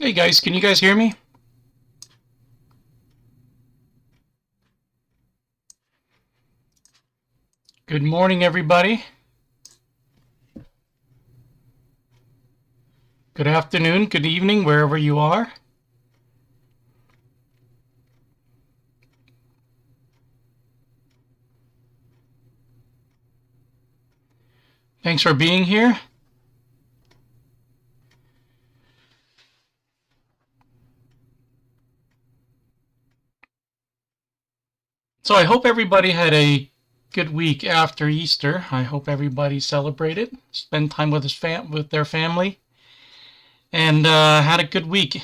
Hey guys, can you guys hear me? Good morning, everybody. Good afternoon, good evening, wherever you are. Thanks for being here. So I hope everybody had a good week after Easter. I hope everybody celebrated, spent time with with their family, and had a good week.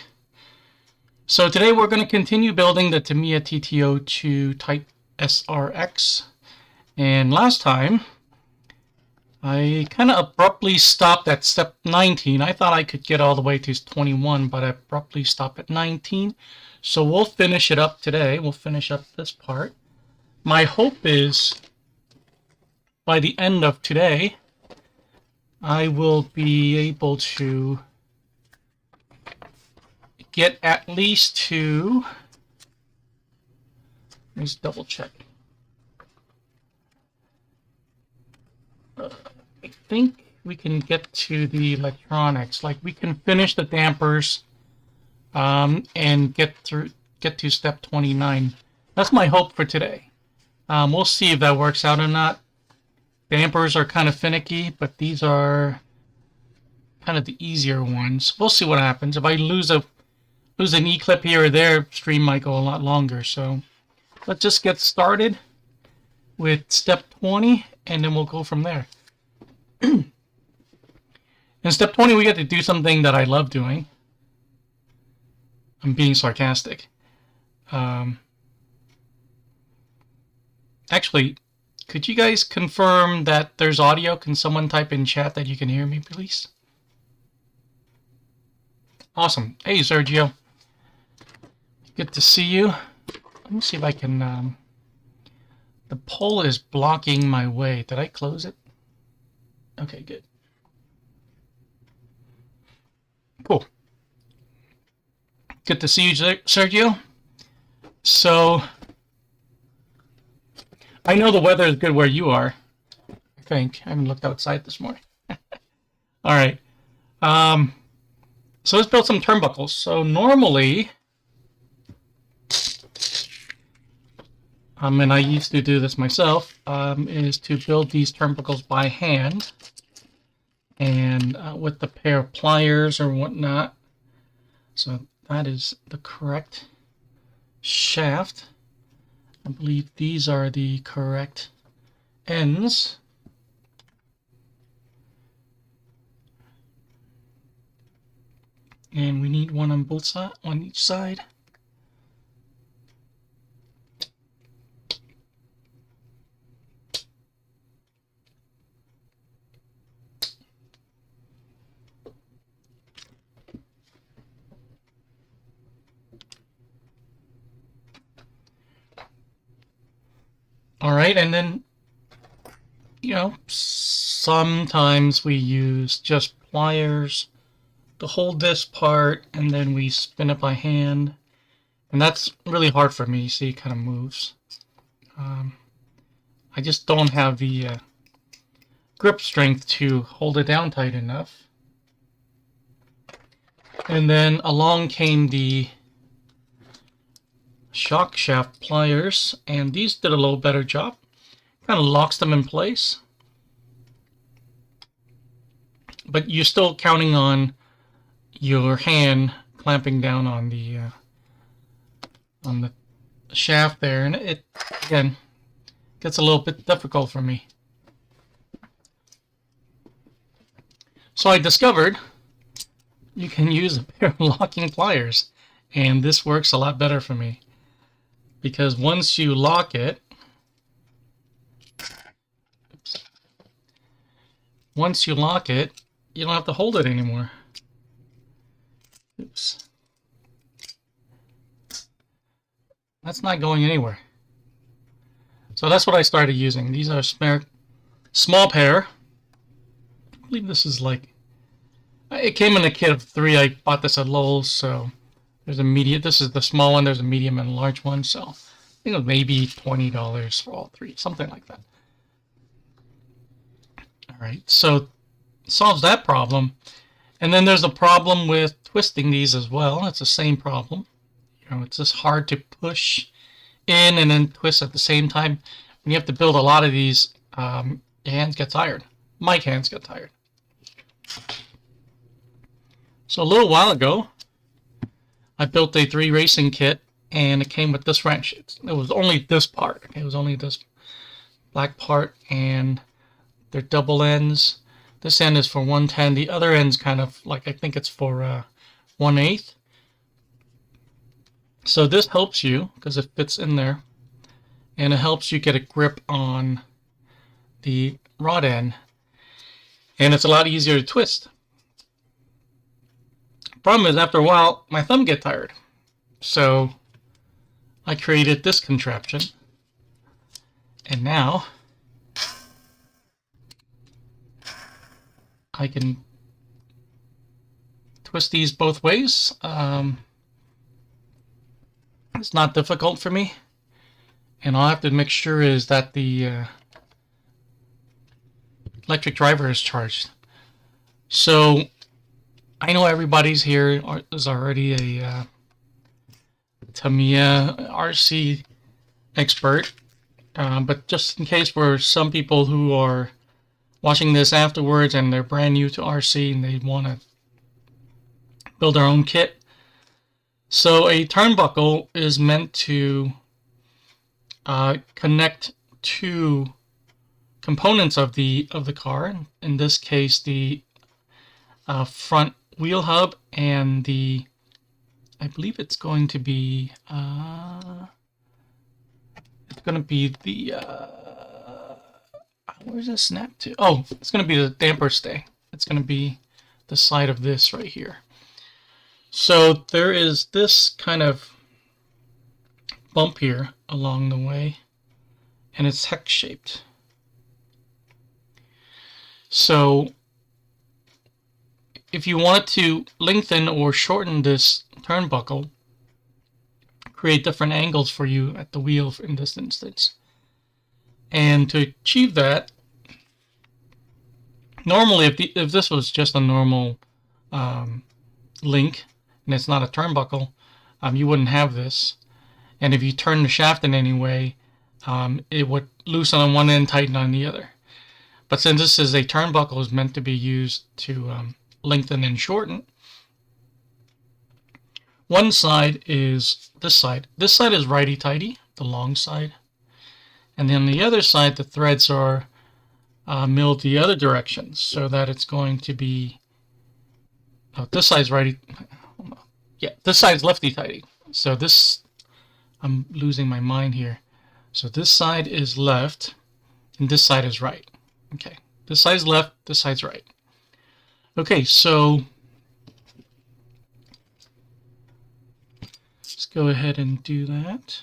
So today we're going to continue building the Tamiya TT-02 Type-SRX. And last time, I kind of abruptly stopped at step 19. I thought I could get all the way to 21, but I abruptly stopped at 19. So we'll finish it up today. We'll finish up this part. My hope is by the end of today, I will be able to get at least to, let's double check. I think we can get to the electronics. Like we can finish the dampers and get to step 29. That's my hope for today. We'll see if that works out or not. Dampers are kind of finicky, but these are kind of the easier ones. We'll see what happens. If I lose an E-clip here or there, stream might go a lot longer. So let's just get started with step 20, and then we'll go from there. In step 20, we get to do something that I love doing. I'm being sarcastic. Actually, could you guys confirm that there's audio? Can someone type in chat that you can hear me, please? Awesome. Hey, Sergio. Good to see you. Let me see if I can... the pole is blocking my way. Did I close it? Okay, good. Cool. Good to see you, Sergio. So, I know the weather is good where you are. I think. I haven't looked outside this morning. All right. So let's build some turnbuckles. So normally, and I used to do this myself, is to build these turnbuckles by hand and with the pair of pliers or whatnot. So that is the correct shaft. I believe these are the correct ends. And we need one on both sides, on each side. All right, and then, you know, sometimes we use just pliers to hold this part, and then we spin it by hand. And that's really hard for me. See, it kind of moves. I just don't have the grip strength to hold it down tight enough. And then along came the shock shaft pliers, and these did a little better job. Kind of locks them in place. But you're still counting on your hand clamping down on the shaft there, and it again gets a little bit difficult for me. So I discovered you can use a pair of locking pliers, and this works a lot better for me because once you lock it, you don't have to hold it anymore. Oops. That's not going anywhere. So that's what I started using. These are small pair. I believe this is like, It came in a kit of 3. I bought this at Lowe's, so there's a medium. This is the small one. There's a medium and a large one, so I think it was maybe $20 for all 3, something like that. All right, so it solves that problem. And then there's a problem with twisting these as well. It's the same problem. You know, it's just hard to push in and then twist at the same time. When you have to build a lot of these, your hands get tired. My hands get tired. So a little while ago, I built a 3 racing kit, and it came with this wrench. It was only this part. It was only this black part, and they're double ends. This end is for 1/10. The other end's kind of like, I think it's for 1/8. So this helps you because it fits in there, and it helps you get a grip on the rod end, and it's a lot easier to twist. Problem is, after a while, my thumb gets tired. So I created this contraption, and now I can twist these both ways. It's not difficult for me, and all I have to make sure is that the electric driver is charged. So I know everybody's here is already a Tamiya RC expert, but just in case for some people who are watching this afterwards and they're brand new to RC and they want to build their own kit. So a turnbuckle is meant to connect 2 components of the car. In this case, the front wheel hub and the, I believe it's going to be the where's it snap to? Oh, it's going to be the damper stay. It's going to be the side of this right here. So there is this kind of bump here along the way, and it's hex shaped. So if you want to lengthen or shorten this turnbuckle, create different angles for you at the wheel in this instance. And to achieve that, normally if this was just a normal link and it's not a turnbuckle, you wouldn't have this. And if you turn the shaft in any way, it would loosen on one end, tighten on the other. But since this is a turnbuckle, is meant to be used to lengthen and shorten. One side is this side. This side is righty-tighty, the long side. And then the other side, the threads are milled the other direction, so that it's going to be, oh, this side's righty, yeah, this side's lefty-tighty. So this, I'm losing my mind here. So this side is left, and this side is right. Okay, this side's left, this side's right. Okay, so let's go ahead and do that.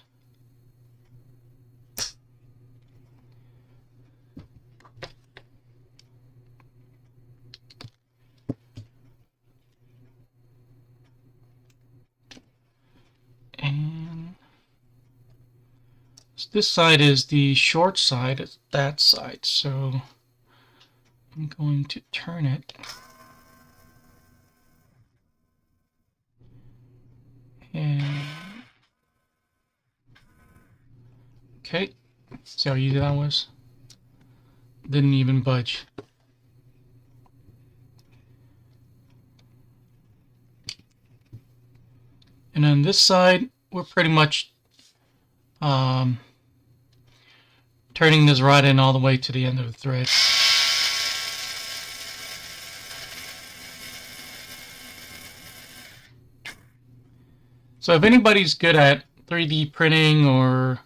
And this side is the short side, it's that side, so I'm going to turn it. And okay, see how easy that was? Didn't even budge. And on this side, we're pretty much turning this rod in all the way to the end of the thread. So if anybody's good at 3D printing or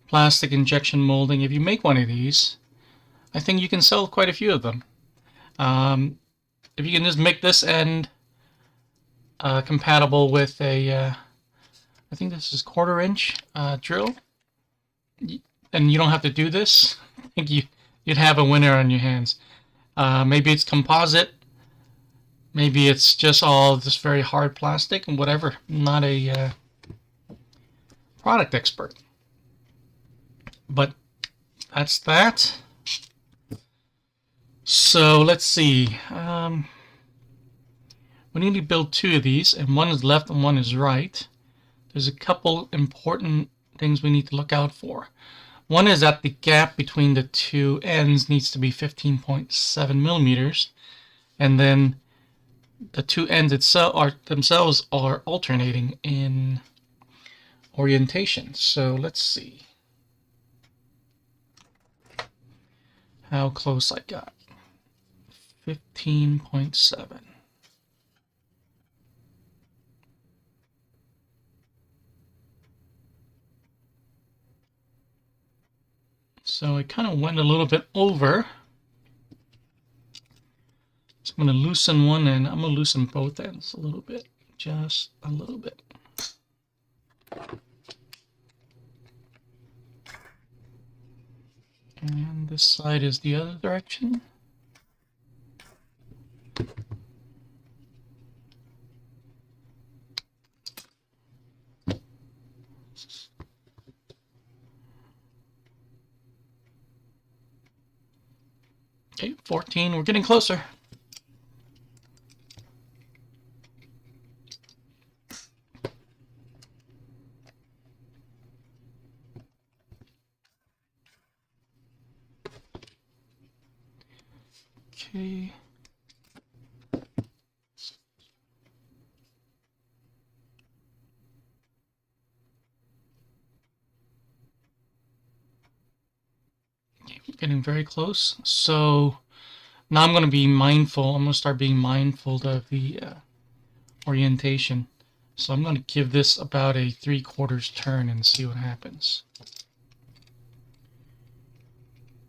plastic injection molding, if you make one of these, I think you can sell quite a few of them. If you can just make this end compatible with a, I think this is 1/4 inch drill, and you don't have to do this, I think you'd have a winner on your hands. Maybe it's composite, Maybe it's just all this very hard plastic and whatever. I'm not a product expert. But that's that. So let's see. We need to build two of these, and one is left and one is right. There's a couple important things we need to look out for. One is that the gap between the two ends needs to be 15.7 millimeters, and then the two ends themselves are alternating in orientation. So let's see how close I got. 15.7. So I kind of went a little bit over. So I'm going to loosen one end. I'm going to loosen both ends a little bit. Just a little bit. And this side is the other direction. Okay, 14. We're getting closer. Okay. Getting very close. So now I'm going to be mindful. I'm going to start being mindful of the orientation. So I'm going to give this about a 3/4 turn and see what happens.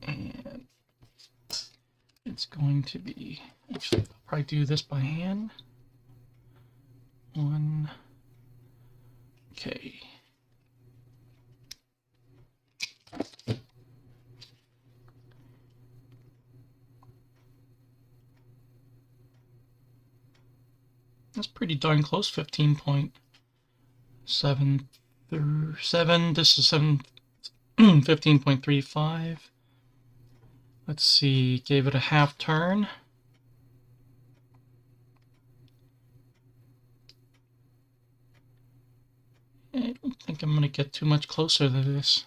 And it's going to be, actually, I'll probably do this by hand. One. Okay. That's pretty darn close. 15.7. This is 15.35. Let's see. Gave it a half turn. I don't think I'm going to get too much closer to this.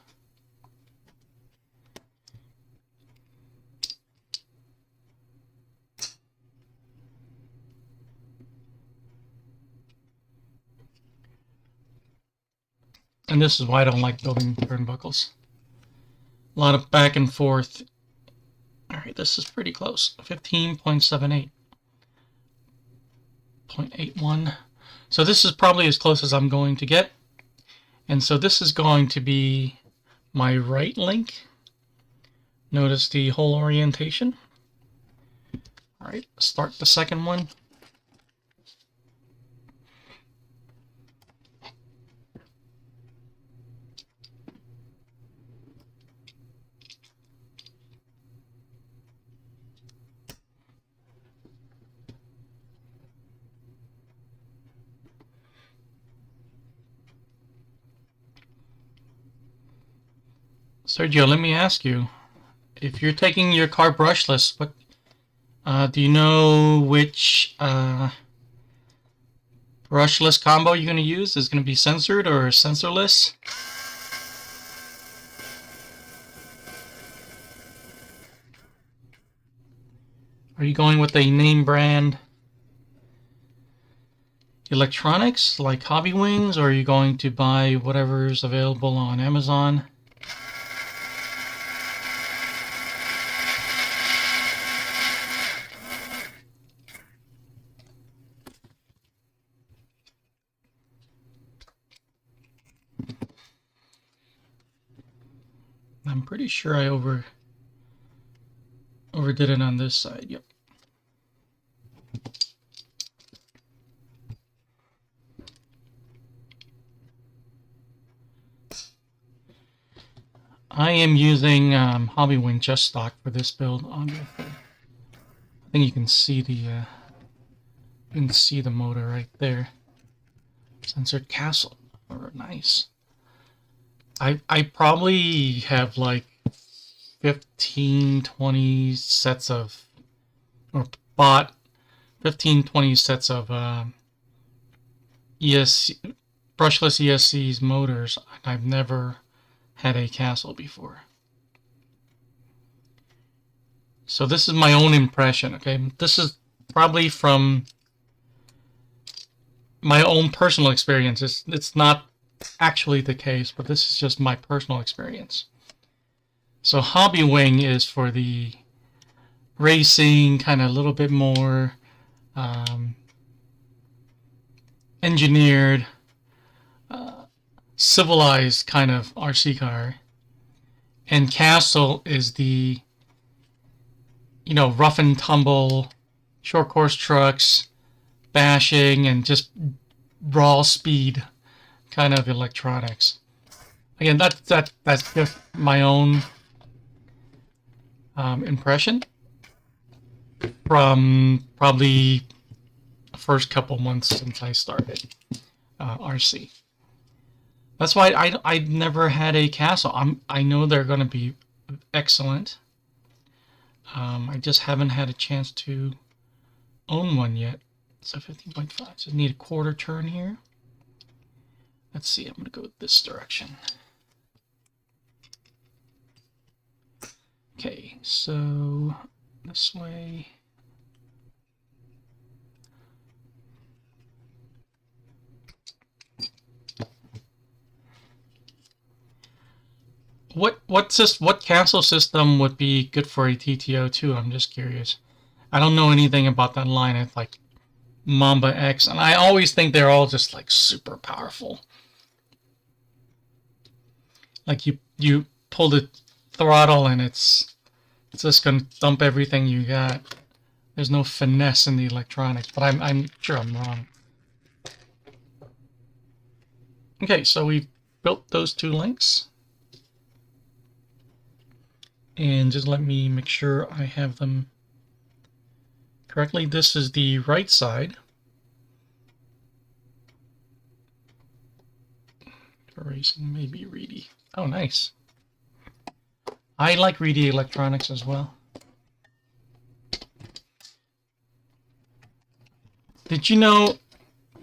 And this is why I don't like building turnbuckles. A lot of back and forth. Alright, this is pretty close. 15.78. 0.81. So this is probably as close as I'm going to get. And so this is going to be my right link. Notice the whole orientation. Alright, start the second one. Sergio, let me ask you, if you're taking your car brushless, what do you know which brushless combo you're going to use? Is it going to be sensored or sensorless? Are you going with a name brand electronics like Hobby Wings, or are you going to buy whatever's available on Amazon? I'm pretty sure I overdid it on this side. Yep. I am using Hobby Wing just stock for this build. I think you can see the You can see the motor right there. Censored castle. Oh, nice. I probably have like 15, 20 sets of, or bought 15, 20 sets of ESC, brushless ESC's motors. I've never had a castle before. So this is my own impression, okay? This is probably from my own personal experience. It's not actually the case, but this is just my personal experience. So Hobby Wing is for the racing, kind of a little bit more engineered, civilized kind of RC car. And Castle is the, you know, rough and tumble, short course trucks, bashing, and just raw speed kind of electronics. Again, that's just my own impression from probably the first couple months since I started RC. That's why I never had a Castle. I know they're going to be excellent. I just haven't had a chance to own one yet. So 15.5. So I need a quarter turn here. Let's see. I'm going to go this direction. Okay, so this way. What castle system would be good for a TT-02? I'm just curious. I don't know anything about that line. It's like Mamba X, and I always think they're all just like super powerful. Like you pull the throttle and it's just gonna dump everything you got. There's no finesse in the electronics, but I'm sure I'm wrong. Okay, so we've built those two links. And just let me make sure I have them correctly. This is the right side. Racing, maybe Reedy. Oh, nice. I like Reedy electronics as well. Did you know,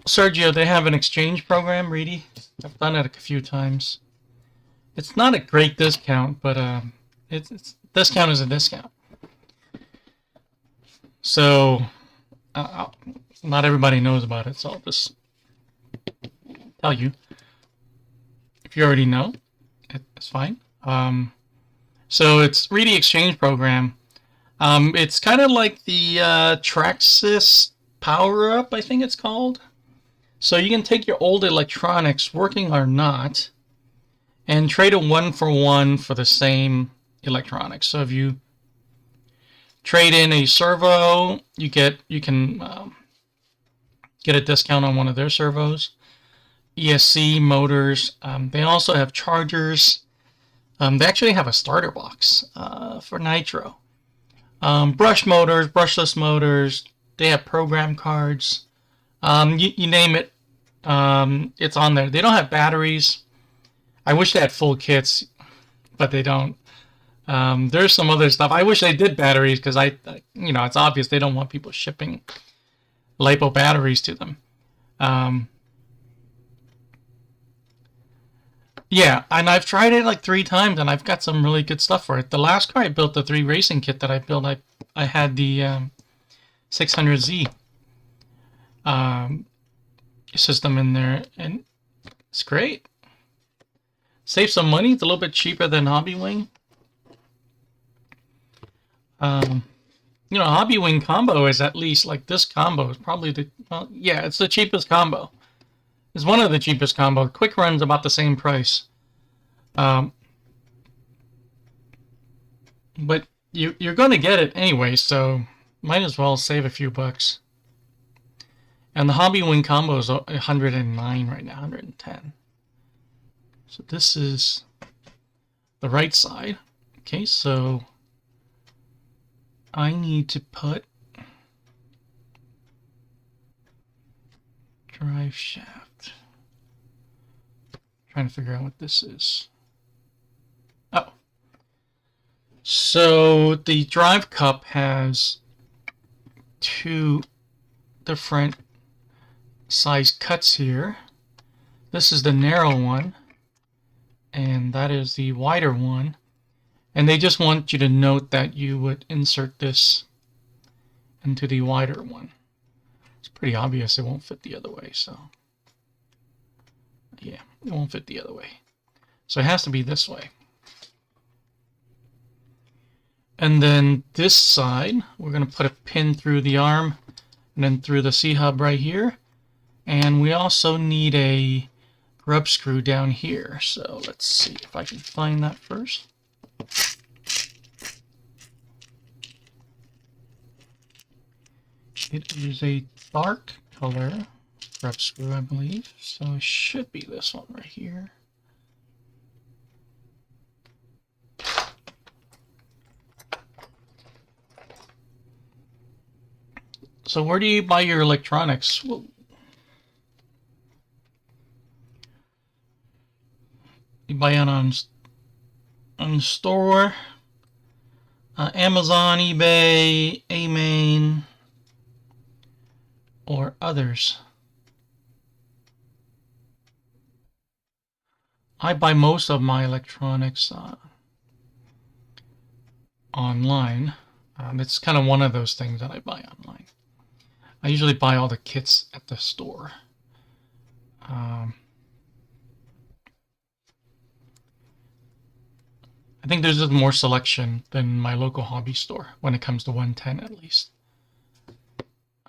Sergio, they have an exchange program, Reedy? I've done it a few times. It's not a great discount, but it's discount is a discount. So not everybody knows about it, so I'll just tell you. If you already know, it's fine. So it's Reedy Exchange Program. It's kind of like the Traxxas Power Up, I think it's called. So you can take your old electronics, working or not, and trade a 1-for-1 for the same electronics. So if you trade in a servo, you can get a discount on one of their servos. ESC motors. They also have chargers. They actually have a starter box for nitro. Brush motors, brushless motors. They have program cards. You name it, it's on there. They don't have batteries. I wish they had full kits, but they don't. There's some other stuff. I wish they did batteries because you know, it's obvious they don't want people shipping LiPo batteries to them. Yeah, and I've tried it like 3 times, and I've got some really good stuff for it. The last car I built, the 3 racing kit that I built, I had the 600Z system in there, and it's great. Save some money. It's a little bit cheaper than Hobby Wing. You know, Hobby Wing combo is at least, like, this combo is probably the, well, yeah, it's the cheapest combo. It's one of the cheapest combo. Quick Run's about the same price. But you're going to get it anyway, so might as well save a few bucks. And the Hobby Wing combo is 109 right now, 110. So this is the right side. Okay, so I need to put drive shaft. Trying to figure out what this is. Oh. So the drive cup has two different size cuts here. This is the narrow one, and that is the wider one. And they just want you to note that you would insert this into the wider one. It's pretty obvious it won't fit the other way, so yeah, it won't fit the other way. So it has to be this way. And then this side, we're going to put a pin through the arm and then through the C-hub right here. And we also need a grub screw down here. So let's see if I can find that first. It is a dark color grub screw, I believe. So it should be this one right here. So where do you buy your electronics? Well, you buy it on the store, Amazon, eBay, AMain, or others. I buy most of my electronics online. It's kind of one of those things that I buy online. I usually buy all the kits at the store. I think there's just more selection than my local hobby store when it comes to 110 at least.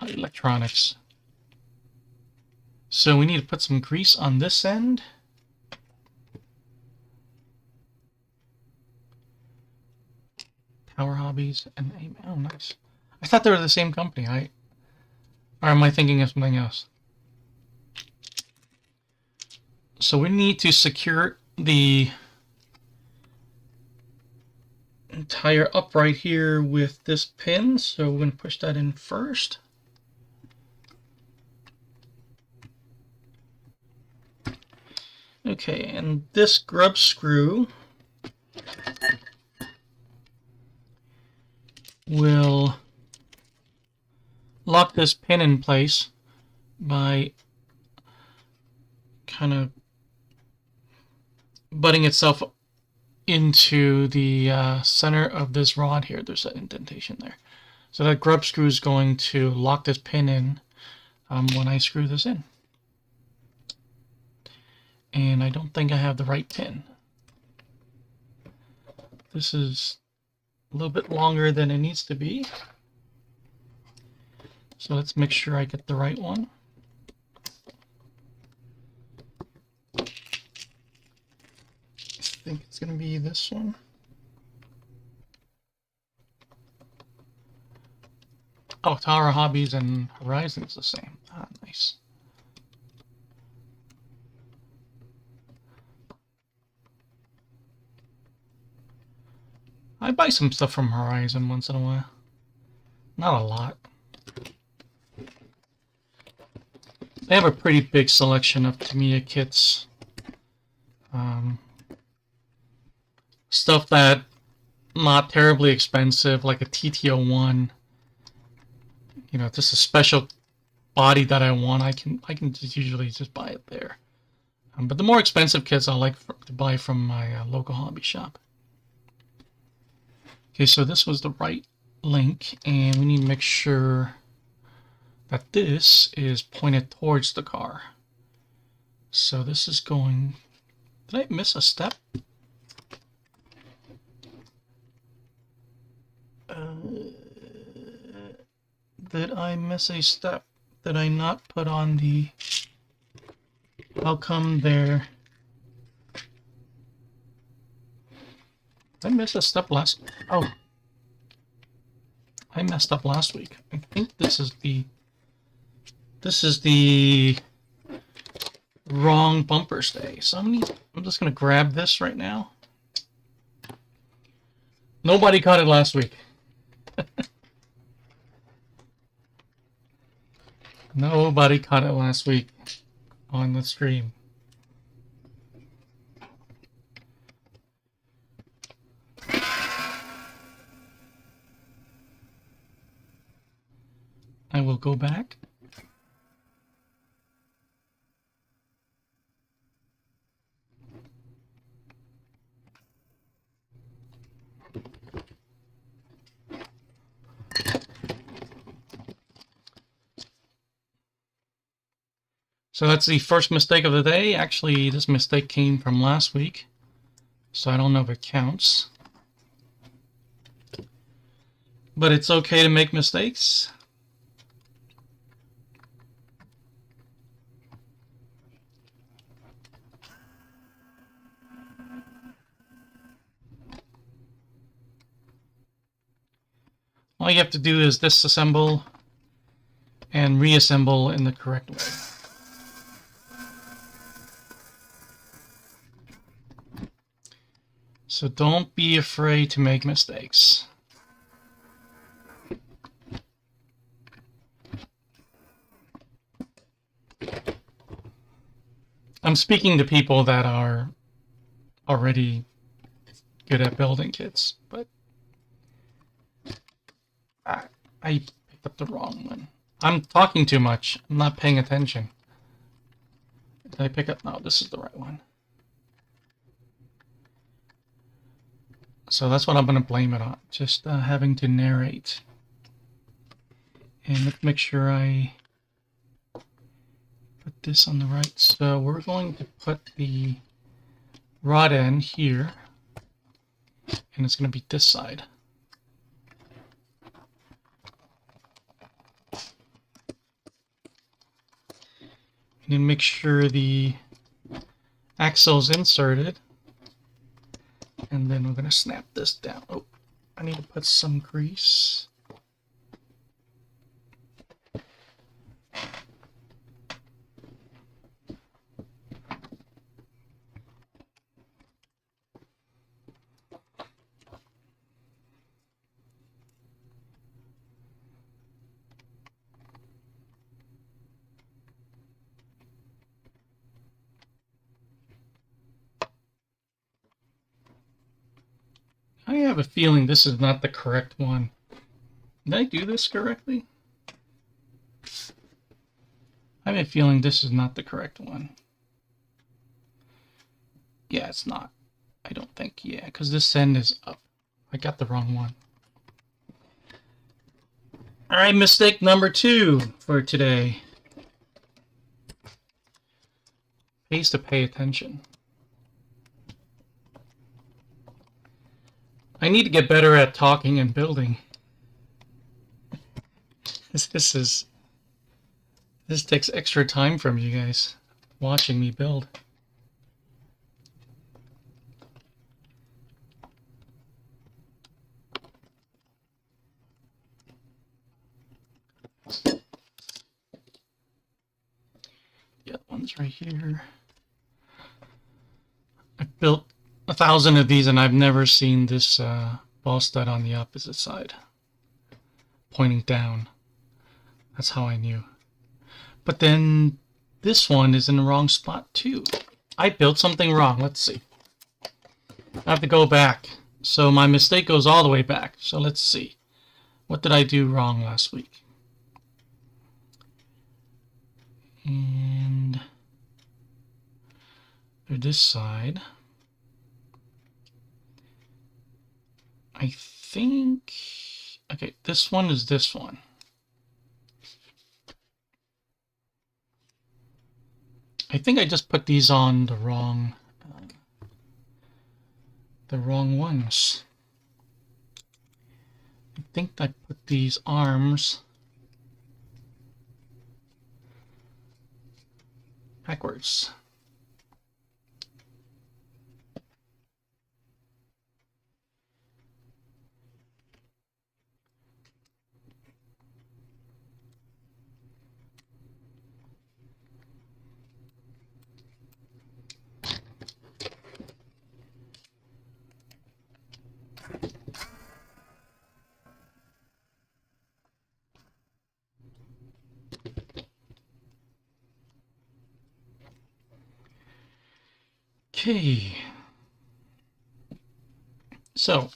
Electronics. So we need to put some grease on this end. Power Hobbies and AMain. Oh, nice. I thought they were the same company. Or am I thinking of something else? So we need to secure the entire upright here with this pin. So we're going to push that in first. Okay, and this grub screw will lock this pin in place by kind of butting itself into the center of this rod here. There's an indentation there. So that grub screw is going to lock this pin in when I screw this in. And I don't think I have the right pin. This is a little bit longer than it needs to be. So let's make sure I get the right one. I think it's going to be this one. Oh, Tower Hobbies and Horizon's the same. Ah, nice. I buy some stuff from Horizon once in a while. Not a lot. They have a pretty big selection of Tamiya kits. Stuff that not terribly expensive, like a TT-01. You know, just a special body that I want, I can just usually just buy it there. But the more expensive kits I like to buy from my local hobby shop. Okay, so this was the right link, and we need to make sure that this is pointed towards the car. So this is going... Did I miss a step? Did I miss a step? Did I not put on the... How come there... Did I miss a step last... Oh. I messed up last week. I think this is the... This is the wrong bumper stay. So I'm just going to grab this right now. Nobody caught it last week. Nobody caught it last week. on the stream. I will go back. So that's the first mistake of the day. Actually, this mistake came from last week, so I don't know if it counts. But it's okay to make mistakes. All you have to do is disassemble and reassemble in the correct way. So don't be afraid to make mistakes. I'm speaking to people that are already good at building kits, but I picked up the wrong one. I'm talking too much. I'm not paying attention. Did I pick up? No, this is the right one. So that's what I'm going to blame it on. Just having to narrate. And let's make sure I put this on the right. So we're going to put the rod end here. And it's going to be this side. And then make sure the axle's inserted. And then we're going to snap this down. Oh, I need to put some grease. I have a feeling this is not the correct one. Did I do this correctly? I have a feeling this is not the correct one. Yeah, it's not. I don't think. Yeah, because this end is up. I got the wrong one. Alright, mistake number 2 for today. Pays to pay attention. I need to get better at talking and building. This takes extra time from you guys watching me build. Yeah, one's right here. I've built 1,000 of these and I've never seen this ball stud on the opposite side, pointing down. That's how I knew. But then this one is in the wrong spot too. I built something wrong. Let's see. I have to go back. So my mistake goes all the way back. So let's see. What did I do wrong last week? And for this side, I think, okay, this one is this one. I think I just put these on the wrong ones. I think I put these arms backwards. Okay. So,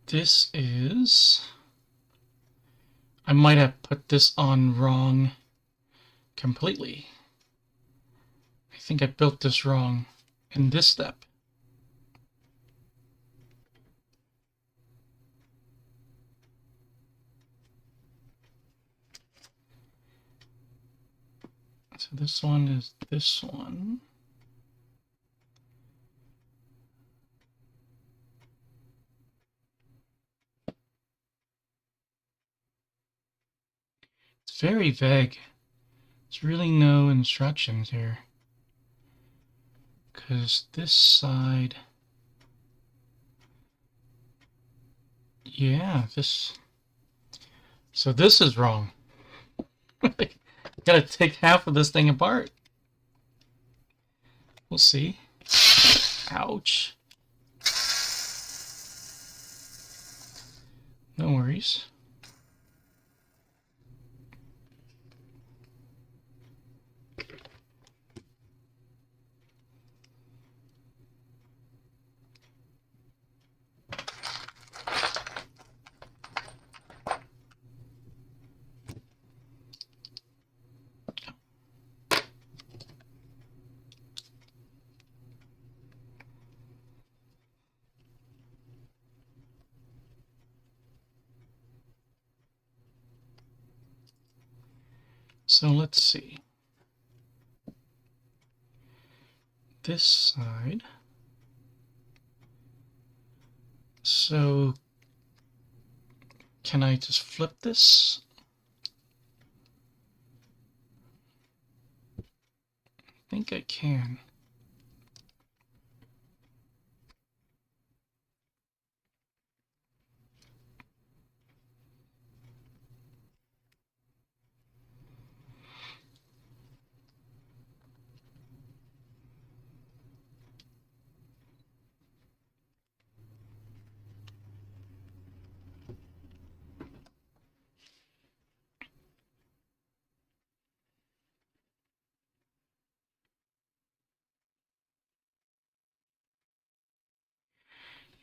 this is... I might have put this on wrong completely. I think I built this wrong in this step. So this one is this one. It's very vague. There's really no instructions here. Because this side... Yeah, this... So this is wrong. Gotta take half of this thing apart. We'll see. Ouch. No worries. So let's see. This side. So can I just flip this? I think I can.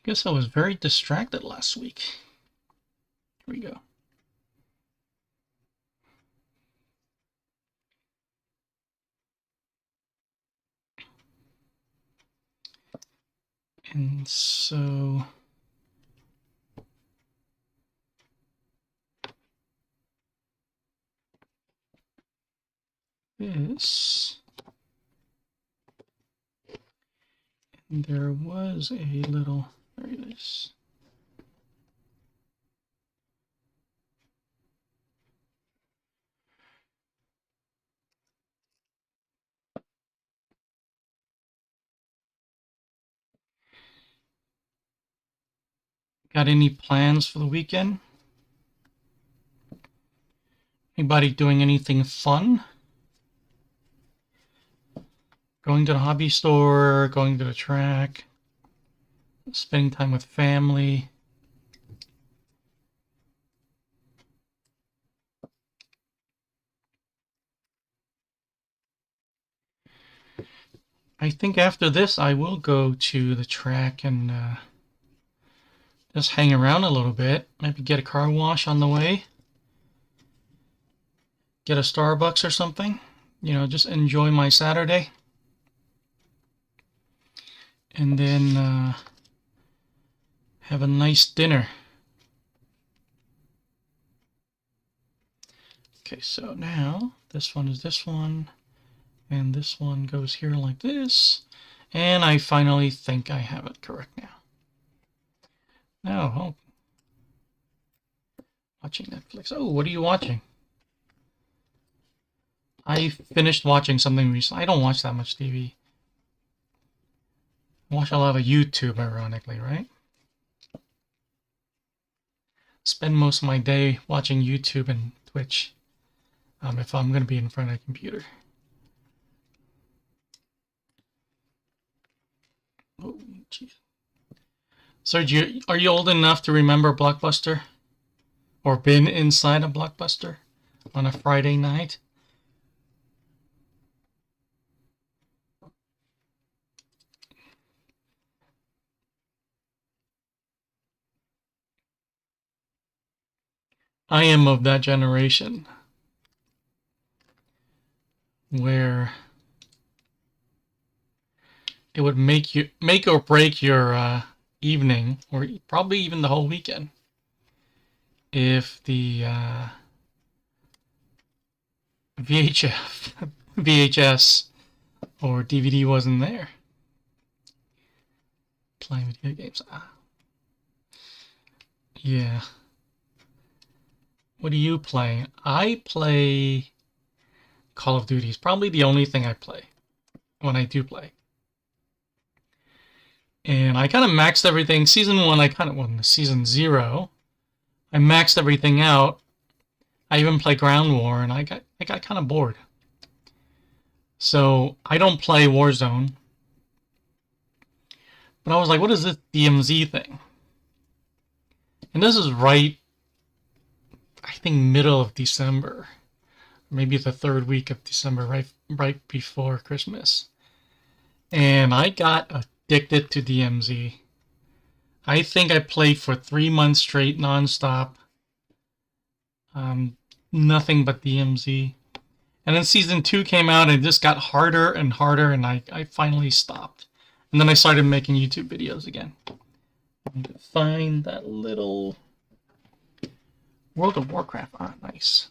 Guess I was very distracted last week. Here we go. And so this, and there was a little, there it is. Got any plans for the weekend? Anybody doing anything fun? Going to the hobby store, going to the track, spending time with family. I think after this I will go to the track and just hang around a little bit. Maybe get a car wash on the way. Get a Starbucks or something. You know, just enjoy my Saturday. And then have a nice dinner. Okay, so now this one is this one. And this one goes here like this. And I finally think I have it correct now. Now, oh, watching Netflix. Oh, what are you watching? I finished watching something recently. I don't watch that much TV. I watch a lot of YouTube, ironically, right? Spend most of my day watching YouTube and Twitch if I'm going to be in front of a computer. Oh, geez. Serge, are you old enough to remember Blockbuster? Or been inside a Blockbuster on a Friday night? I am of that generation where it would make or break your evening, or probably even the whole weekend, if the VHS or DVD wasn't there. Playing video games. Yeah. What do you play? I play Call of Duty. It's probably the only thing I play when I do play. And I kind of maxed everything. Season 1, Season 0, I maxed everything out. I even play Ground War, and I got kind of bored. So I don't play Warzone. But I was like, what is this DMZ thing? And this is right, I think, middle of December. Maybe the third week of December, right before Christmas. And I got addicted to DMZ. I think I played for 3 months straight, nonstop. Nothing but DMZ. And then Season 2 came out, and it just got harder and harder, and I finally stopped. And then I started making YouTube videos again. I'm going to find that little World of Warcraft. Ah, nice.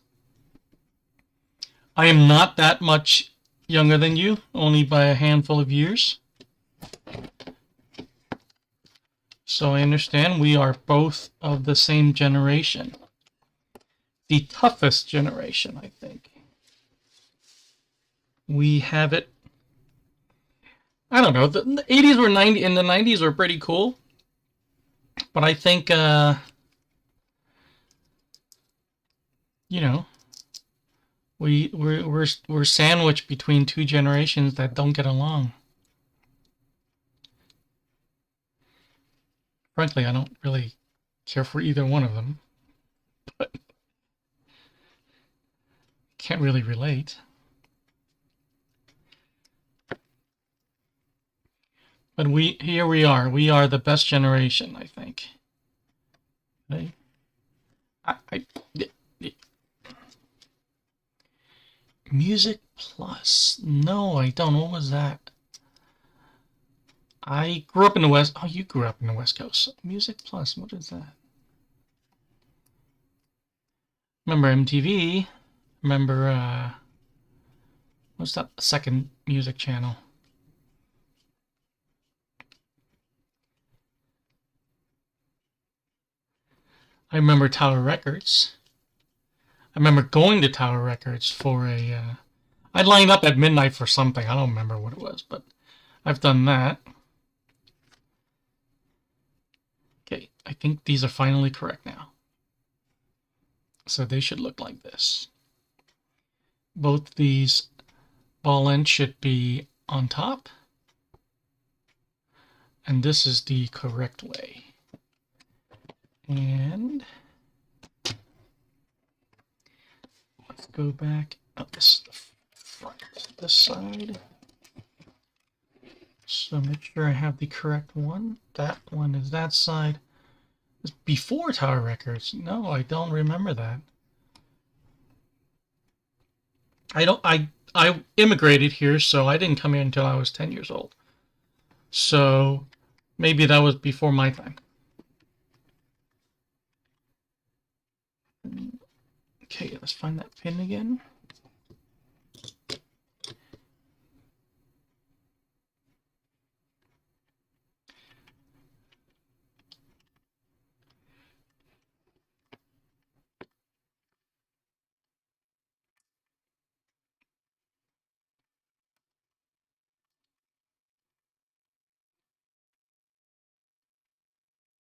I am not that much younger than you, only by a handful of years. So I understand we are both of the same generation. The toughest generation, I think. We have it. I don't know. The 80s were 90, and the 90s were pretty cool. But I think, you know, we're sandwiched between two generations that don't get along. Frankly, I don't really care for either one of them, but can't really relate. But here we are. We are the best generation, I think. Okay. Music Plus. No, I don't. What was that? I grew up in the West. Oh, you grew up in the West Coast. Music Plus. What is that? Remember MTV? Remember, what's that second music channel? I remember Tower Records. I remember going to Tower Records for I lined up at midnight for something. I don't remember what it was, but I've done that. Okay, I think these are finally correct now. So they should look like this. Both these ball ends should be on top. And this is the correct way. And let's go back. Oh, this is the front, this side. So make sure I have the correct one. That one is that side. It's before Tower Records. No, I don't remember that. I immigrated here, so I didn't come here until I was 10 years old. So maybe that was before my time. Okay, let's find that pin again.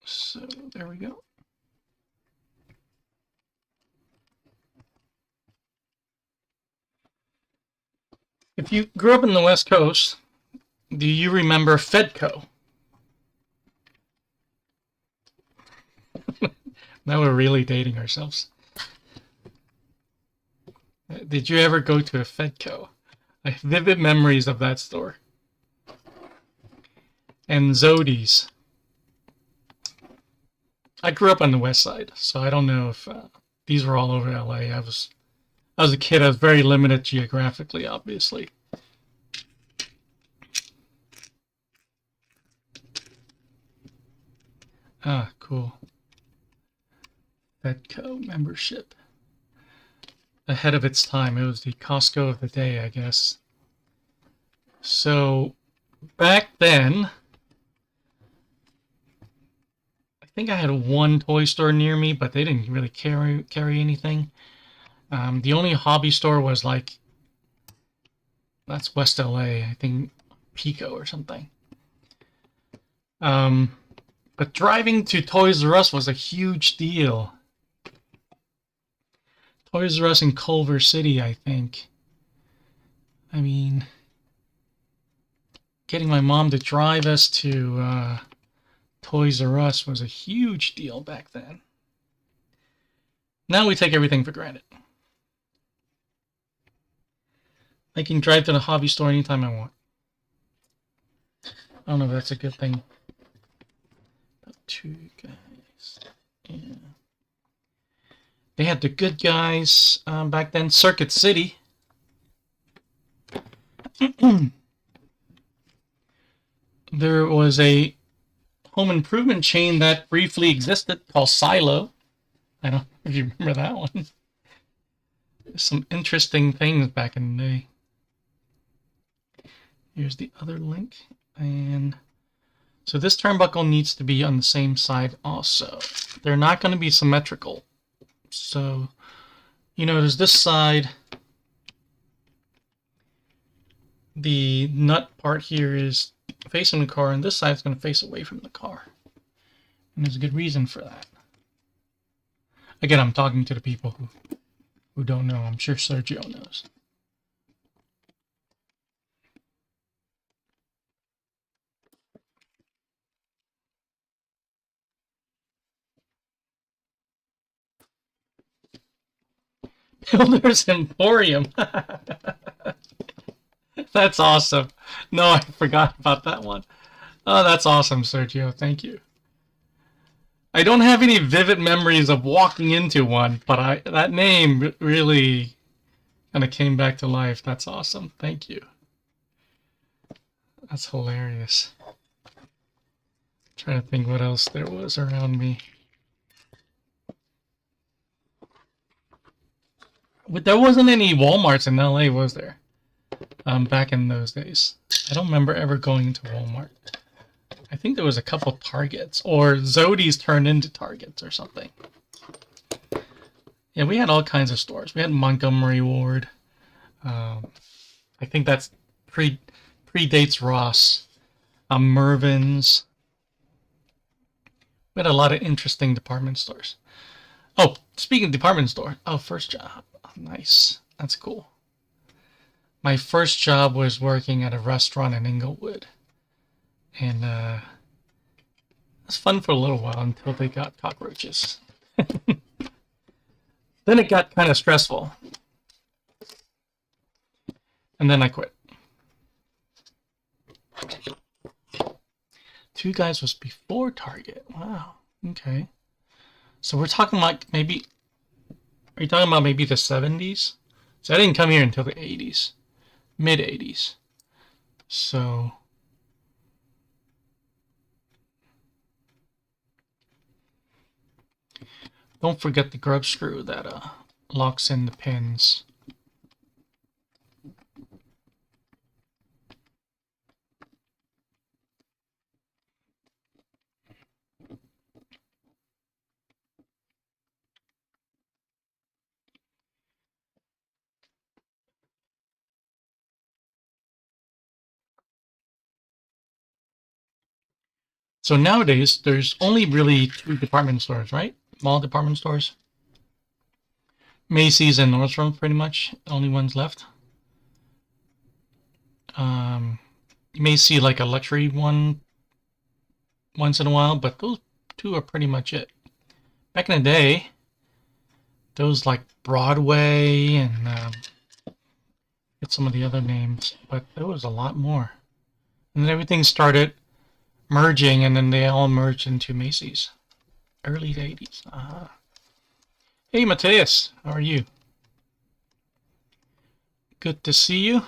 So there we go. If you grew up in the West Coast, do you remember Fedco? Now we're really dating ourselves. Did you ever go to a Fedco? I have vivid memories of that store. And Zodi's. I grew up on the West Side, so I don't know if these were all over LA. I was a kid. I was very limited geographically, obviously. Ah, cool. Fedco membership. Ahead of its time. It was the Costco of the day, I guess. So back then, I think I had one toy store near me, but they didn't really carry anything. The only hobby store was like, that's West LA, I think Pico or something. But driving to Toys R Us was a huge deal. Toys R Us in Culver City, I think. I mean, getting my mom to drive us to Toys R Us was a huge deal back then. Now we take everything for granted. I can drive to the hobby store anytime I want. I don't know if that's a good thing. About two guys. Yeah. They had the good guys back then. Circuit City. There was a home improvement chain that briefly existed called Silo. I don't know if you remember that one. There's some interesting things back in the day. Here's the other link. And so this turnbuckle needs to be on the same side also. They're not going to be symmetrical. So, you notice this side, the nut part here is facing the car, and this side is going to face away from the car. And there's a good reason for that. Again, I'm talking to the people who don't know. I'm sure Sergio knows. Builder's Emporium. That's awesome. No, I forgot about that one. Oh, that's awesome, Sergio. Thank you. I don't have any vivid memories of walking into one, but that name really kind of came back to life. That's awesome. Thank you. That's hilarious. Trying to think what else there was around me. But there wasn't any Walmarts in LA, was there? Back in those days. I don't remember ever going to Walmart. I think there was a couple Targets, or Zodi's turned into Targets or something. Yeah, we had all kinds of stores. We had Montgomery Ward. I think that's predates Ross. Mervyn's. We had a lot of interesting department stores. Oh, speaking of department store. Oh, first job. Oh, nice. That's cool. My first job was working at a restaurant in Inglewood. And it was fun for a little while until they got cockroaches. Then it got kind of stressful. And then I quit. Two Guys was before Target. Wow. Okay. So we're talking like maybe... Are you talking about maybe the 70s? So I didn't come here until the 80s. Mid-80s. So... Don't forget the grub screw that locks in the pins. So nowadays, there's only really two department stores, right? Mall department stores. Macy's and Nordstrom, pretty much. Only ones left. You may see like a luxury one once in a while, but those two are pretty much it. Back in the day, those like Broadway and get some of the other names, but there was a lot more. And then everything started merging, and then they all merged into Macy's. Early 80s. Hey, Mateus, how are you? Good to see you.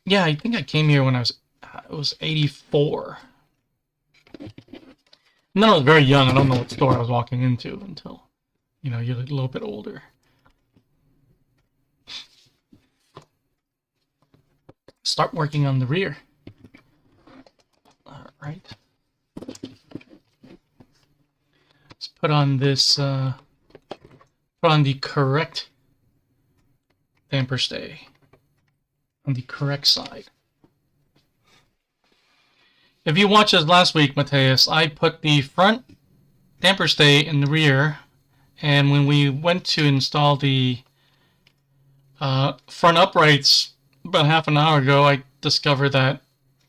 Yeah, I think I came here when I was it was 84. And then I was very young. I don't know what store I was walking into until, you're a little bit older. Start working on the rear. All right. Let's put on this, put on the correct damper stay on the correct side. If you watched us last week, Mateus, I put the front damper stay in the rear, and when we went to install the front uprights about half an hour ago, I discovered that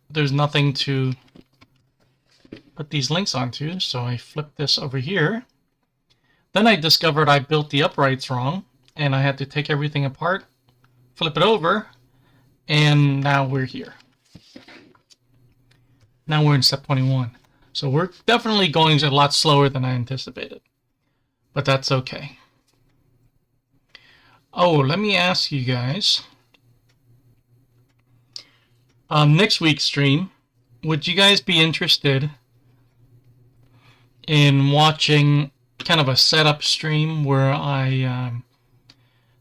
there's nothing to put these links onto, so I flipped this over here. Then I discovered I built the uprights wrong, and I had to take everything apart, flip it over, and now we're here. Now we're in step 21. So we're definitely going a lot slower than I anticipated, but that's okay. Oh, let me ask you guys. Next week's stream, would you guys be interested in watching kind of a setup stream where I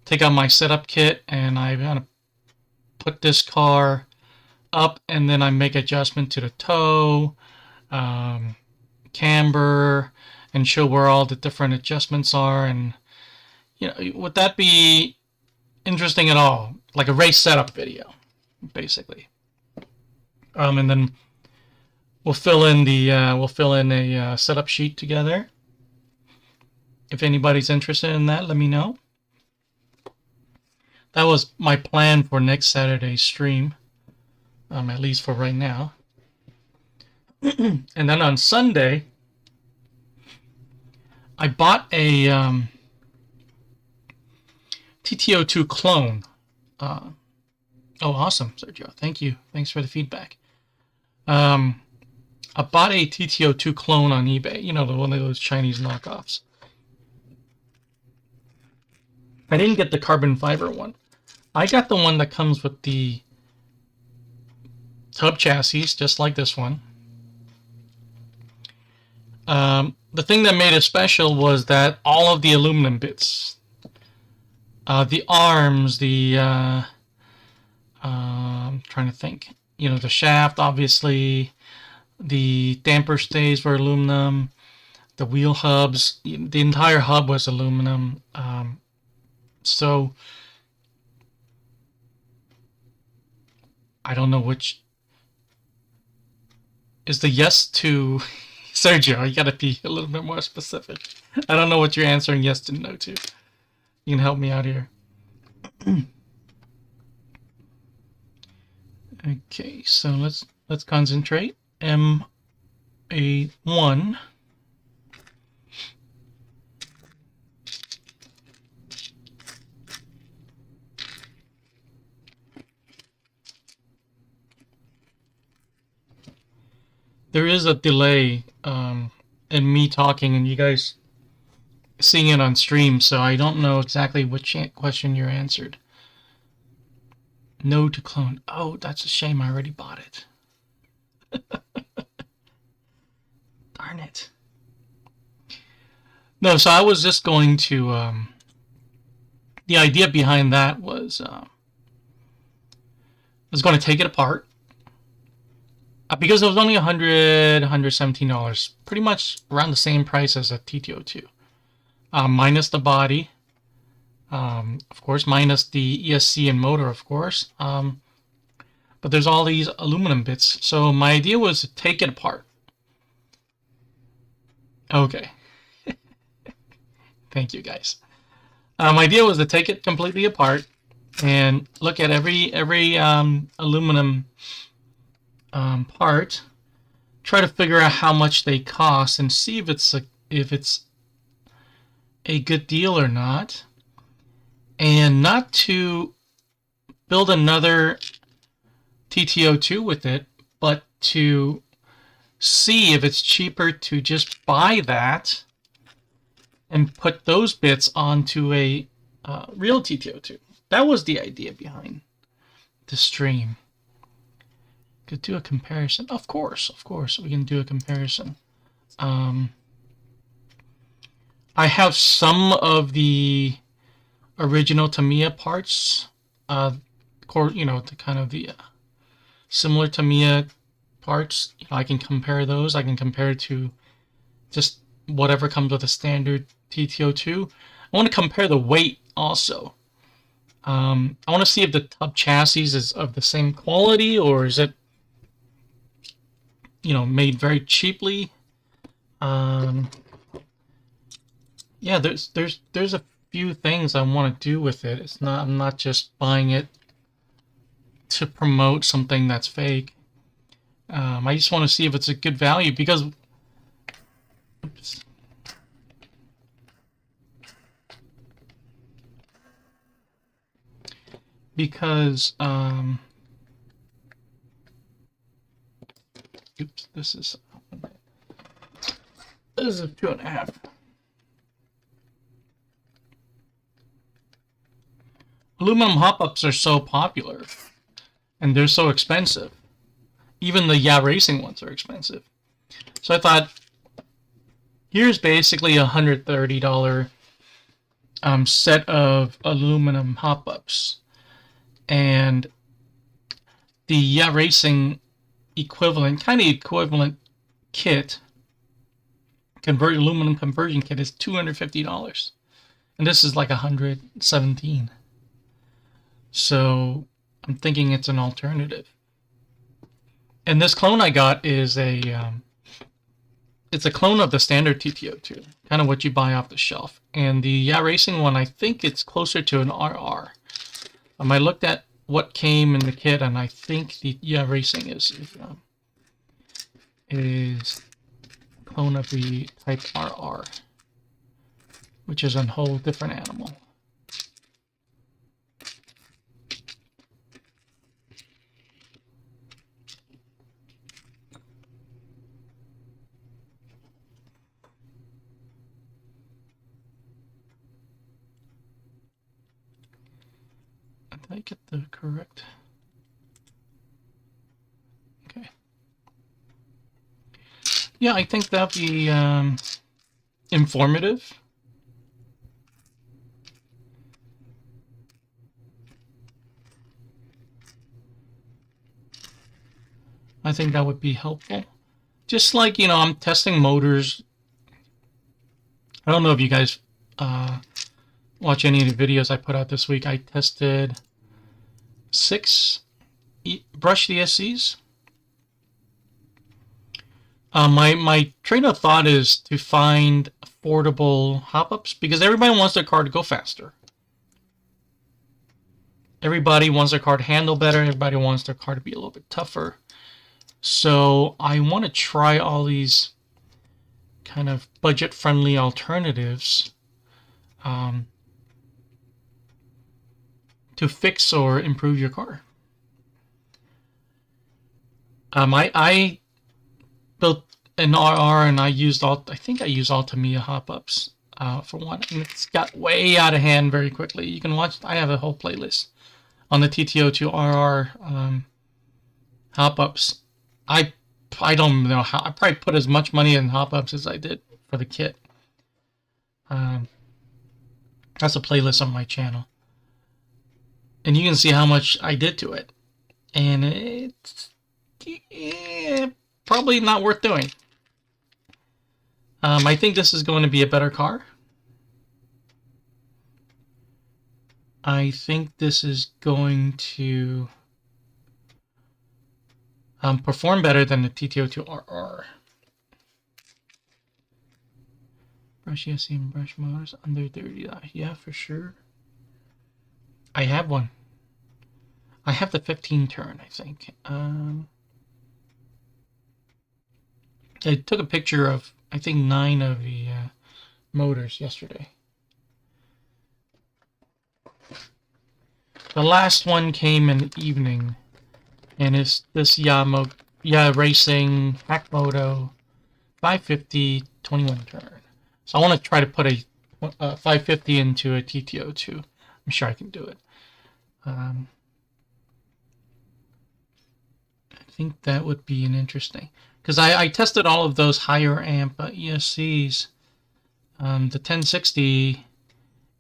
take out my setup kit and I kind of put this car up and then I make adjustment to the toe, camber, and show where all the different adjustments are? And would that be interesting at all? Like a race setup video, basically. And then we'll fill in a setup sheet together. If anybody's interested in that, let me know. That was my plan for next Saturday's stream, at least for right now. And then on Sunday, I bought a TT-02 clone. Oh, awesome, Sergio. Thank you. Thanks for the feedback. I bought a TT-02 clone on eBay. One of those Chinese knockoffs. I didn't get the carbon fiber one. I got the one that comes with the tub chassis, just like this one. The thing that made it special was that all of the aluminum bits, the arms, I'm trying to think, the shaft, obviously, the damper stays were aluminum, the wheel hubs, the entire hub was aluminum. So I don't know which is the yes to. Sergio, you gotta be a little bit more specific. I don't know what you're answering yes to no to. You can help me out here. Okay, so let's concentrate. MA1. There is a delay in me talking and you guys seeing it on stream, so I don't know exactly which question you answered. No to clone. Oh, that's a shame. I already bought it. Darn it. No, so I was just going to... the idea behind that was... I was going to take it apart. Because it was only $117, pretty much around the same price as a TT-02, minus the body, of course, minus the ESC and motor, of course, but there's all these aluminum bits, so my idea was to take it apart. Okay. Thank you, guys. My idea was to take it completely apart and look at every aluminum part, try to figure out how much they cost and see if it's a good deal or not, and not to build another TT-02 with it, but to see if it's cheaper to just buy that and put those bits onto a real TT-02. That was the idea behind the stream. Could do a comparison. Of course, we can do a comparison. I have some of the original Tamiya parts, the kind of the similar Tamiya parts. I can compare those. I can compare it to just whatever comes with a standard TT-02. I want to compare the weight also. I want to see if the tub chassis is of the same quality, or is it, made very cheaply. Yeah, there's a few things I want to do with it. I'm not just buying it to promote something that's fake. I just want to see if it's a good value because, oops. Because oops, this is a 2.5. Aluminum hop-ups are so popular, and they're so expensive. Even the Racing ones are expensive. So I thought, here's basically a $130 set of aluminum hop-ups, and the Racing equivalent kit, aluminum conversion kit, is $250, and this is like $117. So I'm thinking it's an alternative. And this clone I got is it's a clone of the standard TT-02, kind of what you buy off the shelf. And the Racing one, I think it's closer to an RR. I looked at what came in the kit, and I think the Racing is a clone of the Type RR, which is a whole different animal. Did I get the correct? Okay. Yeah, I think that'd be informative. I think that would be helpful. Just like, I'm testing motors. I don't know if you guys watch any of the videos I put out this week. I tested 6 brush DSCs. My train of thought is to find affordable hop-ups, because everybody wants their car to go faster. Everybody wants their car to handle better. Everybody wants their car to be a little bit tougher. So I want to try all these kind of budget-friendly alternatives to fix or improve your car. I built an RR, and I think I used all Tamiya hop-ups for one, and it's got way out of hand very quickly. You can watch. I have a whole playlist on the TT-02 RR hop-ups. I don't know how. I probably put as much money in hop-ups as I did for the kit. That's a playlist on my channel, and you can see how much I did to it, and it's probably not worth doing. I think this is going to be a better car. I think this is going to perform better than the TT-02 RR. Brush ESC and brush motors under $30. Yeah, for sure. I have one. I have the 15 turn, I think. I took a picture of, I think, 9 of the motors yesterday. The last one came in the evening, and it's this yeah, racing, hack moto, 550, 21 turn. So I want to try to put a 550 into a TT-02. I'm sure I can do it. I think that would be an interesting, because I tested all of those higher amp ESCs. The 1060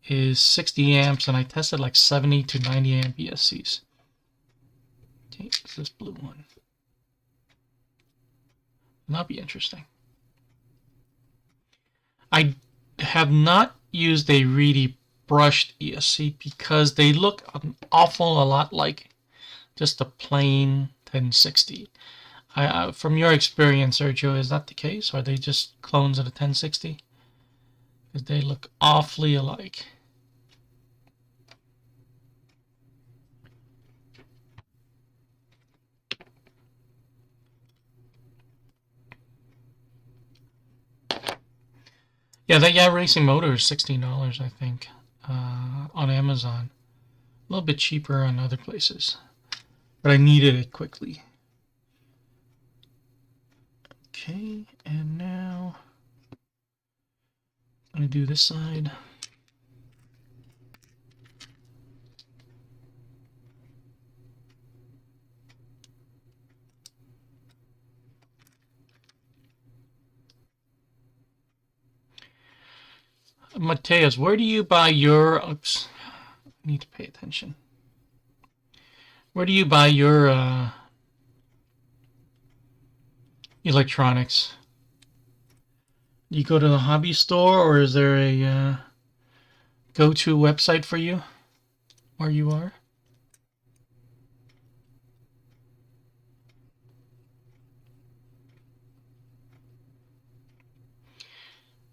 is 60 amps, and I tested like 70 to 90 amp ESCs. Okay, it's this blue one. That'll be interesting. I have not used a really brushed ESC because they look an awful a lot like just a plain 1060. From your experience, Sergio, is that the case? Are they just clones of the 1060? Because they look awfully alike. Yeah, that racing motor is $16, I think, on Amazon. A little bit cheaper on other places, but I needed it quickly. Okay, and now I'm going to do this side. Mateus, where do you buy your... Oops, I need to pay attention. Where do you buy your electronics? Do you go to the hobby store, or is there a go-to website for you where you are?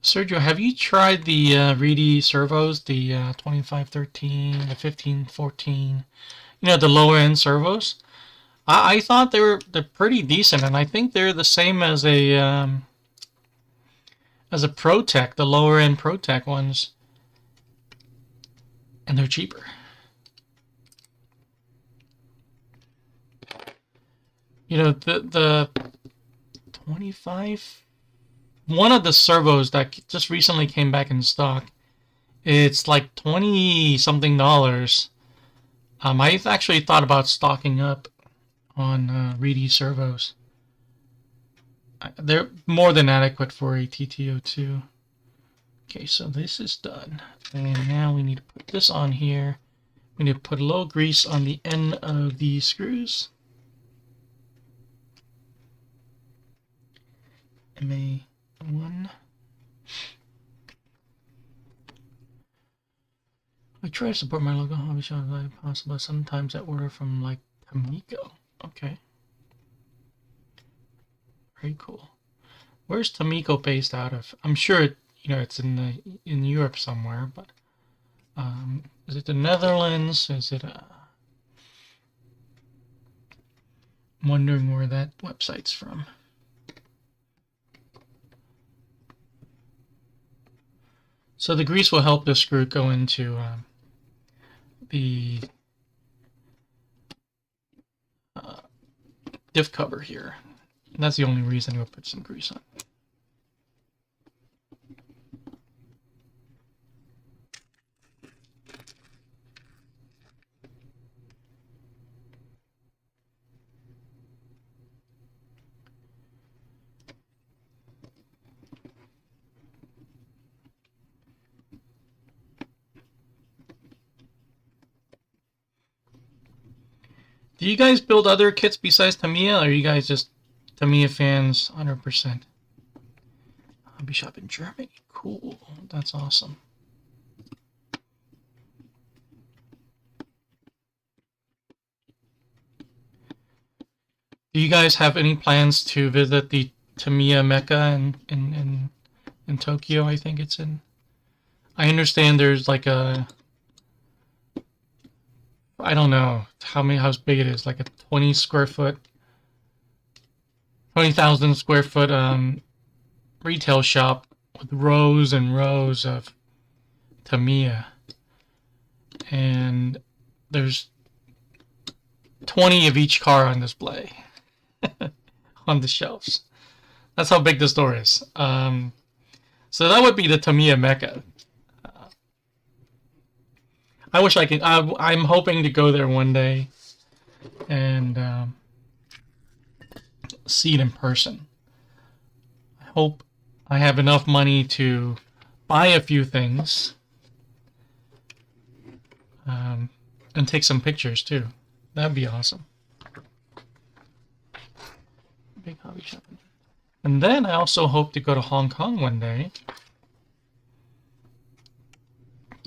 Sergio, have you tried the Reedy servos, the 2513, the 1514? You know, the lower end servos. I thought they're pretty decent, and I think they're the same as a ProTech, the lower end ProTech ones, and they're cheaper. You know, the 25. One of the servos that just recently came back in stock, it's like 20 something dollars. I actually thought about stocking up on Reedy servos. They're more than adequate for a TT-02. Okay, so this is done. And now we need to put this on here. We need to put a little grease on the end of the screws. MA1. I try to support my local hobby shop as possible. Sometimes I order from like Tamiya. Okay. Very cool. Where's Tamiya based out of? I'm sure it's in Europe somewhere, but is it the Netherlands? Is it I'm wondering where that website's from. So the grease will help this screw go into the diff cover here. And that's the only reason we'll put some grease on. Do you guys build other kits besides Tamiya, or are you guys just Tamiya fans 100%? Hobby shop in Germany. Cool. That's awesome. Do you guys have any plans to visit the Tamiya Mecca in Tokyo? I think it's in. I understand there's like a, I don't know how big it is, like a 20,000 square foot retail shop with rows and rows of Tamiya, and there's 20 of each car on display. on the shelves. That's how big the store is. So that would be the Tamiya Mecca. I wish I could. I'm hoping to go there one day and see it in person. I hope I have enough money to buy a few things and take some pictures too. That'd be awesome. Big hobby shop. And then I also hope to go to Hong Kong one day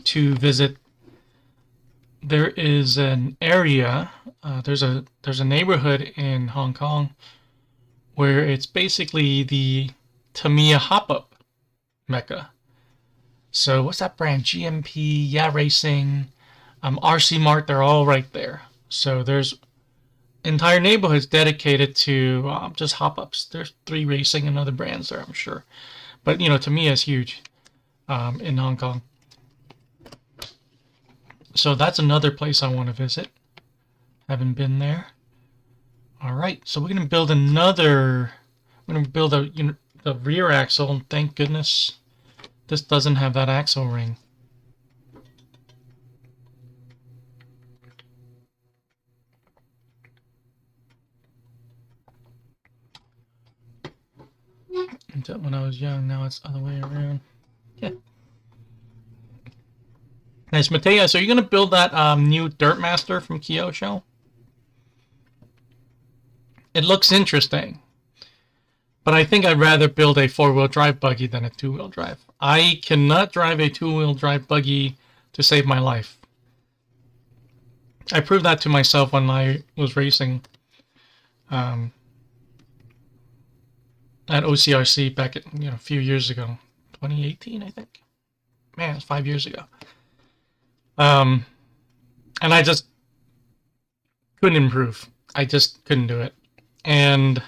to visit. There is an area, there's a neighborhood in Hong Kong where it's basically the Tamiya hop-up mecca. So what's that brand? GMP, Yeah Racing, RC Mart, they're all right there. So there's entire neighborhoods dedicated to just hop-ups. There's 3 Racing and other brands there, I'm sure. But, you know, Tamiya is huge in Hong Kong. So that's another place I want to visit. Haven't been there. All right, so we're going to build another. We're going to build the rear axle. Thank goodness this doesn't have that axle ring. Until when I was young, now it's the other way around. Yeah. Nice, Mateo. So you're going to build that new Dirt Master from Kyosho? It looks interesting. But I think I'd rather build a 4-wheel drive buggy than a 2-wheel drive. I cannot drive a 2-wheel drive buggy to save my life. I proved that to myself when I was racing at OCRC back at, a few years ago. 2018, I think. Man, it's 5 years ago. And I just couldn't improve. I just couldn't do it. And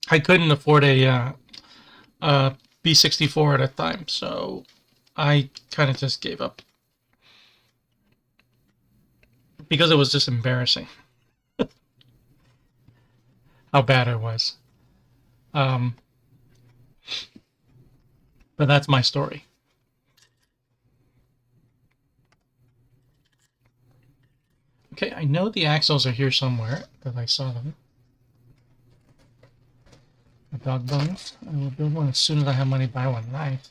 I couldn't afford a B64 at a time, so I kind of just gave up. Because it was just embarrassing. How bad I was. But that's my story. Okay, I know the axles are here somewhere, because I saw them. The dog bones. I will build one as soon as I have money to buy one. Nice.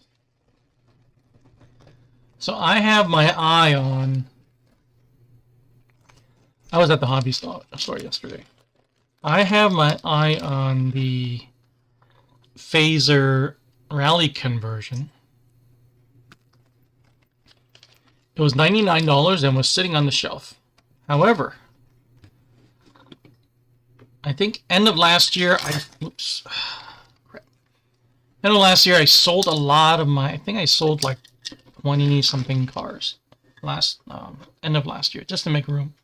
So I have my eye on... I was at the hobby store yesterday. I have my eye on the Phaser Rally conversion. It was $99 and was sitting on the shelf. However, I think end of last year, end of last year I sold a lot of my, I think I sold like 20 something cars end of last year just to make room.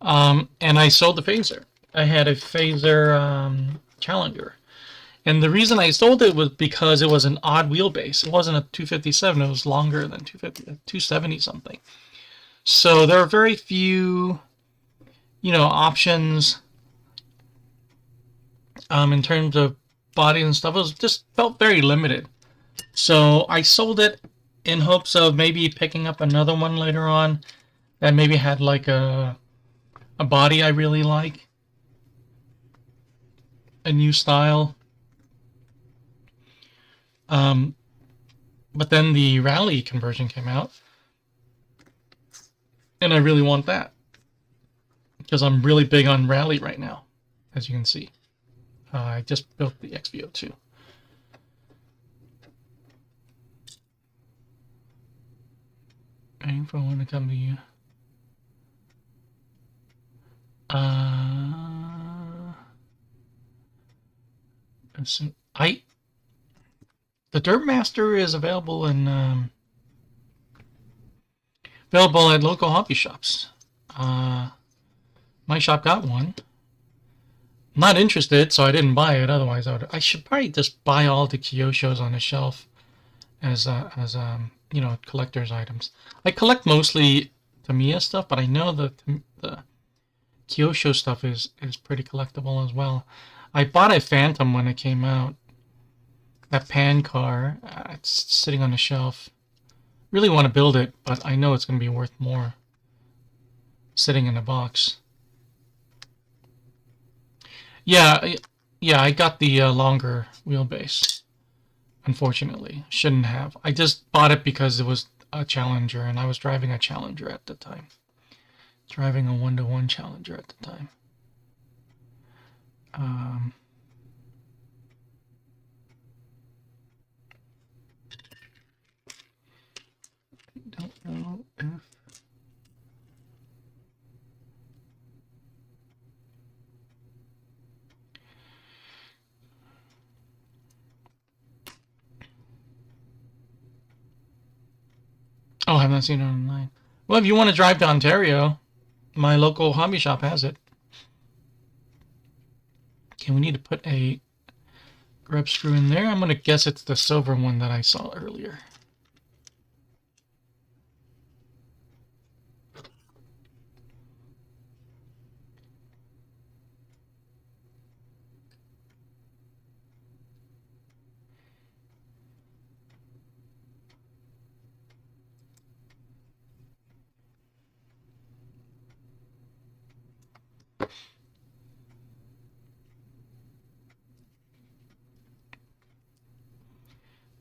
And I sold the Phaser. I had a Phaser Challenger. And the reason I sold it was because it was an odd wheelbase. It wasn't a 257, it was longer than 270 something. So there are very few, options in terms of body and stuff. It was just felt very limited. So I sold it in hopes of maybe picking up another one later on that maybe had like a body I really like, a new style. But then the Rally conversion came out. And I really want that. Because I'm really big on Rally right now, as you can see. I just built the XV02. Aim for one to come to you. The Dirt Master is available in available at local hobby shops. My shop got one. Not interested, so I didn't buy it. Otherwise, I should probably just buy all the Kyoshos on the shelf as collector's items. I collect mostly Tamiya stuff, but I know the Kyosho stuff is pretty collectible as well. I bought a Phantom when it came out. That pan car, it's sitting on the shelf. Really want to build it, but I know it's going to be worth more sitting in a box. Yeah, I got the longer wheelbase. Unfortunately, shouldn't have. I just bought it because it was a Challenger, and I was driving a Challenger at the time. Driving a 1-to-1 Challenger at the time. Don't know if... Oh, I have not seen it online. Well, if you want to drive to Ontario, my local hobby shop has it. Okay, we need to put a grub screw in there. I'm going to guess it's the silver one that I saw earlier.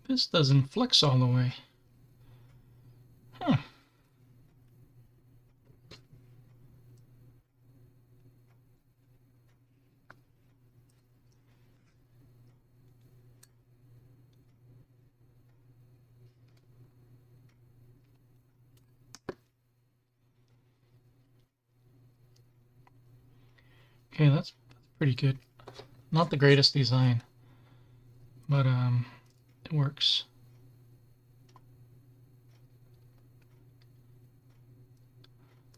This doesn't flex all the way. Huh. Okay, that's pretty good. Not the greatest design, but it works.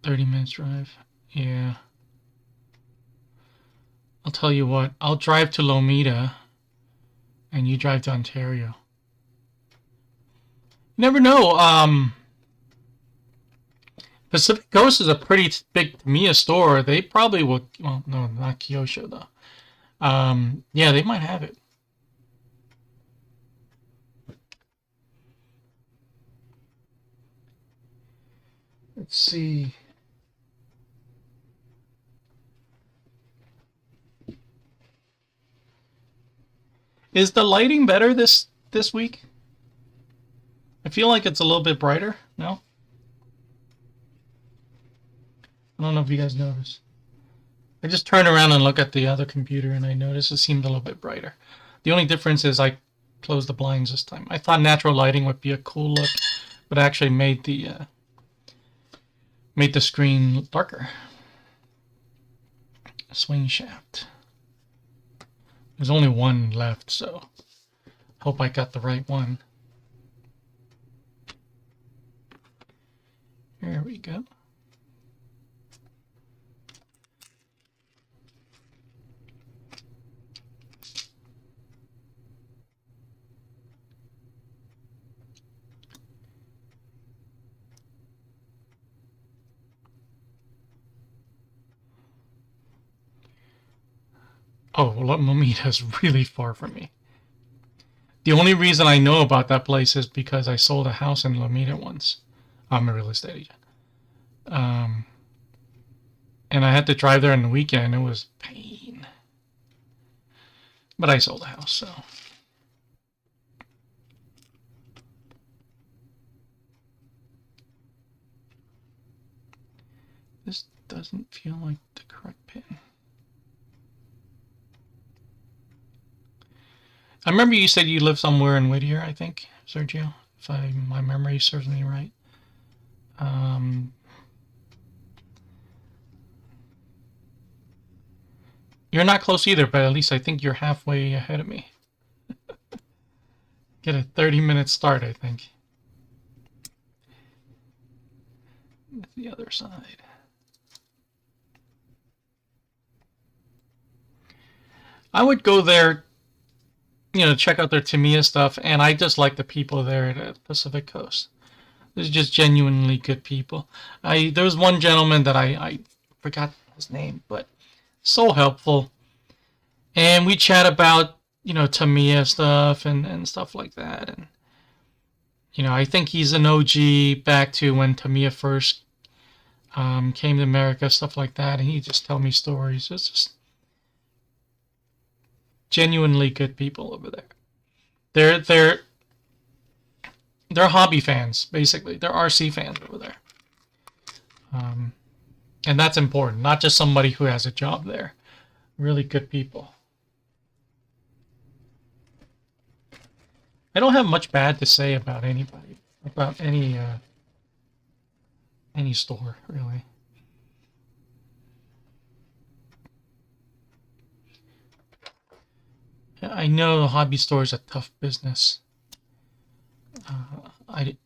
$30 drive. Yeah. I'll tell you what, I'll drive to Lomita and you drive to Ontario. You never know. Pacific Coast is a pretty big Tamiya store. They probably will. Well, no, not Kyosho though. Yeah, they might have it. Let's see. Is the lighting better this week? I feel like it's a little bit brighter. No? I don't know if you guys notice. I just turn around and look at the other computer and I notice it seemed a little bit brighter. The only difference is I closed the blinds this time. I thought natural lighting would be a cool look, but I actually made the screen darker. Swing shaft. There's only one left, so hope I got the right one. Here we go. Oh, well, Lomita is really far from me. The only reason I know about that place is because I sold a house in Lomita once. I'm a real estate agent. And I had to drive there on the weekend. It was pain. But I sold a house, so. This doesn't feel like the correct pin. I remember you said you live somewhere in Whittier, I think, Sergio, if my memory serves me right. You're not close either, but at least I think you're halfway ahead of me. Get a 30-minute start, I think. The other side. I would go there, you know, check out their Tamiya stuff, and I just like the people there at Pacific Coast. They're just genuinely good people. There was one gentleman that I forgot his name, but so helpful. And we chat about, Tamiya stuff and stuff like that. And, I think he's an OG back to when Tamiya first came to America, stuff like that. And he just tell me stories. It's just genuinely good people over there. They're hobby fans, basically. They're RC fans over there. And that's important. Not just somebody who has a job there. Really good people. I don't have much bad to say about anybody, about any store, really. I know the hobby store is a tough business.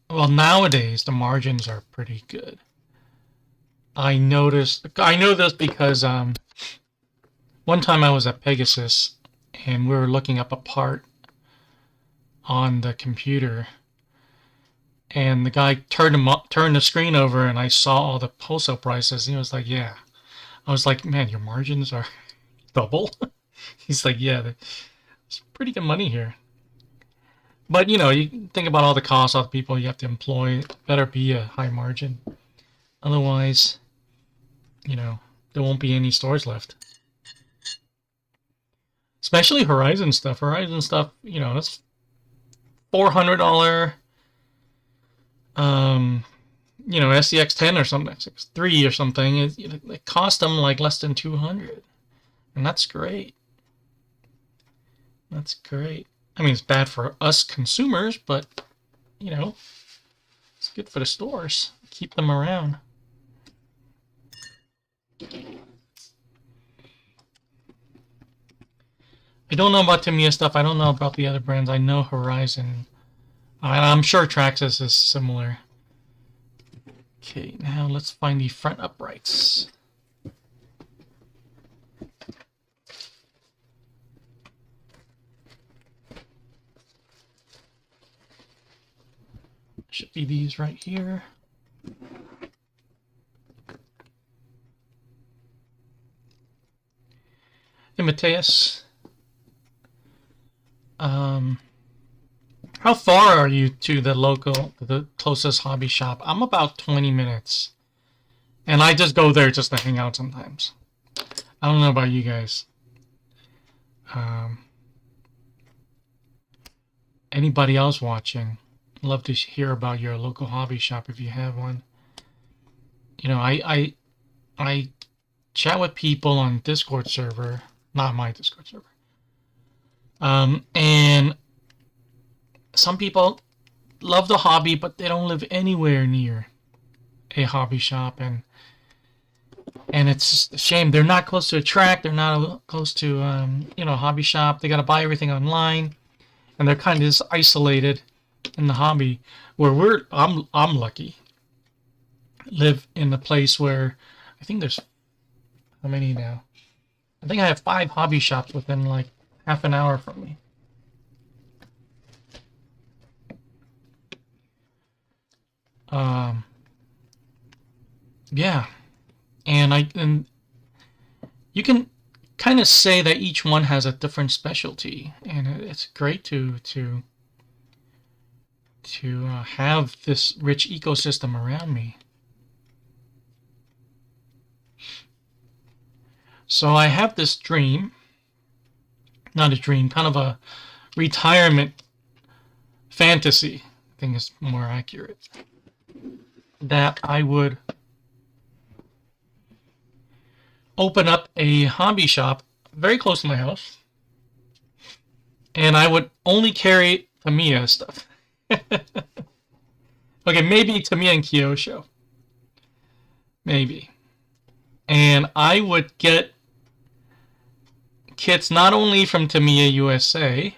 Well, nowadays the margins are pretty good. I know this because one time I was at Pegasus and we were looking up a part on the computer, and the guy turned the screen over, and I saw all the wholesale prices. And he was like, "Yeah." I was like, "Man, your margins are double." He's like, "Yeah, it's pretty good money here." But you think about all the costs, all the people you have to employ. It better be a high margin, otherwise, there won't be any stores left. Especially Horizon stuff. Horizon stuff, it's $400, SCX10 or something, SCX3 or something. It cost them like less than $200, and that's great. That's great. I mean, it's bad for us consumers, but it's good for the stores. Keep them around. I don't know about Tamiya stuff. I don't know about the other brands. I know Horizon. I'm sure Traxxas is similar. Okay, now let's find the front uprights. Should be these right here. Hey, Mateus. How far are you to the closest hobby shop? I'm about 20 minutes. And I just go there just to hang out sometimes. I don't know about you guys. Anybody else watching? Love to hear about your local hobby shop if you have one. I chat with people on Discord server, not my Discord server. And some people love the hobby, but they don't live anywhere near a hobby shop, and it's just a shame. They're not close to a track. They're not close to a hobby shop. They got to buy everything online, and they're kind of just isolated in the hobby. Where I'm lucky. Live in a place where I think there's how many now? I think I have 5 hobby shops within like half an hour from me. Yeah, and you can kind of say that each one has a different specialty, and it's great to have this rich ecosystem around me. So I have this dream, not a dream, kind of a retirement fantasy, I think is more accurate, that I would open up a hobby shop very close to my house, and I would only carry Tamiya stuff. Okay, maybe Tamiya and Kyosho. Maybe. And I would get kits not only from Tamiya USA,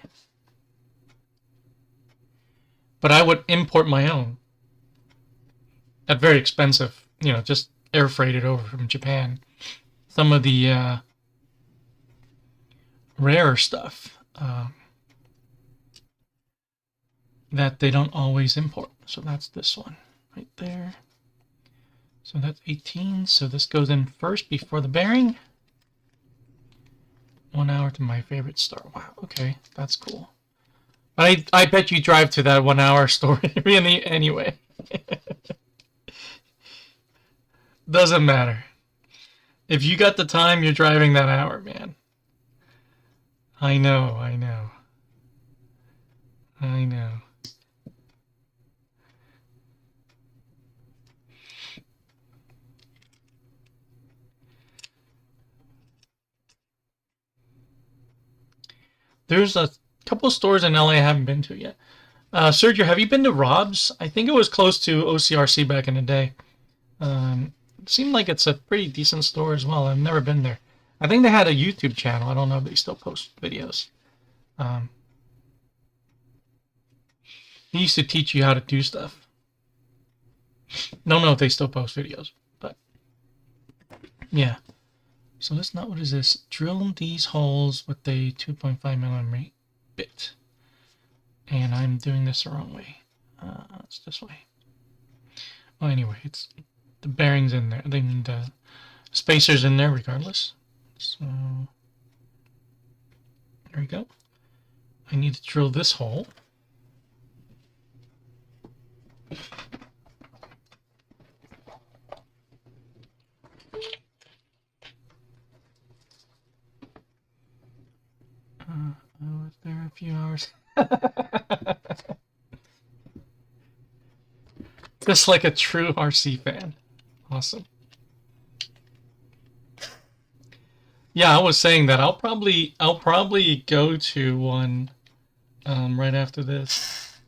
but I would import my own at very expensive, just air freighted over from Japan. Some of the rare stuff that they don't always import. So that's this one right there. So that's 18. So this goes in first before the bearing. 1 hour to my favorite store. Wow, okay, that's cool. But I bet you drive to that 1 hour store anyway. Doesn't matter. If you got the time, you're driving that hour, man. I know, I know. I know. There's a couple of stores in LA I haven't been to yet. Sergio, have you been to Rob's? I think it was close to OCRC back in the day. It seemed like it's a pretty decent store as well. I've never been there. I think they had a YouTube channel. I don't know if they still post videos. He used to teach you how to do stuff. Don't know if they still post videos, but yeah. So that's not, what is this? Drill these holes with a 2.5 millimeter bit. And I'm doing this the wrong way. It's this way. Well, anyway, it's the bearings in there. Then the spacers in there regardless. So there we go. I need to drill this hole. I was there a few hours. Just like a true RC fan. Awesome. Yeah, I was saying that I'll probably go to one right after this.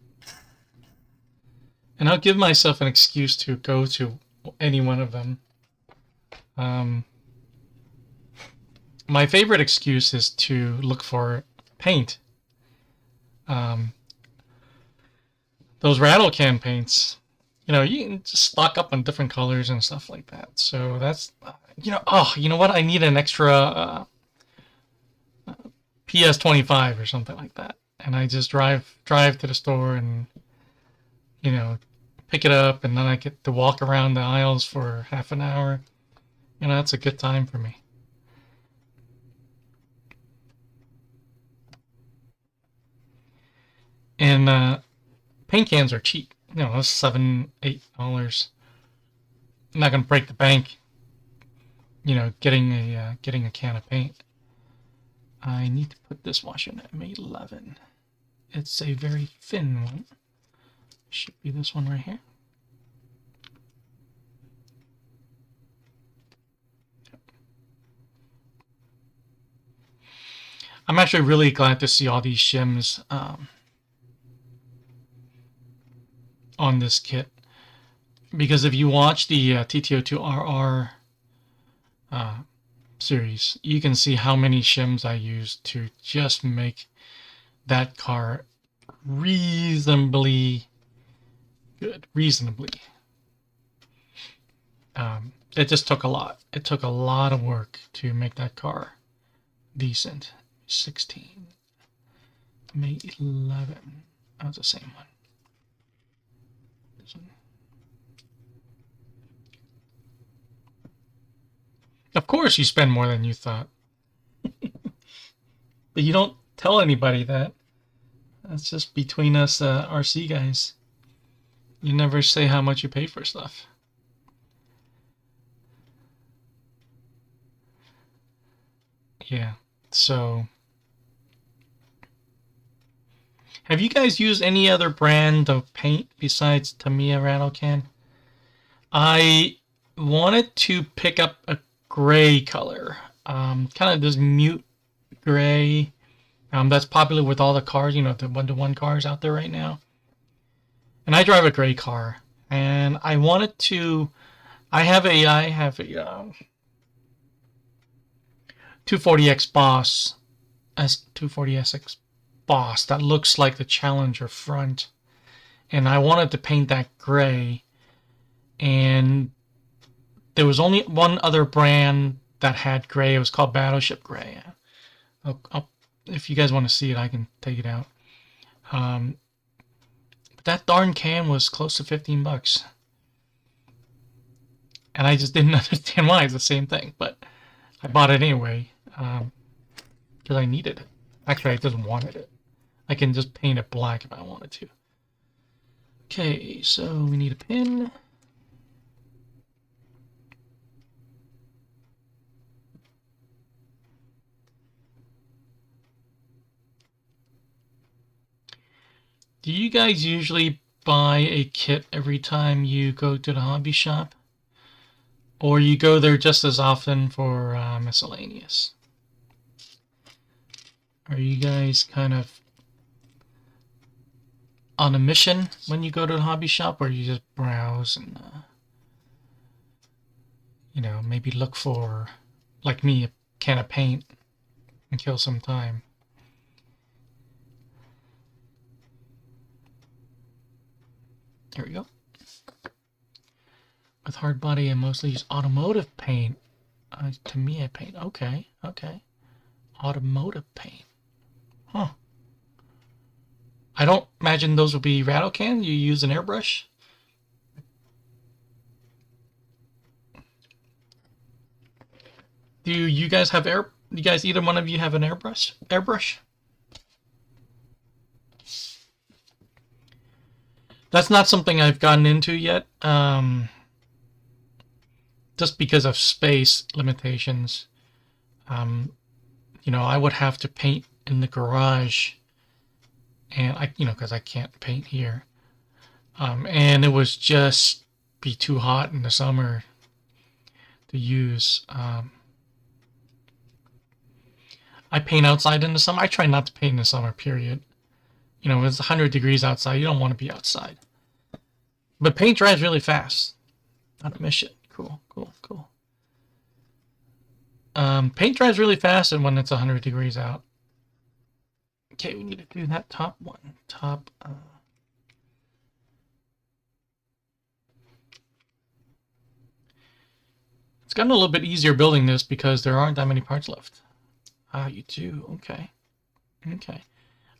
And I'll give myself an excuse to go to any one of them. My favorite excuse is to look for paint. Those rattle can paints, you know, you can just stock up on different colors and stuff like that. So that's, you know, oh, you know what? I need an extra PS25 or something like that. And I just drive to the store and, you know, pick it up, and then I get to walk around the aisles for half an hour. You know, that's a good time for me. And paint cans are cheap. You know, $7, $8. I'm not gonna break the bank, you know, getting a can of paint. I need to put this washer in M11. It's a very thin one. Should be this one right here. I'm actually really glad to see all these shims on this kit, because if you watch the TT-02 series, you can see how many shims I used to just make that car reasonably good. It just took a lot. It took a lot of work to make that car decent. 16, May 11. That was the same one. This one. Of course you spend more than you thought. But you don't tell anybody that. That's just between us RC guys. You never say how much you pay for stuff. Yeah, so have you guys used any other brand of paint besides Tamiya rattle can? I wanted to pick up a gray color, kind of this mute gray. That's popular with all the cars, you know, the 1-to-1 cars out there right now. And I drive a gray car, and I wanted to. I have a 240X Boss, S240SX Boss that looks like the Challenger front, and I wanted to paint that gray. And there was only one other brand that had gray. It was called Battleship Gray. If you guys want to see it, I can take it out. But that darn can was close to $15. and I just didn't understand why. It's the same thing, but I bought it anyway because I needed it. Actually, I just wanted it. I can just paint it black if I wanted to. Okay, so we need a pin. Do you guys usually buy a kit every time you go to the hobby shop? Or you go there just as often for miscellaneous? Are you guys kind of on a mission when you go to the hobby shop, or you just browse and, you know, maybe look for, like me, a can of paint and kill some time? Here we go. With hard body, I mostly use automotive paint. Tamiya paint. Okay, okay. Automotive paint. Huh. I don't imagine those would be rattle cans. You use an airbrush. Do you guys have you guys, either one of you have an airbrush? That's not something I've gotten into yet. Just because of space limitations. You know, I would have to paint in the garage, and you know, because I can't paint here. And it was just be too hot in the summer to use. I paint outside in the summer. I try not to paint in the summer, period. You know, it's 100 degrees outside. You don't want to be outside. But paint dries really fast. On a mission. Cool, cool, cool. Paint dries really fast and when it's 100 degrees out. Okay, we need to do that top one. It's gotten a little bit easier building this because there aren't that many parts left. Ah, you do. Okay. Okay.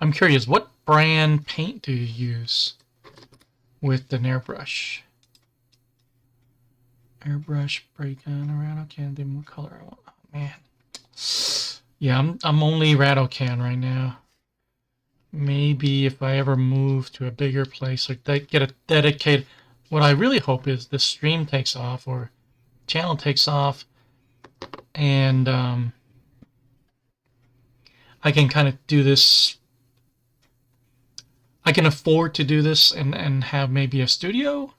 I'm curious, what brand paint do you use with the airbrush? Airbrush, break on around. Okay, then what color I want? Oh, man. Yeah, I'm only rattle can right now. Maybe if I ever move to a bigger place or get a dedicated, what I really hope is the stream takes off or channel takes off, and I can kind of do this. I can afford to do this and have maybe a studio.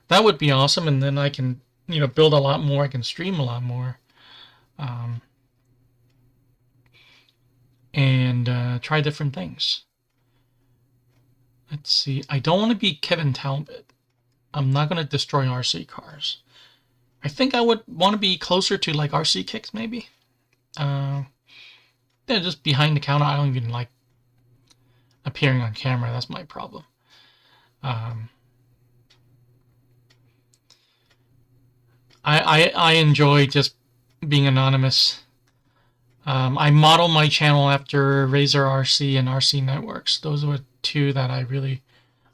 That would be awesome, and then I can, you know, build a lot more. I can stream a lot more, and try different things. Let's see. I don't want to be Kevin Talbot. I'm not going to destroy RC cars. I think I would want to be closer to like RC Kicks, maybe. Yeah, just behind the counter. I don't even like appearing on camera. That's my problem. I enjoy just being anonymous. I model my channel after Razor RC and RC Networks. Those were two that I really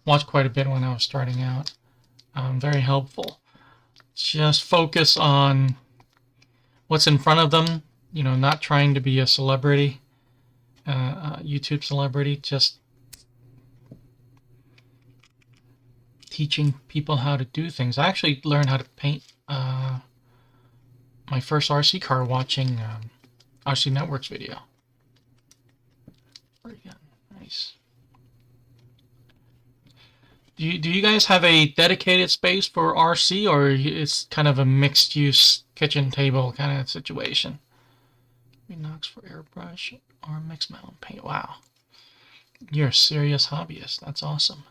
watched quite a bit when I was starting out. Very helpful. Just focus on what's in front of them. You know, not trying to be a celebrity, YouTube celebrity. Just teaching people how to do things. I actually learned how to paint my first RC car watching RC Networks video. Very good. Nice. Do you guys have a dedicated space for RC, or it's kind of a mixed use kitchen table kind of situation? Knox for airbrush or mixed metal paint. Wow. You're a serious hobbyist. That's awesome.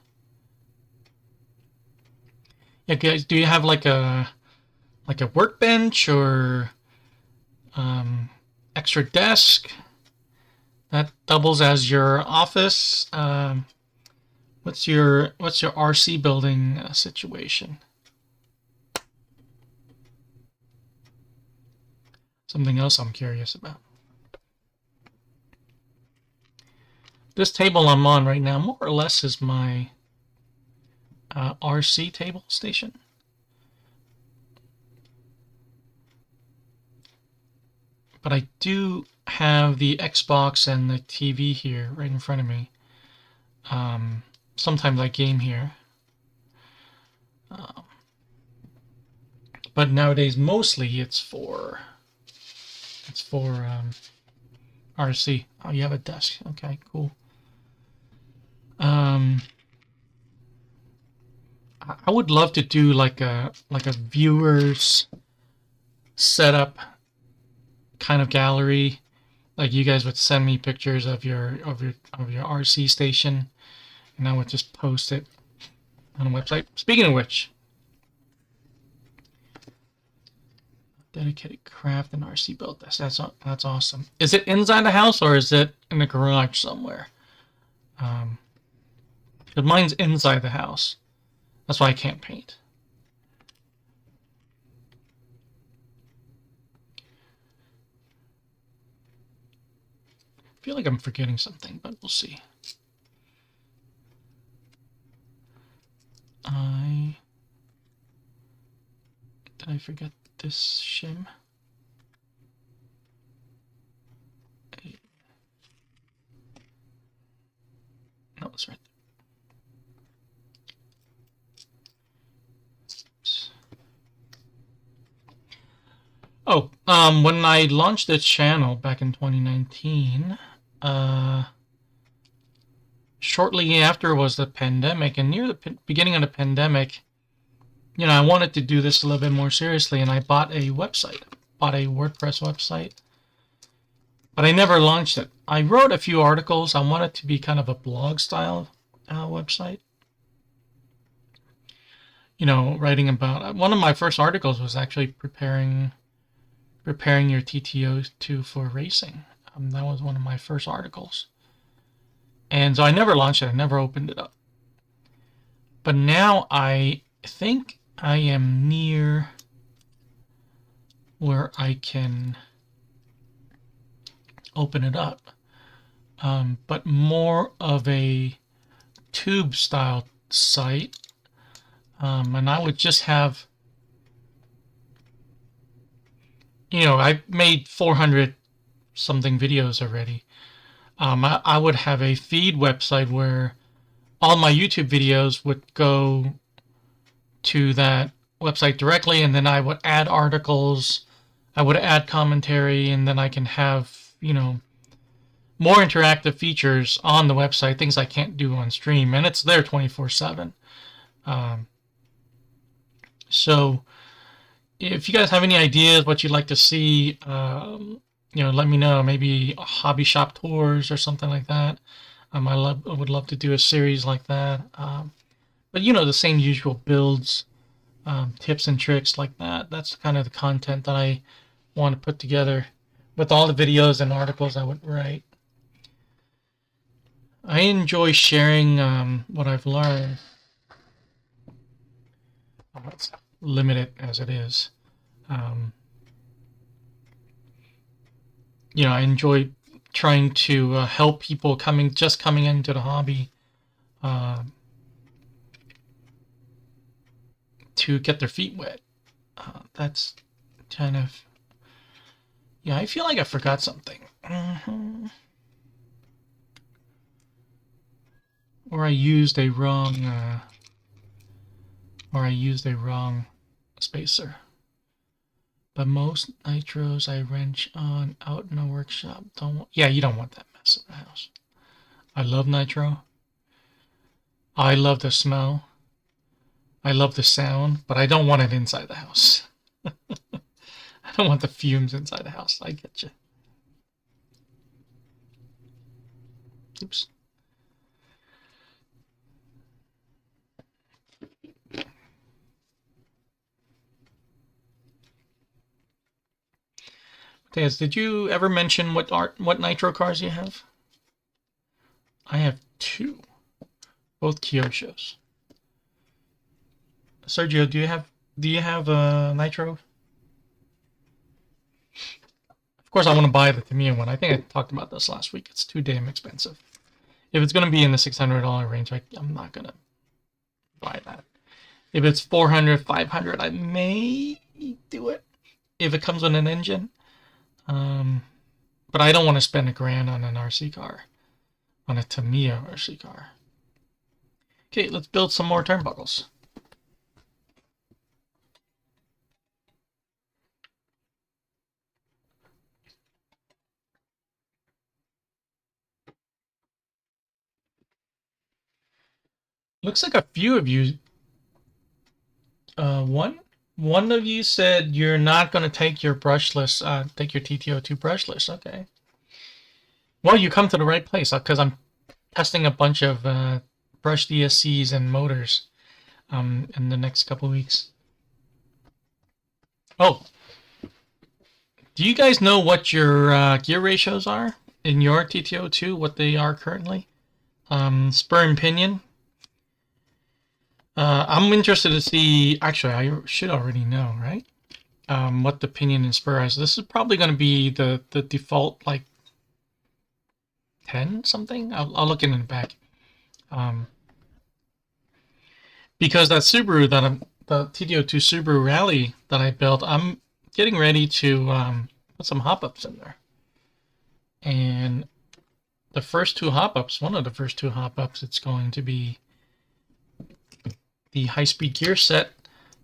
Yeah, guys, do you have like a workbench or extra desk that doubles as your office? What's your RC building situation? Something else I'm curious about. This table I'm on right now, more or less, is my RC table station. But I do have the Xbox and the TV here right in front of me. Sometimes I game here. But nowadays mostly it's for RC. Oh, you have a desk. Okay, cool. I would love to do like a viewers setup kind of gallery. Like you guys would send me pictures of your RC station, and I would just post it on a website. Speaking of which, dedicated craft and RC build. That's awesome. Is it inside the house or is it in the garage somewhere? Because mine's inside the house. That's why I can't paint. I feel like I'm forgetting something, but we'll see. Did I forget this shim? No, it's right there. Oh, when I launched the channel back in 2019, shortly after was the pandemic, and near the beginning of the pandemic, you know, I wanted to do this a little bit more seriously, and I bought a website, bought a WordPress website, but I never launched it. I wrote a few articles. I wanted it to be kind of a blog style website. You know, writing about, one of my first articles was actually preparing your TT-02 for racing. That was one of my first articles. And so I never launched it. I never opened it up. But now I think I am near where I can open it up. But more of a tube style site. And I would just have, you know, I've made 400 something videos already. I would have a feed website where all my YouTube videos would go to that website directly, and then I would add articles, I would add commentary, and then I can have, you know, more interactive features on the website, things I can't do on stream, and it's there 24/7. So if you guys have any ideas what you'd like to see, you know, let me know. Maybe hobby shop tours or something like that. I would love to do a series like that. But you know, the same usual builds, tips and tricks like that. That's kind of the content that I want to put together with all the videos and articles I would write. I enjoy sharing what I've learned. It's limited as it is. You know, I enjoy trying to help people just coming into the hobby to get their feet wet. That's kind of, yeah, I feel like I forgot something. Or I used a wrong spacer. But most nitros I wrench on out in a workshop. Yeah, you don't want that mess in the house. I love nitro. I love the smell. I love the sound, but I don't want it inside the house. I don't want the fumes inside the house. I get you. Oops. Taz, did you ever mention what nitro cars you have? I have 2, both Kyoshos. Sergio, do you have a nitro? Of course, I want to buy the Tamiya one. I think I talked about this last week. It's too damn expensive. If it's going to be in the $600 range, I'm not going to buy that. If it's $400, $500, I may do it. If it comes with an engine. But I don't want to spend $1,000 on an RC car, on a Tamiya RC car. Okay, let's build some more turnbuckles. Looks like a few of you. One of you said you're not going to take your brushless, take your TT-02 brushless. Okay. Well, you come to the right place because I'm testing a bunch of brush DSCs and motors in the next couple of weeks. Oh, do you guys know what your gear ratios are in your TT-02? What they are currently? Spur and pinion. I'm interested to see. Actually, I should already know, right? What the pinion and spur is. This is probably going to be the default, like 10 something. I'll look in the back. Because that Subaru the TT-02 Subaru Rally that I built, I'm getting ready to put some hop-ups in there. And the first two hop-ups, one of the first two hop-ups, it's going to be the high-speed gear set,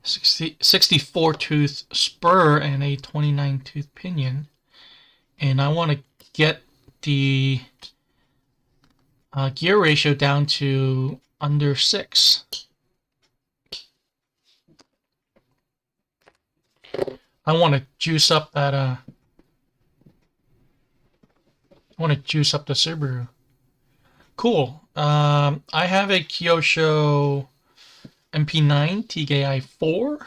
64-tooth spur and a 29-tooth pinion. And I want to get the gear ratio down to under 6. I want to juice up that I want to juice up the Subaru. Cool. I have a Kyosho MP9 TKI4.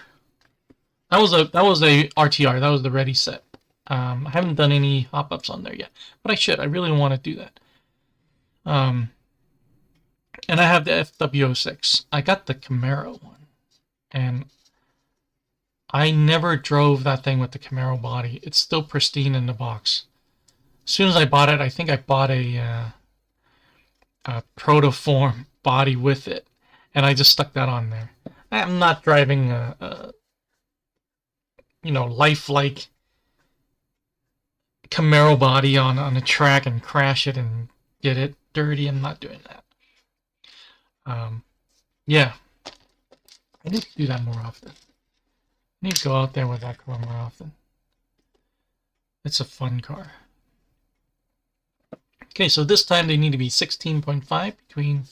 That was a RTR. That was the ready set. I haven't done any hop-ups on there yet, but I should. I really want to do that. And I have the FW06. I got the Camaro one, and I never drove that thing with the Camaro body. It's still pristine in the box. As soon as I bought it, I think I bought a protoform body with it, and I just stuck that on there. I'm not driving a lifelike Camaro body on a track and crash it and get it dirty. I'm not doing that. Yeah, I need to do that more often. I need to go out there with that car more often. It's a fun car. Okay, so this time they need to be 16.5 between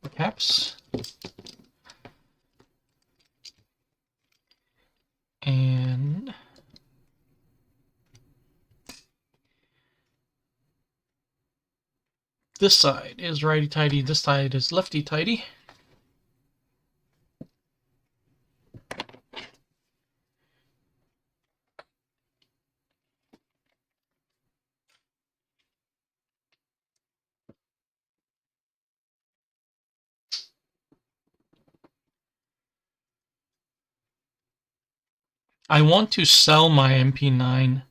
the caps. And this side is righty-tighty, this side is lefty-tighty. I want to sell my MP9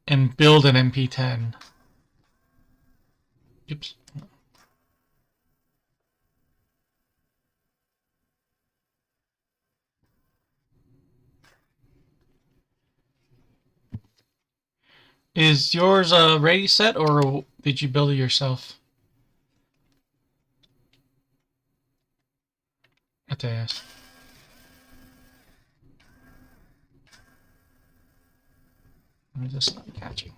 and build an MP10. Oops. Is yours ready set, or did you build it yourself? At the ass. I'm just not catching.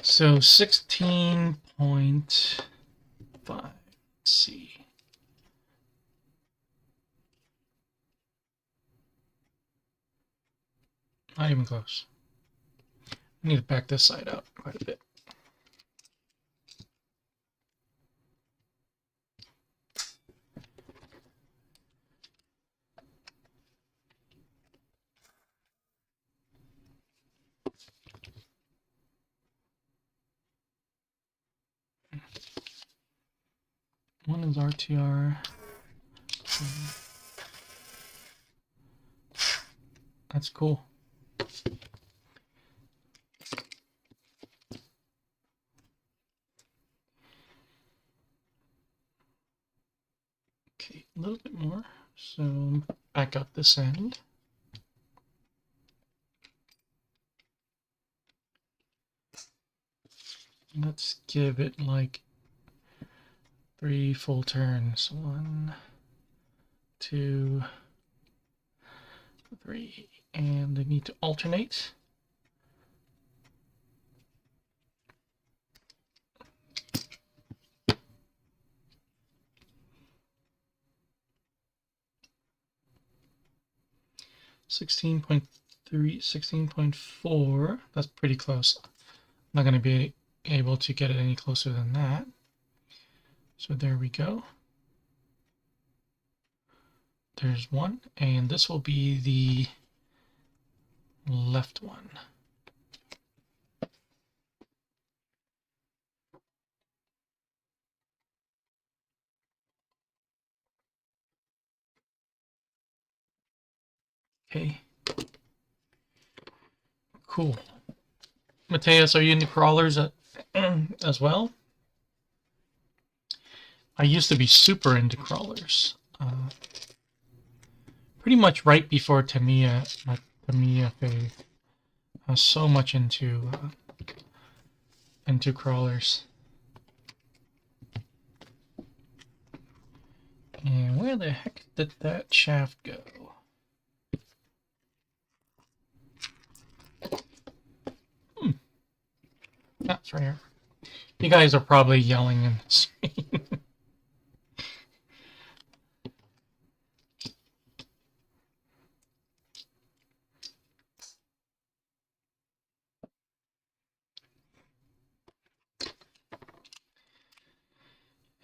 So 16.5. Let's see. Not even close. I need to back this side out quite a bit. One is RTR. That's cool. Okay, a little bit more. So back up this end. Let's give it like 3 full turns. 1, 2, 3. And they need to alternate. .3, 16.4. That's pretty close. I'm not going to be able to get it any closer than that. So there we go. There's one, and this will be the left one. Okay. Cool. Mateus, are you into crawlers as well? I used to be super into crawlers. Pretty much right before Tamiya, my Tamiya phase. I was so much into crawlers. And where the heck did that shaft go? That's right here. You guys are probably yelling in the screen.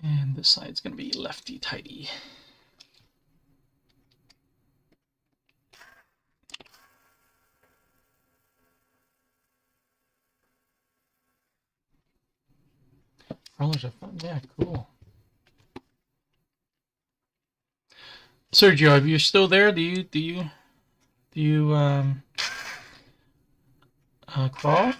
And this side's going to be lefty tighty. Crawlers are fun. Yeah, cool. Sergio, are you still there? Do you crawl?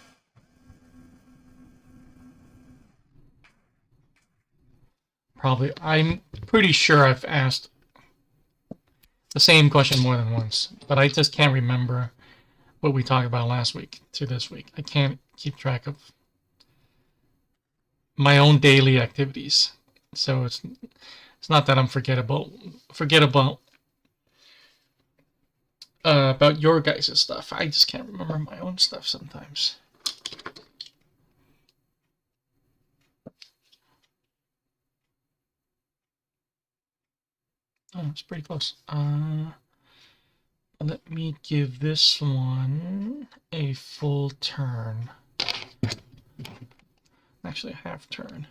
Probably. I'm pretty sure I've asked the same question more than once, but I just can't remember what we talked about last week to this week. I can't keep track of my own daily activities, so it's not that I'm forgettable about your guys' stuff. I just can't remember my own stuff sometimes. Oh, it's pretty close. Let me give this one a full turn. Actually, a half turn.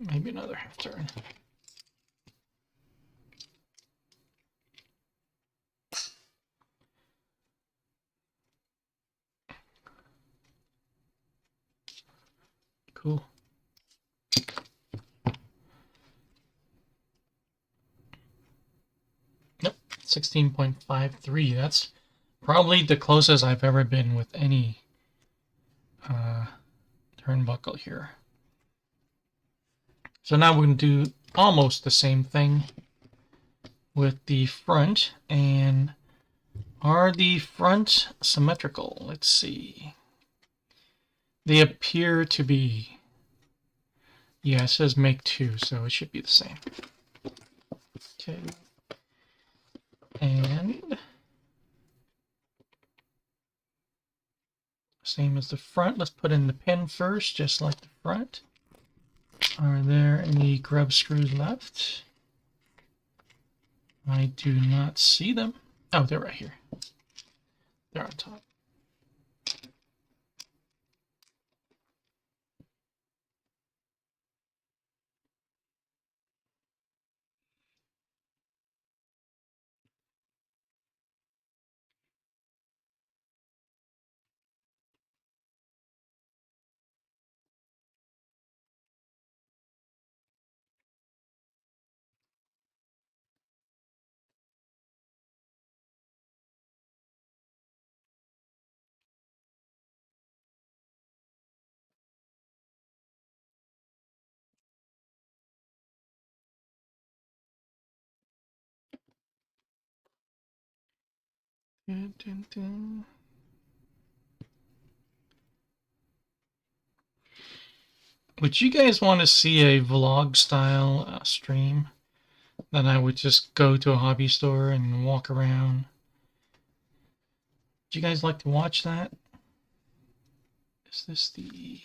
Maybe another half turn. Cool. Nope, 16.53. That's probably the closest I've ever been with any turnbuckle here. So now we're going to do almost the same thing with the front. And are the front symmetrical? Let's see. They appear to be. Yeah, it says make 2, so it should be the same. Okay. And same as the front. Let's put in the pin first, just like the front. Are there any grub screws left? I do not see them. Oh, they're right here. They're on top. Dun, dun, dun. Would you guys want to see a vlog style stream? Then I would just go to a hobby store and walk around. Would you guys like to watch that? Is this the...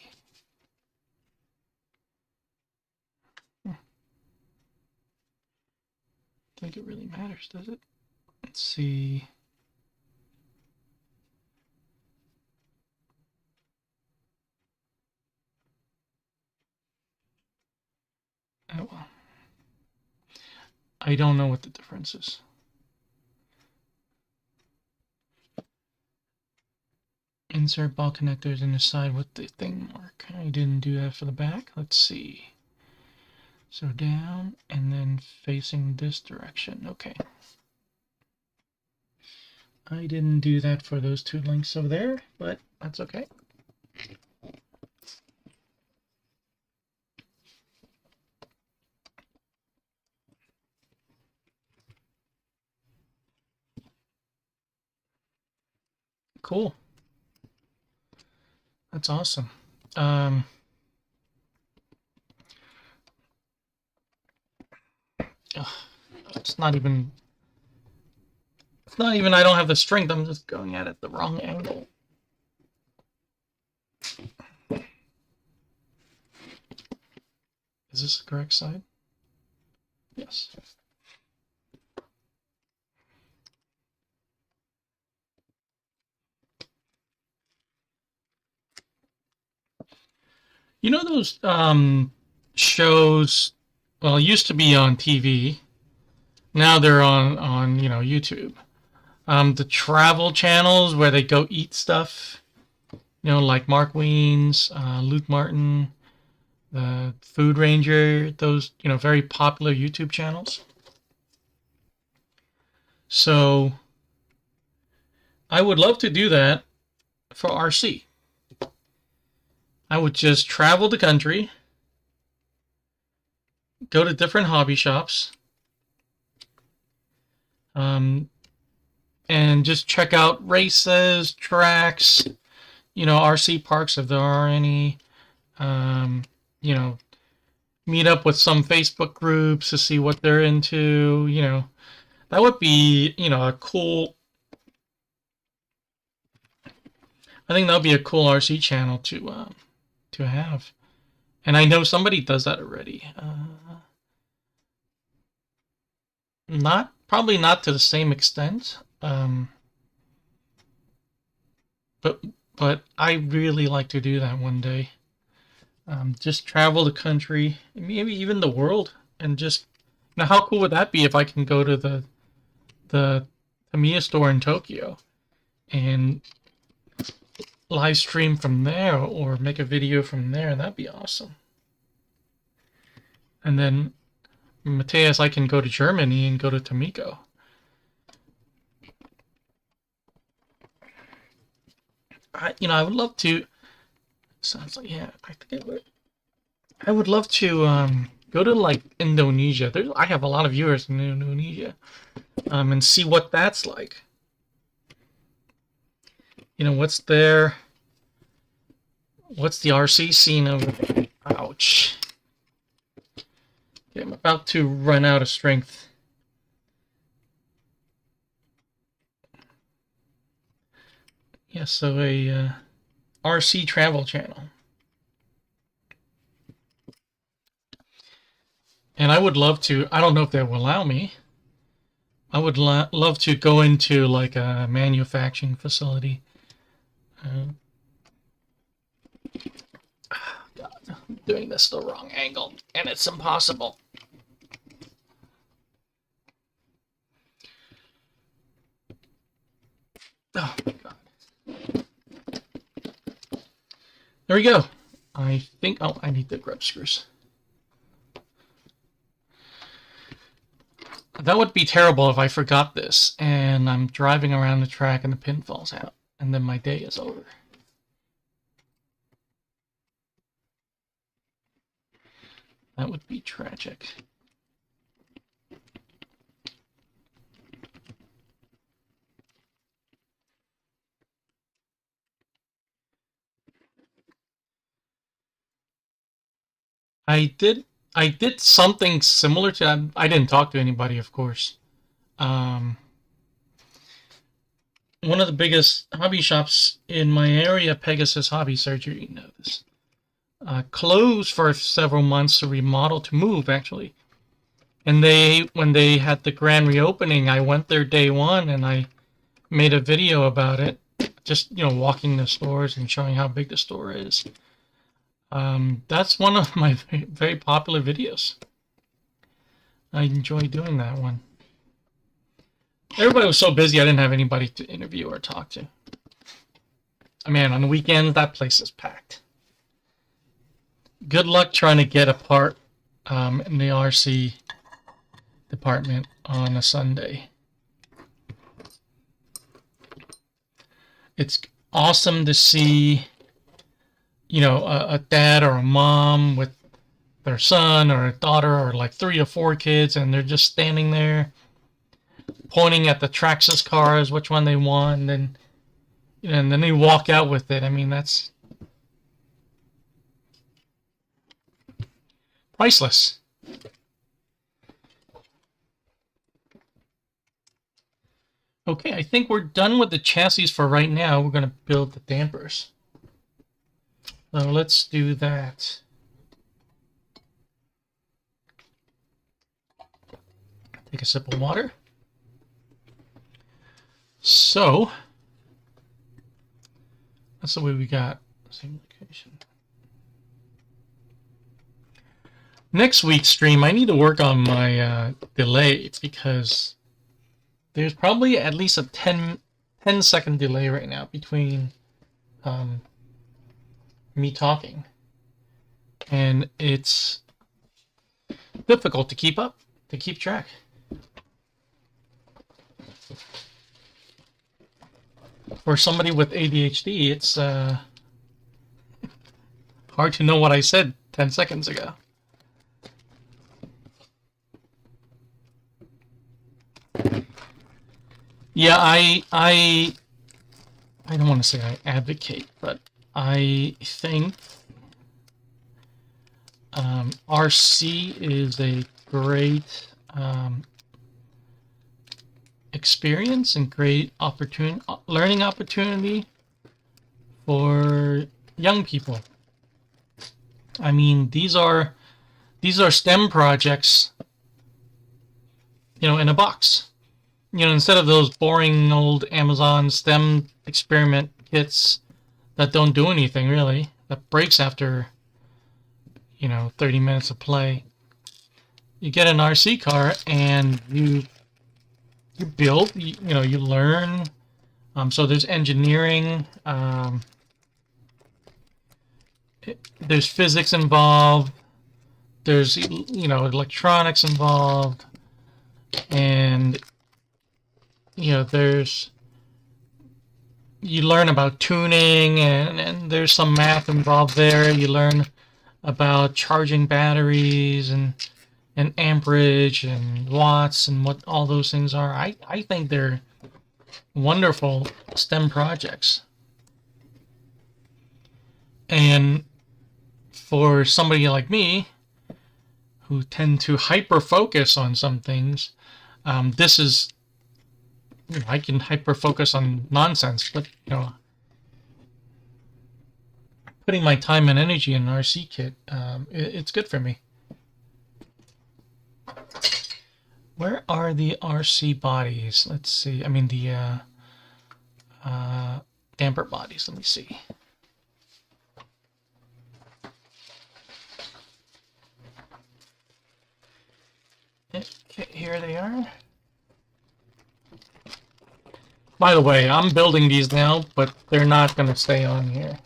I think it really matters, does it? Let's see. Oh, well. I don't know what the difference is. Insert ball connectors and decide what the thing mark. I didn't do that for the back. Let's see. So down and then facing this direction. Okay. I didn't do that for those two links over there, but that's okay. Cool. That's awesome. It's not even I don't have the strength. I'm just going at it the wrong angle. Is this the correct side? Yes. You know those shows, well, it used to be on TV. Now they're on YouTube. The travel channels where they go eat stuff, like Mark Wiens, Luke Martin, the Food Ranger, those, very popular YouTube channels. So I would love to do that for RC. I would just travel the country, go to different hobby shops, and just check out races, tracks, RC parks if there are any, meet up with some Facebook groups to see what they're into, that would be, a cool, I think that would be a cool RC channel to have. And I know somebody does that already. Probably not to the same extent. But I really like to do that one day. Just travel the country, maybe even the world, and just how cool would that be if I can go to the Tamiya store in Tokyo and live stream from there or make a video from there? That'd be awesome. And then Matthias, I can go to Germany and go to Tamiko. I would love to. Sounds like, yeah, I think I would love to go to like Indonesia. I have a lot of viewers in Indonesia, and see what that's like. What's the RC scene over there? Ouch. Okay, I'm about to run out of strength. Yeah, so a RC travel channel. And I would love to, I don't know if they will allow me. I would love to go into like a manufacturing facility. God, I'm doing this the wrong angle, and it's impossible. Oh my God. There we go. I think, oh, I need the grub screws. That would be terrible if I forgot this and I'm driving around the track and the pin falls out and then my day is over. That would be tragic. I did something similar to that. I didn't talk to anybody, of course. One of the biggest hobby shops in my area, Pegasus Hobby Surgery, you know this, closed for several months to remodel, to move actually. And when they had the grand reopening, I went there day one and I made a video about it, just walking the stores and showing how big the store is. That's one of my very popular videos. I enjoy doing that one. Everybody was so busy I didn't have anybody to interview or talk to. Man, on the weekends that place is packed. Good luck trying to get a part in the RC department on a Sunday. It's awesome to see, a dad or a mom with their son or a daughter or like 3 or 4 kids, and they're just standing there pointing at the Traxxas cars, which one they want, and then and then they walk out with it. I mean, that's priceless. Okay, I think we're done with the chassis for right now. We're going to build the dampers. So let's do that. Take a sip of water. So, that's the way we got. Same location. Next week's stream, I need to work on my delay because there's probably at least a 10-second delay right now between me talking. And it's difficult to keep up, to keep track. For somebody with ADHD, it's hard to know what I said 10 seconds ago. Yeah, I don't want to say I advocate, but I think RC is a great experience and great learning opportunity for young people. I mean, these are STEM projects, in a box. Instead of those boring old Amazon STEM experiment kits that don't do anything really, that breaks after 30 minutes of play, you get an RC car and you build, you learn. So there's engineering, there's physics involved, there's electronics involved, and you learn about tuning, and there's some math involved there. You learn about charging batteries and amperage and watts and what all those things are. I think they're wonderful STEM projects. And for somebody like me, who tend to hyper-focus on some things, this is, I can hyper-focus on nonsense, but, putting my time and energy in an RC kit, it's good for me. Where are the RC bodies? Let's see. I mean, the damper bodies. Let me see. Okay, here they are. By the way, I'm building these now, but they're not going to stay on here.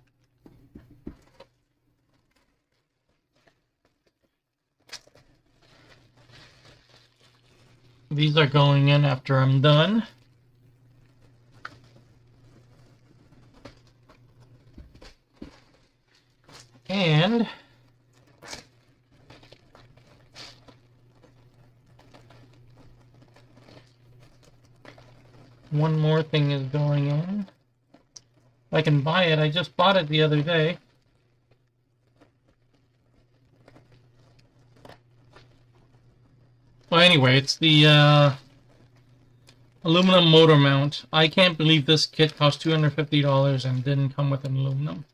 These are going in after I'm done. And one more thing is going in. I can buy it. I just bought it the other day. anyway, it's the aluminum motor mount. I can't believe this kit cost $250 and didn't come with an aluminum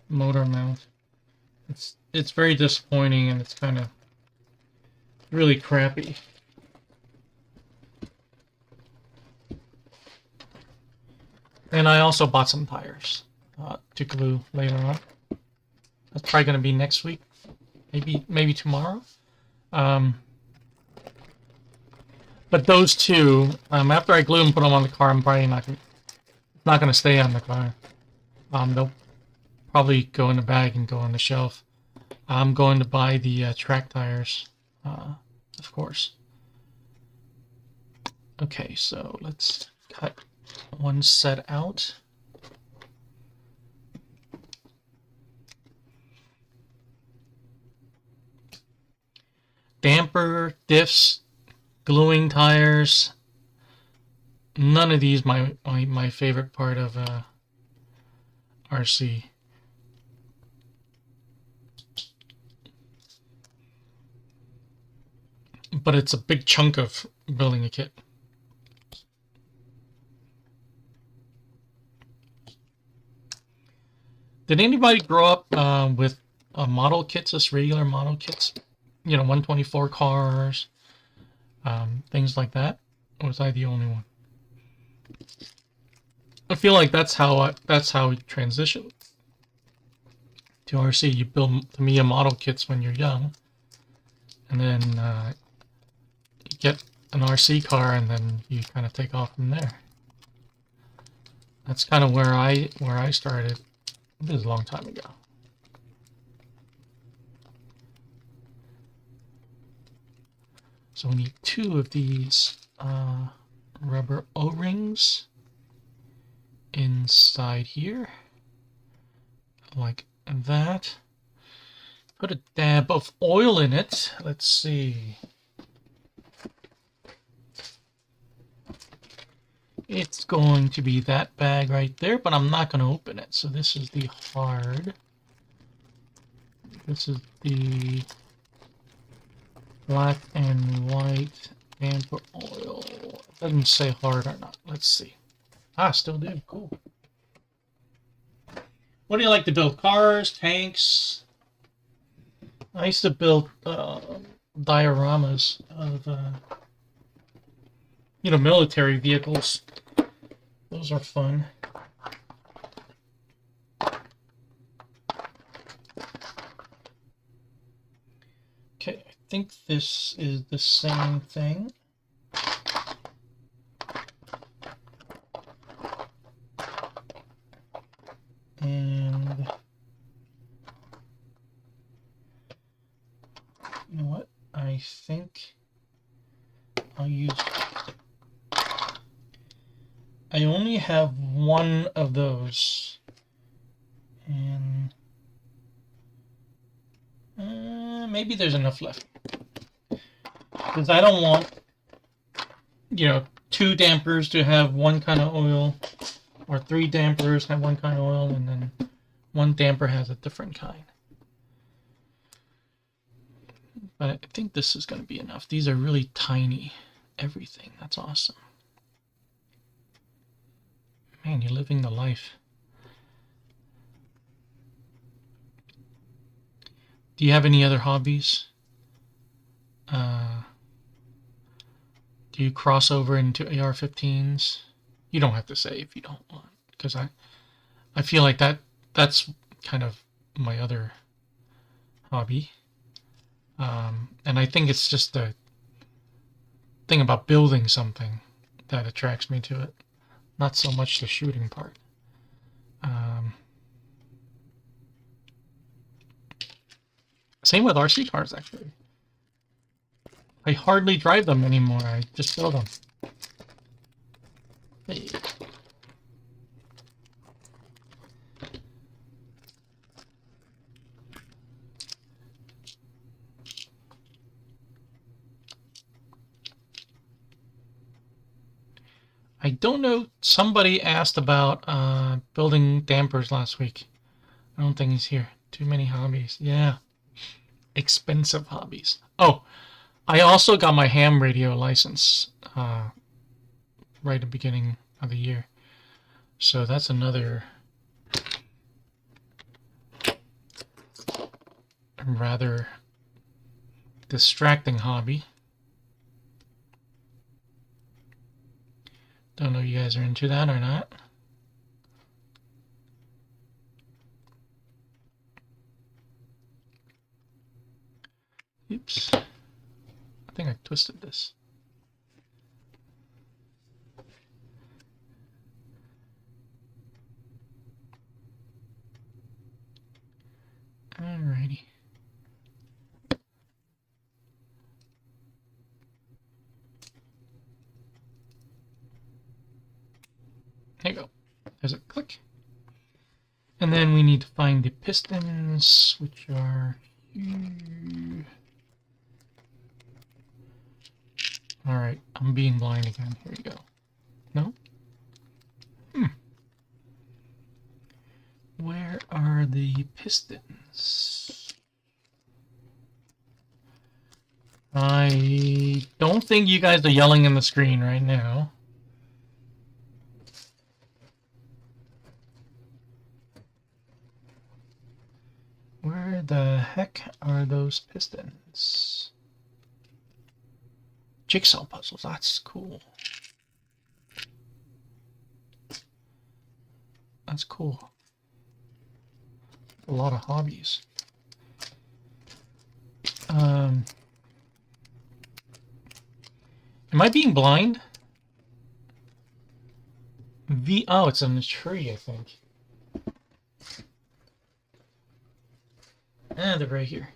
motor mount. It's very disappointing, and it's kind of really crappy. And I also bought some tires to glue later on. That's probably going to be next week, maybe tomorrow. But those two, after I glue and put them on the car, I'm probably not going to stay on the car. They'll probably go in the bag and go on the shelf. I'm going to buy the track tires, of course. Okay, so let's cut one set out. Damper, diffs, gluing tires. None of these my favorite part of RC. But it's a big chunk of building a kit. Did anybody grow up with model kits, just regular model kits? You know, 124 cars, things like that? Or was I the only one? I feel like that's how we transition to RC. You build Tamiya model kits when you're young, and then you get an RC car, and then you kind of take off from there. That's kind of where I started. This is a long time ago. So we need 2 of these rubber O-rings inside here, like that. Put a dab of oil in it. Let's see. It's going to be that bag right there, but I'm not going to open it. So this is the hard. This is the black and white damper oil. It doesn't say hard or not. Let's see. Ah, still do. Cool. What do you like to build? Cars, tanks? I used to build dioramas of you know, military vehicles. Those are fun. Okay, I think this is the same thing. And you know what? I think I'll use... I only have one of those, and maybe there's enough left, because I don't want, you know, 2 dampers to have one kind of oil, or 3 dampers have one kind of oil, and then 1 damper has a different kind. But I think this is going to be enough. These are really tiny, everything. That's awesome. Man, you're living the life. Do you have any other hobbies? Do you cross over into AR-15s? You don't have to say if you don't want, because I feel like that's kind of my other hobby. And I think it's just the thing about building something that attracts me to it. Not so much the shooting part. Same with RC cars, actually. I hardly drive them anymore. I just build them. Hey. I don't know, somebody asked about building dampers last week. I don't think he's here. Too many hobbies. Yeah. Expensive hobbies. Oh, I also got my ham radio license right at the beginning of the year. So that's another rather distracting hobby. Don't know if you guys are into that or not. Oops. I think I twisted this. Alrighty. There you go. There's a click. And then we need to find the pistons, which are here. Alright, I'm being blind again. Here we go. No? Where are the pistons? I don't think you guys are yelling in the screen right now. Where the heck are those pistons? Jigsaw puzzles, that's cool. That's cool. A lot of hobbies. Am I being blind? Oh, it's in the tree, I think. They're right here.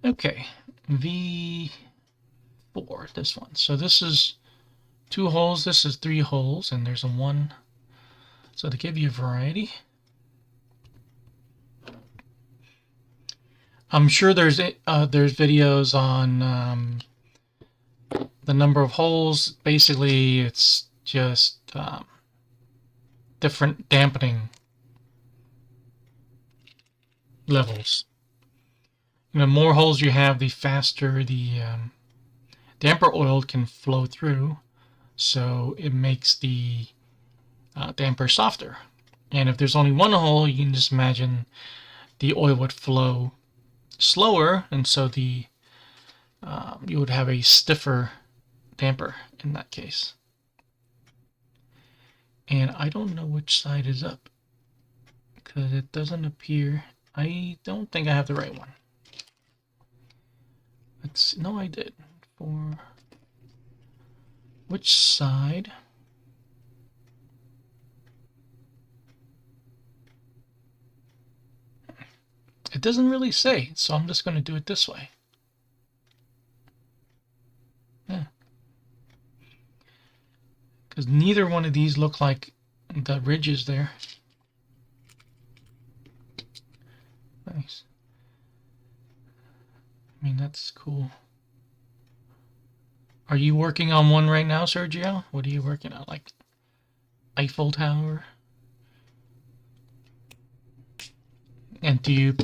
Okay, V4, this one. So this is 2 holes, this is 3 holes, and there's a 1. So to give you a variety. I'm sure there's videos on the number of holes. Basically, it's just different dampening levels. The more holes you have, the faster the damper oil can flow through, so it makes the damper softer. And if there's only 1 hole, you can just imagine the oil would flow slower, and so the you would have a stiffer damper in that case. And I don't know which side is up because it doesn't appear. I don't think I have the right one. No, I did. For which side? It doesn't really say, so I'm just going to do it this way. Yeah. Because neither one of these look like the ridges there. Nice. I mean, that's cool. Are you working on one right now, Sergio? What are you working on? Like Eiffel Tower? And do you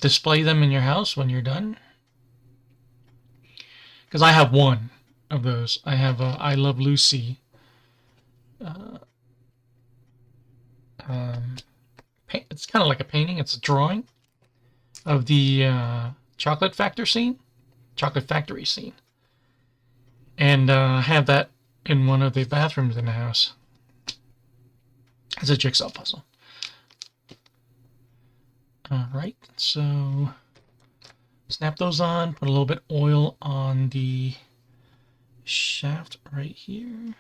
display them in your house when you're done? Because I have one of those. I have a I Love Lucy. It's kind of like a painting. It's a drawing of the chocolate factory scene. And I have that in one of the bathrooms in the house. It's a jigsaw puzzle. Alright, so snap those on, put a little bit oil on the shaft right here.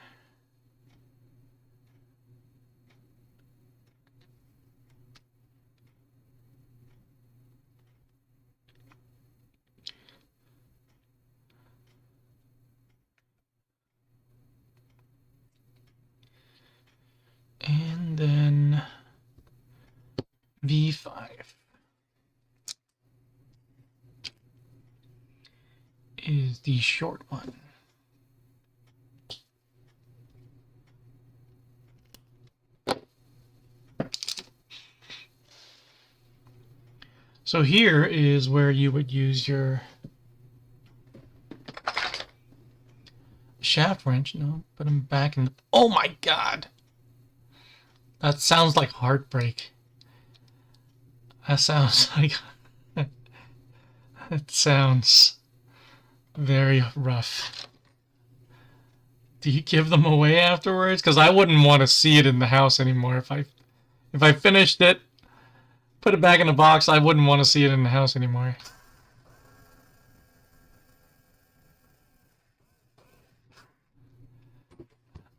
And then V5 is the short one. So here is where you would use your Shaft wrench, no. Put them back in the... Oh my god! That sounds like heartbreak. That sounds like... It sounds very rough. Do you give them away afterwards? Because I wouldn't want to see it in the house anymore. If I finished it, put it back in the box, I wouldn't want to see it in the house anymore.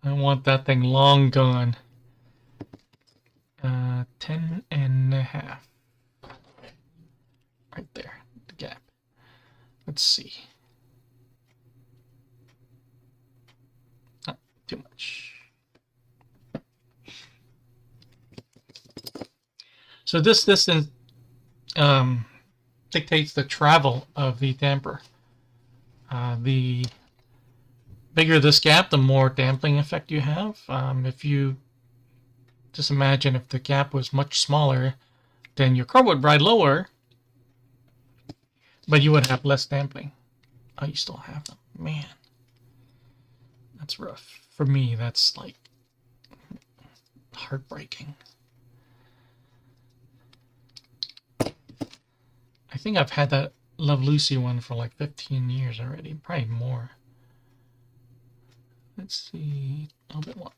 I want that thing long gone. 10.5. Right there, the gap. Let's see. Not too much. So this distance dictates the travel of the damper. The bigger this gap, the more damping effect you have. If you just imagine if the gap was much smaller, then your car would ride lower, but you would have less damping. Oh, you still have them. Man, that's rough. For me, that's like heartbreaking. I think I've had that Love Lucy one for like 15 years already, probably more. Let's see, a little bit more.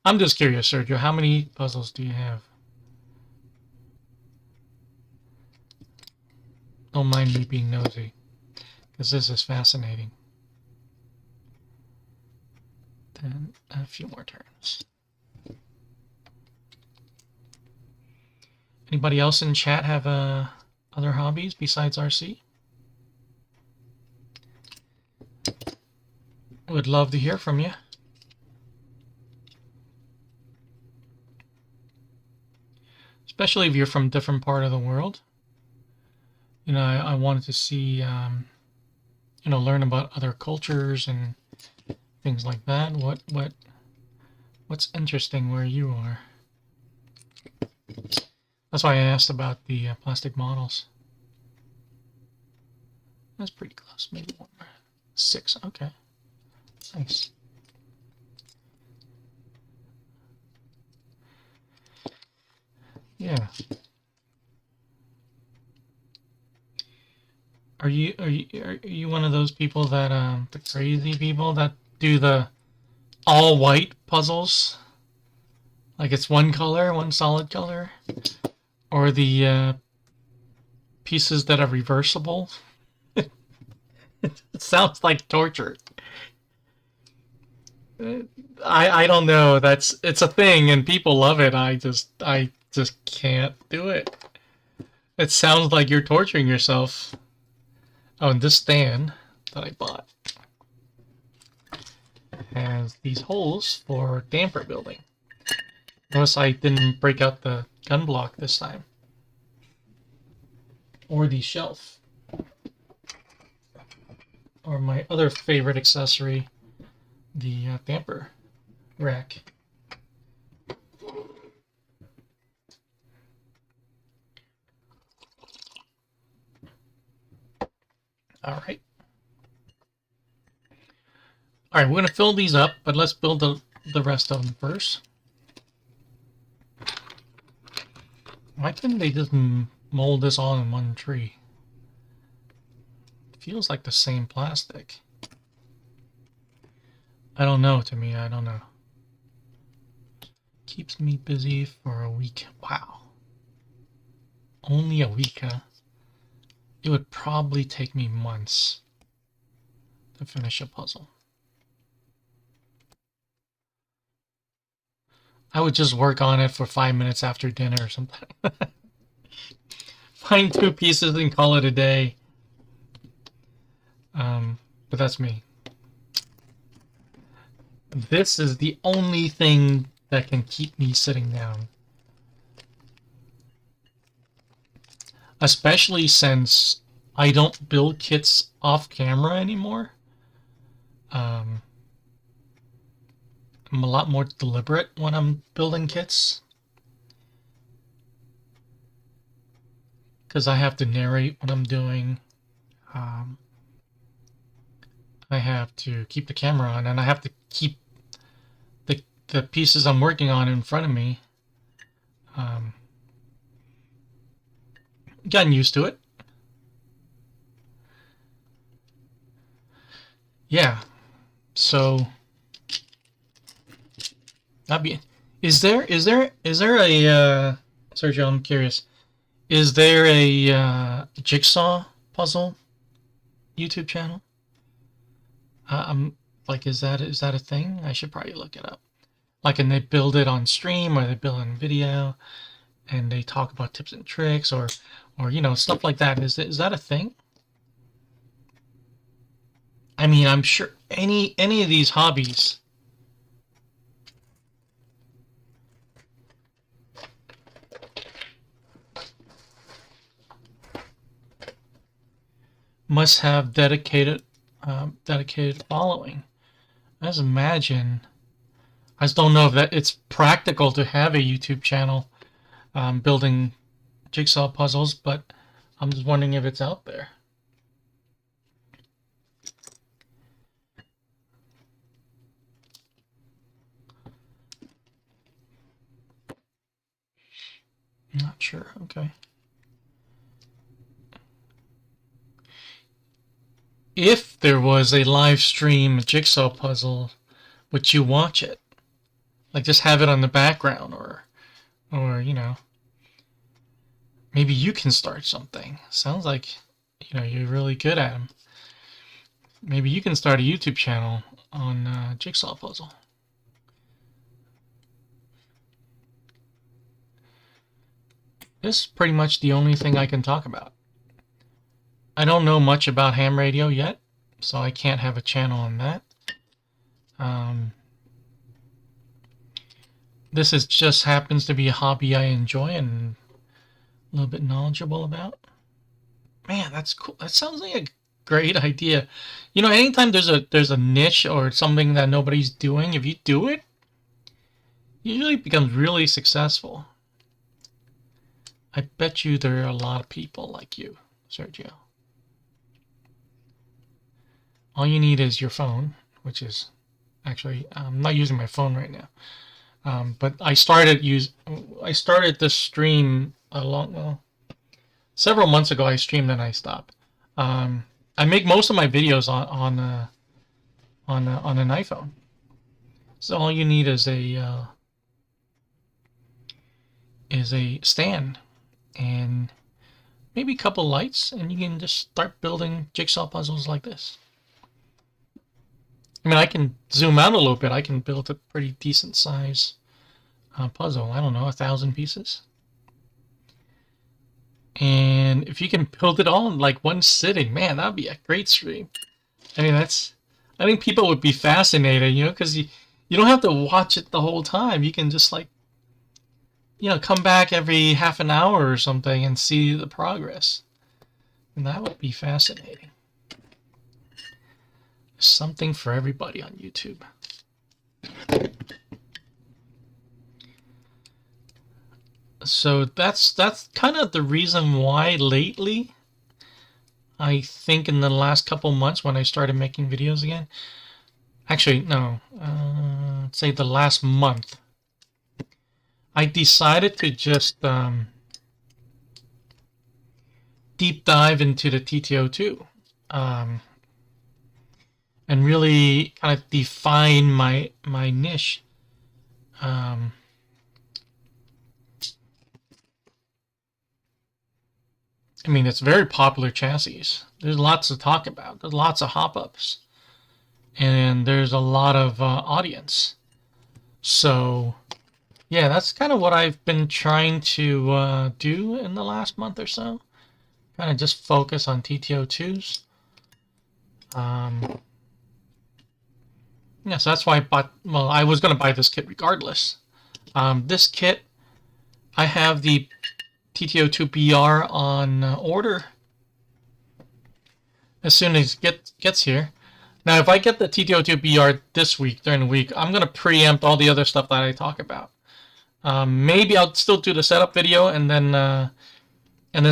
I'm just curious, Sergio, how many puzzles do you have? Don't mind me being nosy, because this is fascinating. Then a few more turns. Anybody else in chat have other hobbies besides RC? Would love to hear from you. Especially if you're from a different part of the world. You know, I wanted to see, you know, learn about other cultures and things like that. What's interesting where you are? That's why I asked about the plastic models. That's pretty close. Maybe one more. 6. Okay. Nice. Yeah. Are you one of those people that the crazy people that do the all white puzzles? Like it's one color, one solid color, or the pieces that are reversible? It sounds like torture. I don't know. It's a thing and people love it. I just can't do it. It sounds like you're torturing yourself. Oh, and this stand that I bought has these holes for damper building. Notice I didn't break out the gun block this time. Or the shelf. Or my other favorite accessory, the damper rack. All right. All right, we're going to fill these up, but let's build the rest of them first. Why couldn't they just mold this all in one tree? It feels like the same plastic. I don't know, to me, I don't know. Keeps me busy for a week. Wow. Only a week, huh? It would probably take me months to finish a puzzle. I would just work on it for 5 minutes after dinner or something. Find 2 pieces and call it a day. But that's me. This is the only thing that can keep me sitting down. Especially since I don't build kits off camera anymore. I'm a lot more deliberate when I'm building kits. Because I have to narrate what I'm doing. I have to keep the camera on, and I have to keep the pieces I'm working on in front of me. Gotten used to it. Yeah. So that'd be. Is there a Sergio? I'm curious. Is there a jigsaw puzzle YouTube channel? I'm like, is that a thing? I should probably look it up. Like, and they build it on stream, or they build it on video, and they talk about tips and tricks, or you know, stuff like that. Is that a thing? I mean, I'm sure any of these hobbies must have dedicated following. I just imagine. I just don't know if that it's practical to have a YouTube channel building jigsaw puzzles, but I'm just wondering if it's out there. Not sure. Okay. If there was a live stream jigsaw puzzle, would you watch it? Like, just have it on the background, or you know, maybe you can start something. Sounds like, you know, you're really good at them. Maybe you can start a YouTube channel on jigsaw puzzle. This is pretty much the only thing I can talk about. I don't know much about ham radio yet, so I can't have a channel on that. This is just happens to be a hobby I enjoy and a little bit knowledgeable about. Man, that's cool. That sounds like a great idea. You know, anytime there's a niche or something that nobody's doing, if you do it, it usually becomes really successful. I bet you there are a lot of people like you, Sergio. All you need is your phone, which is actually, I'm not using my phone right now. But I started this stream several months ago. I streamed and I stopped. I make most of my videos on an iPhone. So all you need is a stand and maybe a couple lights, and you can just start building jigsaw puzzles like this. I mean, I can zoom out a little bit. I can build a pretty decent size puzzle. I don't know, 1,000 pieces. And if you can build it all in like one sitting, man, that would be a great stream. I mean, I think people would be fascinated, you know, because you don't have to watch it the whole time. You can just, like, you know, come back every half an hour or something and see the progress. And that would be fascinating. There's something for everybody on YouTube. So that's kind of the reason why lately, I think in the last couple months when I started making videos again, actually no, let's say the last month, I decided to just deep dive into the TT-02 and really kind of define my niche. I mean, it's very popular chassis. There's lots to talk about. There's lots of hop-ups. And there's a lot of audience. So, yeah, that's kind of what I've been trying to do in the last month or so. Kind of just focus on TT-02s. Yeah, so that's why I bought... Well, I was going to buy this kit regardless. This kit, I have the TT-02 BR on order as soon as it gets here. Now, if I get the TT-02 BR this week, during the week, I'm going to preempt all the other stuff that I talk about. Maybe I'll still do the setup video and then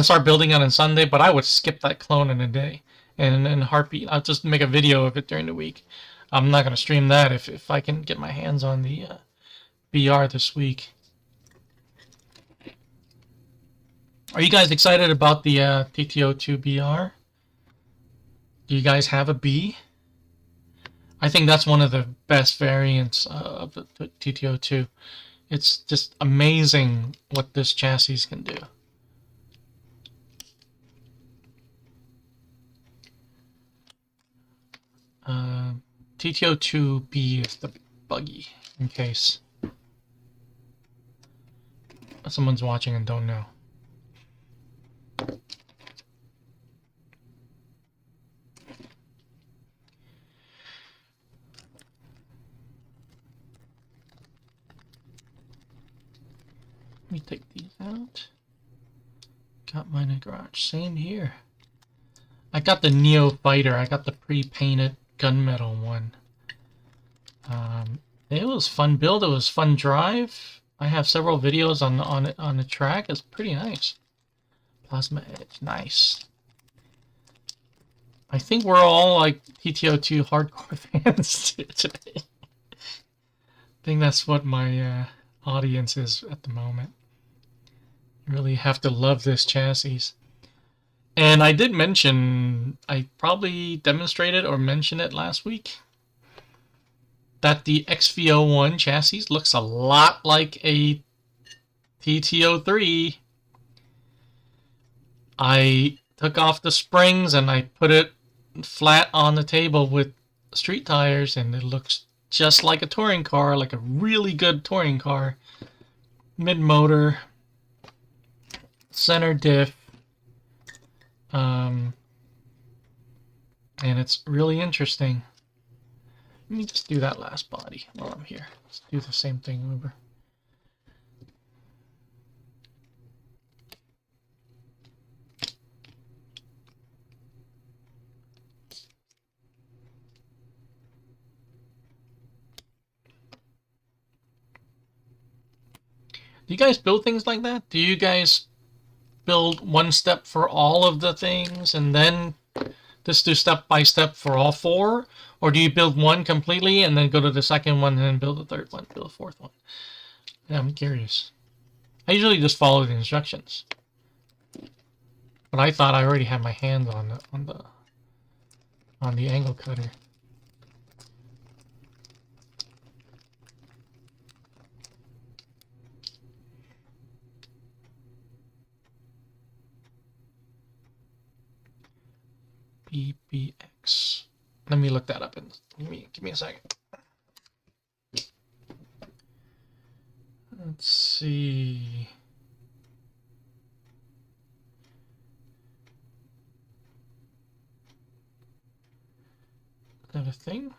start building on Sunday, but I would skip that clone in a day. and heartbeat. I'll just make a video of it during the week. I'm not gonna stream that if I can get my hands on the BR this week. Are you guys excited about the TT-02 BR? Do you guys have a B? I think that's one of the best variants of the TT-02. It's just amazing what this chassis can do. TT-02B is the buggy, in case someone's watching and don't know. Let me take these out. Got mine in the garage. Same here. I got the Neo Fighter. I got the pre-painted gunmetal one. It was fun build. It was fun drive. I have several videos on the track. It's pretty nice. Plasma Edge, nice. I think we're all like TT-02 hardcore fans today. I think that's what my audience is at the moment. You really have to love this chassis. And I did mention, I probably demonstrated or mentioned it last week, that the XV01 chassis looks a lot like a TT-03. I took off the springs and I put it flat on the table with street tires, and it looks just like a touring car, like a really good touring car. Mid-motor, center diff, and it's really interesting. Let me just do that last body while I'm here. Let's do the same thing over. Do you guys build things like that? Do you guys build one step for all of the things and then just do step by step for all four? Or do you build one completely and then go to the second one and then build the third one, build the fourth one? Yeah, I'm curious. I usually just follow the instructions. But I thought I already had my hands on the angle cutter. BBX. Let me look that up and give me a second. Let's see. Is that a thing?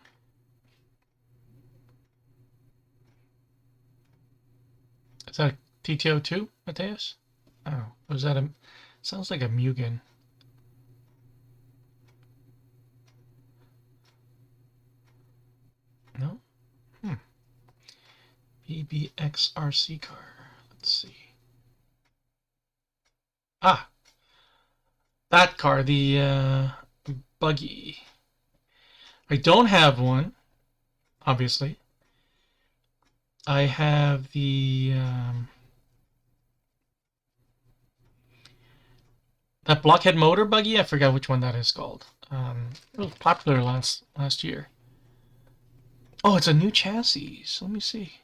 Is that a TT-02, Mateus? Oh, was that a... Sounds like a Mugen. No? BBX RC car. Let's see. Ah! That car, the buggy. I don't have one, obviously. I have the... that blockhead motor buggy? I forgot which one that is called. It was popular last year. Oh, it's a new chassis. Let me see.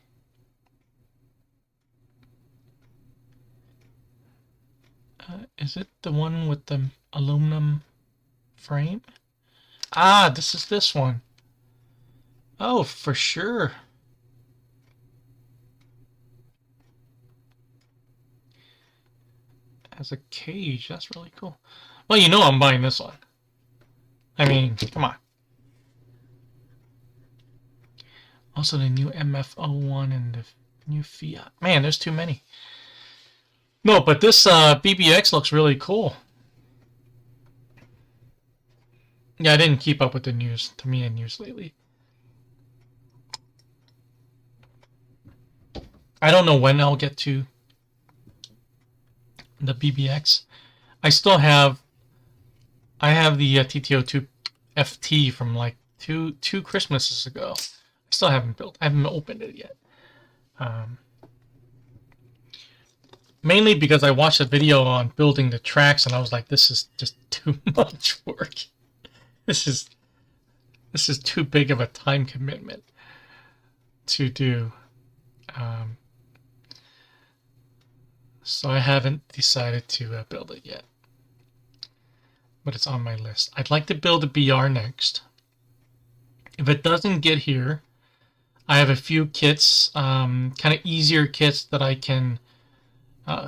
Is it the one with the aluminum frame? Ah, this is this one. Oh, for sure. Has a cage. That's really cool. Well, you know I'm buying this one. I mean, come on. Also the new MF-01 and the new Fiat. Man, there's too many. No, but this BBX looks really cool. Yeah, I didn't keep up with the news, Tamiya news lately. I don't know when I'll get to the BBX. I still have I have the TT-02 FT from like two Christmases ago. I still haven't built. I haven't opened it yet. Mainly because I watched a video on building the tracks and I was like, this is just too much work. This is too big of a time commitment to do. So I haven't decided to build it yet. But it's on my list. I'd like to build a BR next. If it doesn't get here, I have a few kits, kind of easier kits that I can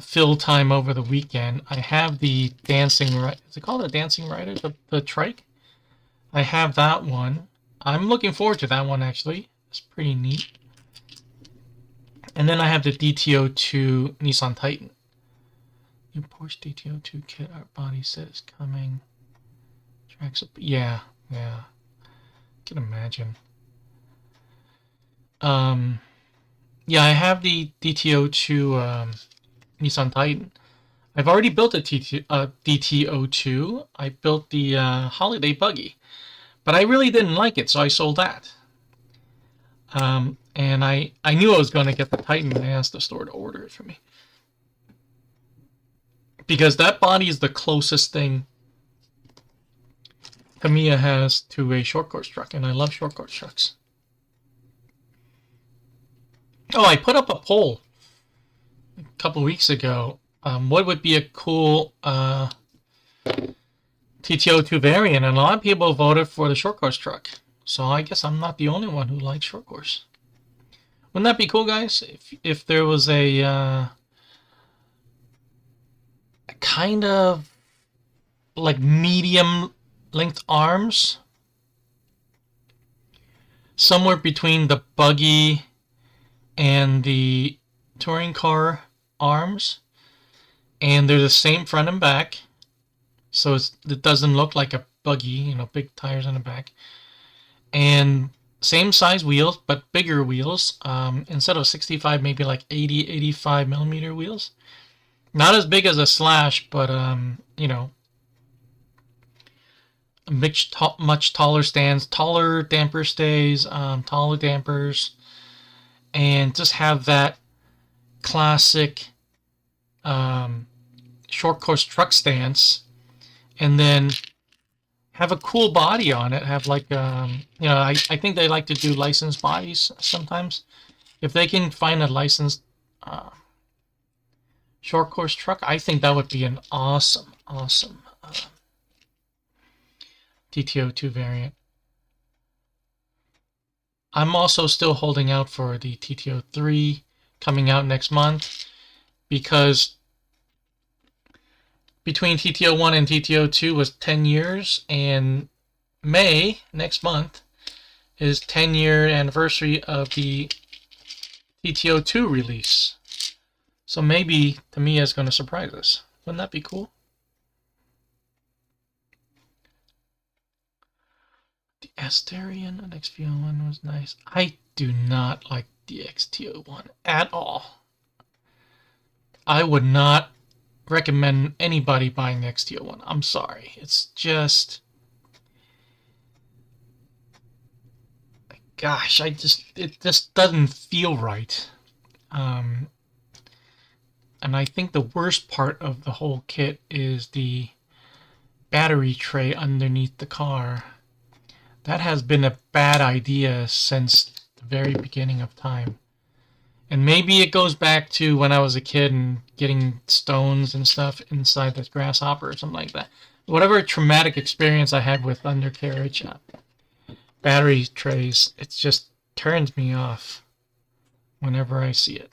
fill time over the weekend. I have the dancing rider. Is it called a dancing rider? The trike? I have that one. I'm looking forward to that one, actually. It's pretty neat. And then I have the TT-02 Nissan Titan. New Porsche TT-02 kit art body set is coming. Tracks up. Yeah. I can imagine. Yeah, I have the TT-02 Nissan Titan. I've already built a DT-02. I built the holiday buggy, but I really didn't like it, so I sold that. And I knew I was going to get the Titan, and I asked the store to order it for me. Because that body is the closest thing Tamiya has to a short course truck, and I love short course trucks. Oh, I put up a poll a couple weeks ago. What would be a cool TT-02 variant? And a lot of people voted for the short course truck. So I guess I'm not the only one who likes short course. Wouldn't that be cool, guys? If there was a kind of like medium length arms somewhere between the buggy and the touring car arms, and they're the same front and back, so it doesn't look like a buggy, you know, big tires on the back, and same size wheels but bigger wheels, instead of 65, maybe like 85 millimeter wheels. Not as big as a Slash, but you know, much taller stands, taller damper stays, taller dampers, and just have that classic short course truck stance, and then have a cool body on it. Have like you know, I think they like to do licensed bodies sometimes. If they can find a licensed short course truck, I think that would be an awesome TT-02 variant. I'm also still holding out for the TT-03 coming out next month, because between TT-01 and TT-02 was 10 years, and May next month is 10-year anniversary of the TT-02 release. So maybe Tamiya is going to surprise us. Wouldn't that be cool? The Asterion XV01 was nice. I do not like the XT01 at all. I would not recommend anybody buying the XT01. I'm sorry. It's just... gosh, it just doesn't feel right. And I think the worst part of the whole kit is the battery tray underneath the car. That has been a bad idea since the very beginning of time. And maybe it goes back to when I was a kid and getting stones and stuff inside the grasshopper or something like that. Whatever traumatic experience I had with undercarriage battery trays, it just turns me off whenever I see it.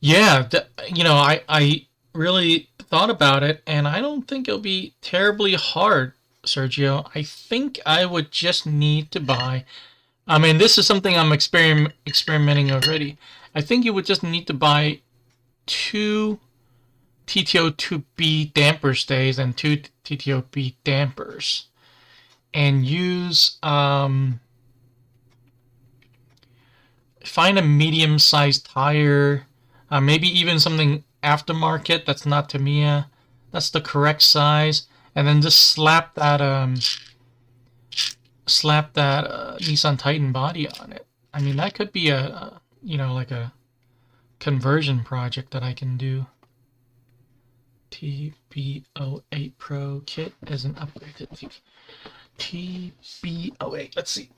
Yeah, you know, I really thought about it, and I don't think it'll be terribly hard, Sergio. I think I would just need to buy... I mean, this is something I'm experimenting already. I think you would just need to buy 2 TT-02B damper stays and 2 TT-02B dampers, and use... find a medium-sized tire, maybe even something aftermarket. That's not Tamiya. That's the correct size. And then just slap that Nissan Titan body on it. I mean, that could be a like a conversion project that I can do. TB08 Pro kit is an upgraded TB08. Let's see.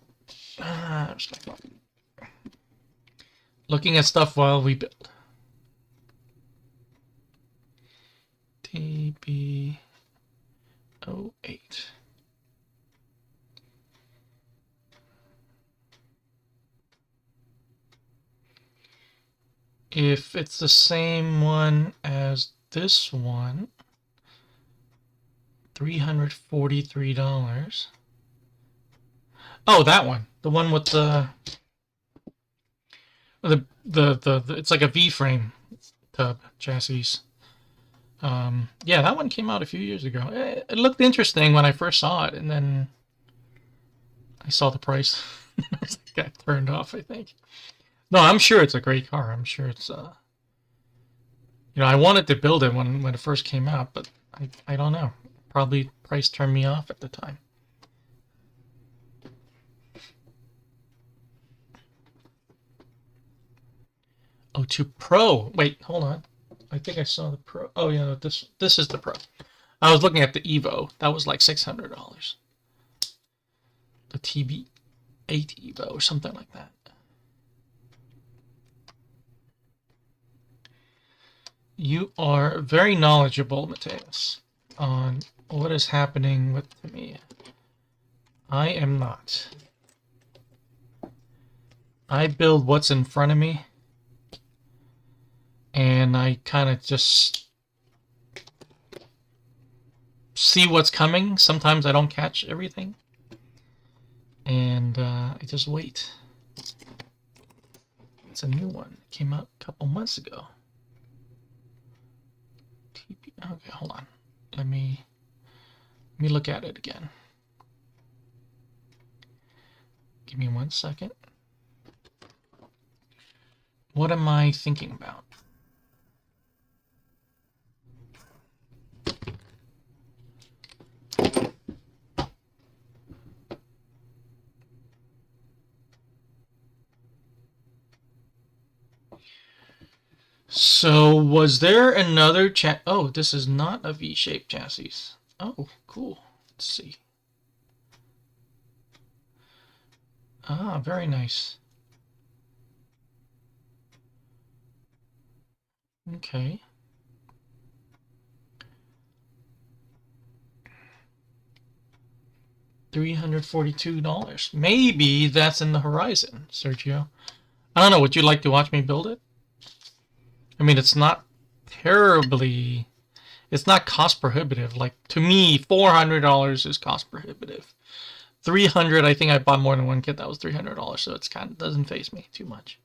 Looking at stuff while we build. TB08. If it's the same one as this one, $343. Oh, that one. The one with the it's like a V-frame tub chassis. Yeah, that one came out a few years ago. It looked interesting when I first saw it, and then I saw the price. I got turned off, I think. No, I'm sure it's a great car. I'm sure it's I wanted to build it when it first came out, but I don't know. Probably price turned me off at the time. TT-02 Pro. Wait, hold on. I think I saw the Pro. Oh yeah, this is the Pro. I was looking at the Evo. That was like $600. The TB8 Evo or something like that. You are very knowledgeable, Mateus, on what is happening with Tamiya. I am not. I build what's in front of me, and I kind of just see what's coming. Sometimes I don't catch everything, and I just wait. It's a new one. It came out a couple months ago. Okay, hold on. Let me look at it again. Give me 1 second. What am I thinking about? So, was there another Oh, this is not a V-shaped chassis. Oh, cool. Let's see. Ah, very nice. Okay. $342. Maybe that's in the horizon, Sergio. I don't know. Would you like to watch me build it? I mean, it's not terribly... It's not cost prohibitive. Like, to me, $400 is cost prohibitive. $300, I think I bought more than one kit that was $300, so it's kind of doesn't faze me too much.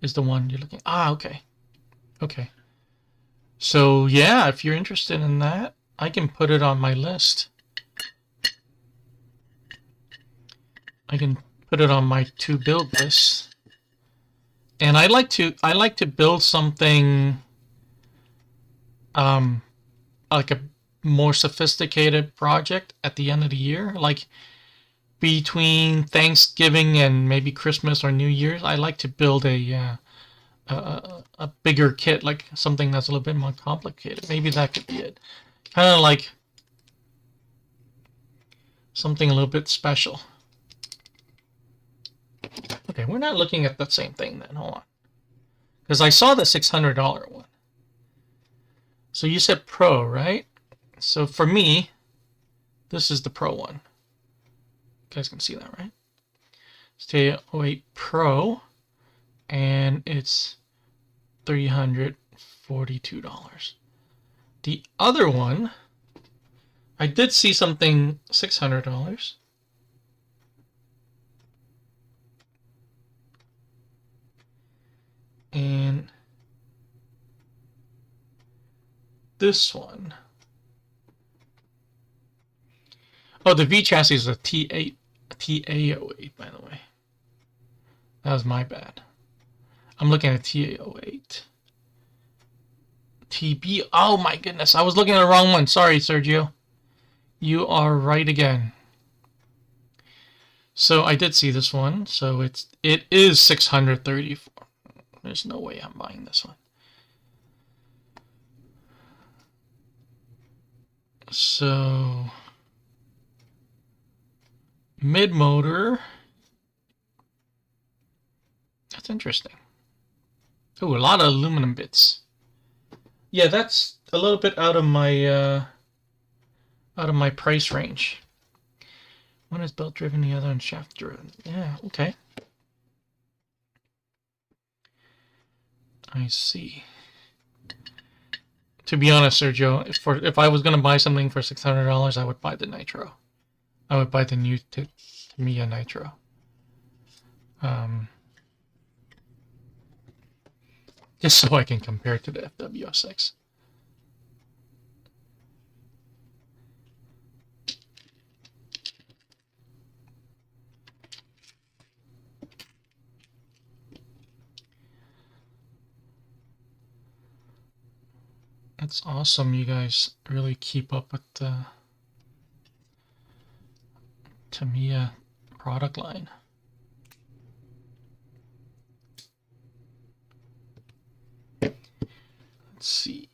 Is the one you're looking... Ah, okay. Okay. So, yeah, if you're interested in that, I can put it on my list. I can put it on my to-build list. And I like to build something like a more sophisticated project at the end of the year, like between Thanksgiving and maybe Christmas or New Year's. I like to build a bigger kit, like something that's a little bit more complicated. Maybe that could be it. Kind of like something a little bit special. Okay, we're not looking at the same thing then. Hold on. Because I saw the $600 one. So you said Pro, right? So for me, this is the Pro one. You guys can see that, right? It's TT-08 Pro, and it's $342. The other one, I did see something $600. And this one. Oh, the V chassis is a TA08, by the way. That was my bad. I'm looking at TA08. TB. Oh my goodness, I was looking at the wrong one. Sorry, Sergio. You are right again. So I did see this one. So it is 634. There's no way I'm buying this one. So mid motor. That's interesting. Ooh, a lot of aluminum bits. Yeah, that's a little bit out of my price range. One is belt driven, the other one shaft driven. Yeah, okay. I see. To be honest, Sergio, if I was gonna buy something for $600, I would buy the Nitro. I would buy the new Tamiya Nitro. Just so I can compare it to the FW06. That's awesome. You guys really keep up with the Tamiya product line. Let's see.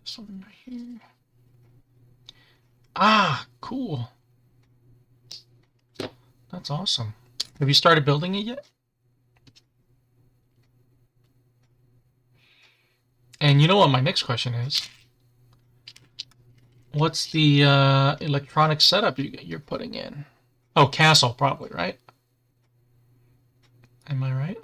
This one right here. Ah, cool. That's awesome. Have you started building it yet? And you know what my next question is? What's the electronic setup you're putting in? Oh, Castle, probably, right? Am I right?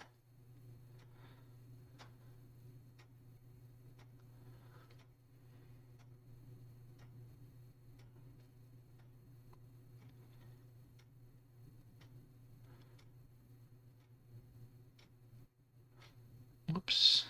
Whoops.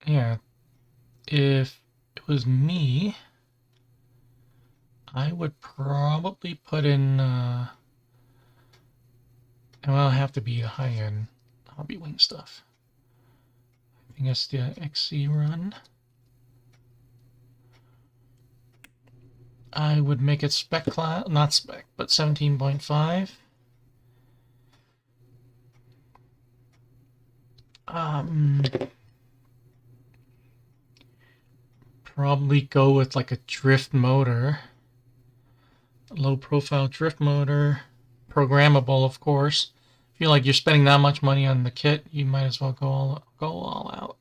Yeah, if it was me, I would probably put in, well, it'll have to be the high-end Hobby Wing stuff. I think it's the XC run. I would make it spec class, not spec, but 17.5. Probably go with like a drift motor, low profile drift motor, programmable, of course. Feel like you're spending that much money on the kit, you might as well go all out.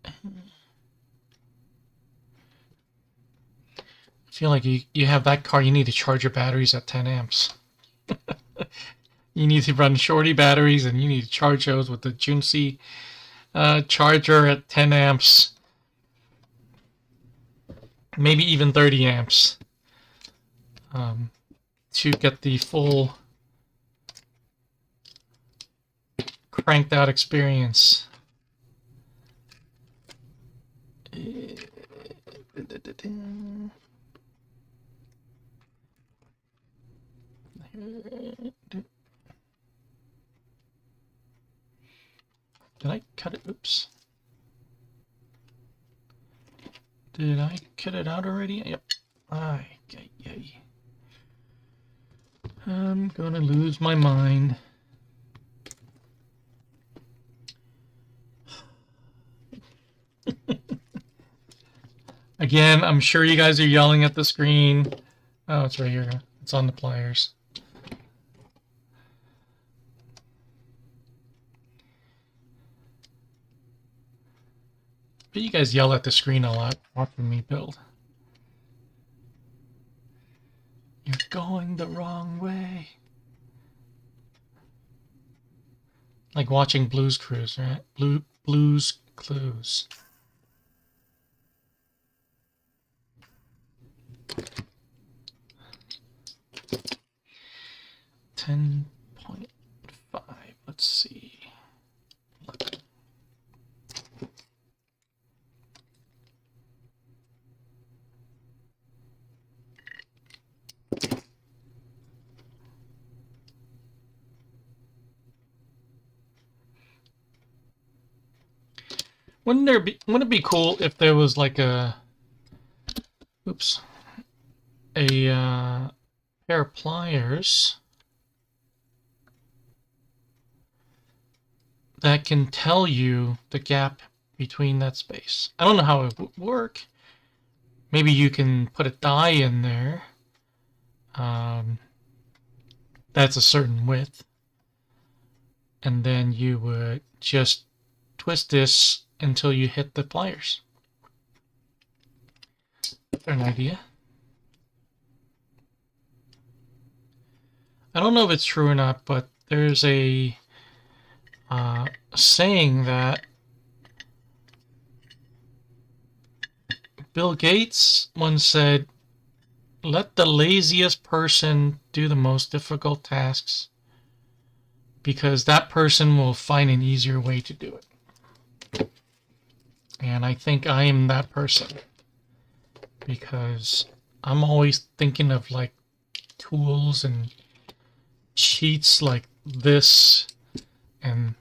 I feel like you have that car, you need to charge your batteries at 10 amps. You need to run shorty batteries, and you need to charge those with the Junsi charger at 10 amps. Maybe even 30 amps. To get the full cranked out experience. Did I cut it? Oops. Did I cut it out already? Yep. Ay. I'm gonna lose my mind. Again, I'm sure you guys are yelling at the screen. Oh, it's right here. It's on the pliers. But you guys yell at the screen a lot watching me build. You're going the wrong way. Like watching Blues Cruise, right? Blues Clues. Wouldn't it be cool if there was like a oops a pair of pliers that can tell you the gap between that space? I don't know how it would work. Maybe you can put a die in there. That's a certain width, and then you would just twist this until you hit the pliers. That's an idea. I don't know if it's true or not, but there's a saying that Bill Gates once said, let the laziest person do the most difficult tasks, because that person will find an easier way to do it. And I think I am that person, because I'm always thinking of like tools and cheats like this and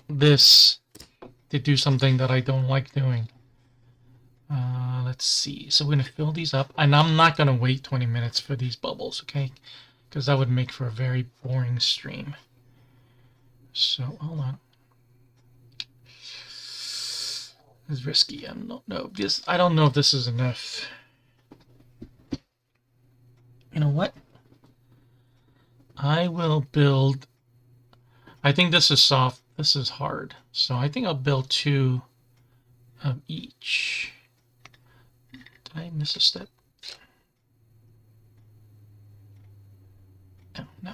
this to do something that I don't like doing. Let's see. So we're going to fill these up. And I'm not going to wait 20 minutes for these bubbles, okay? Because that would make for a very boring stream. So, hold on. It's risky. I don't know. I don't know if this is enough. You know what? I will build... I think this is soft. This is hard. So I think I'll build 2 of each. Did I miss a step? No, no.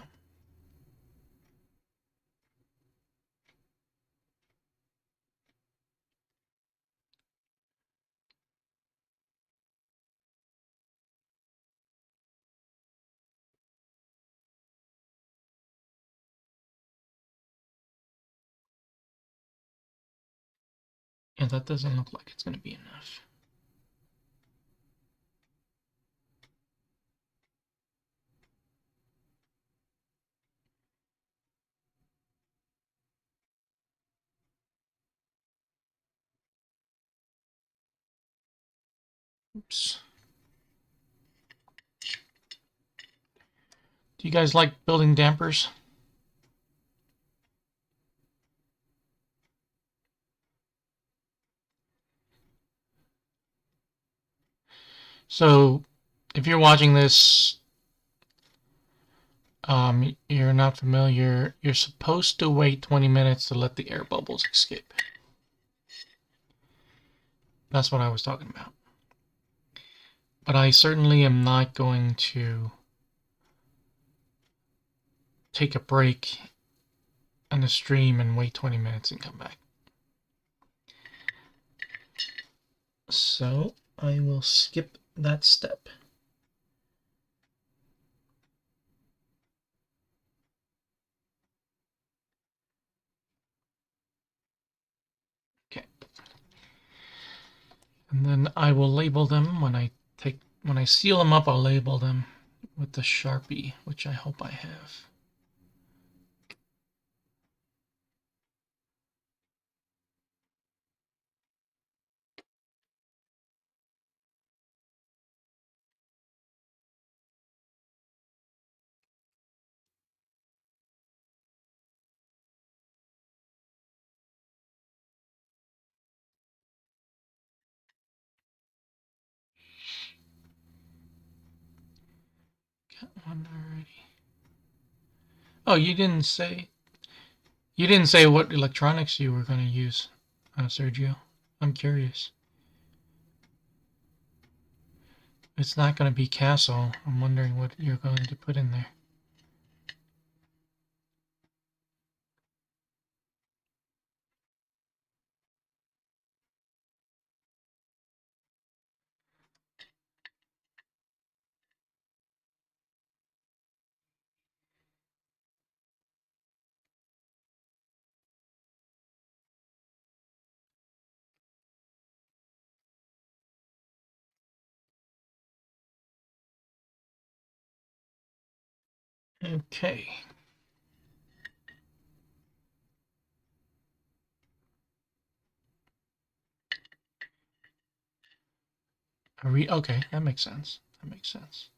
Yeah, that doesn't look like it's going to be enough. Oops. Do you guys like building dampers? So, if you're watching this, you're not familiar, you're supposed to wait 20 minutes to let the air bubbles escape. That's what I was talking about. But I certainly am not going to take a break on the stream and wait 20 minutes and come back. So, I will skip that step. Okay. And then I will label them when I seal them up. I'll label them with the Sharpie, which I hope I have. Got one already. Oh, you didn't say what electronics you were going to use, Sergio. I'm curious. It's not going to be Castle. I'm wondering what you're going to put in there. Okay. Okay, that makes sense. That makes sense.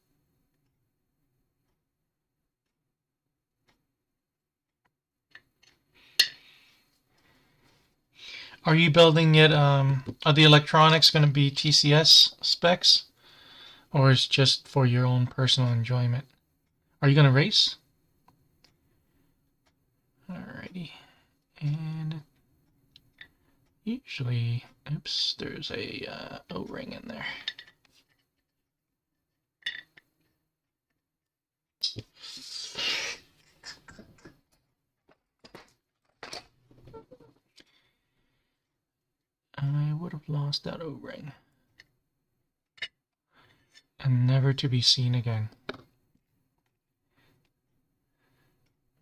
Are you building it, are the electronics going to be TCS specs? Or is it just for your own personal enjoyment? Are you going to race? Alrighty. And usually, oops, there's a O-ring in there. I would have lost that O-ring. And never to be seen again.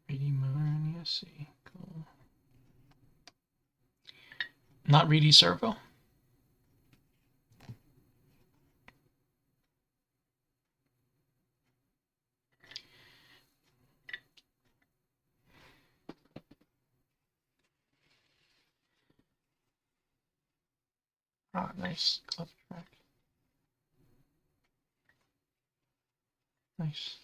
Reedy Moon, yes, see, cool. Not Reedy Servo? Ah, nice. Club track. Nice.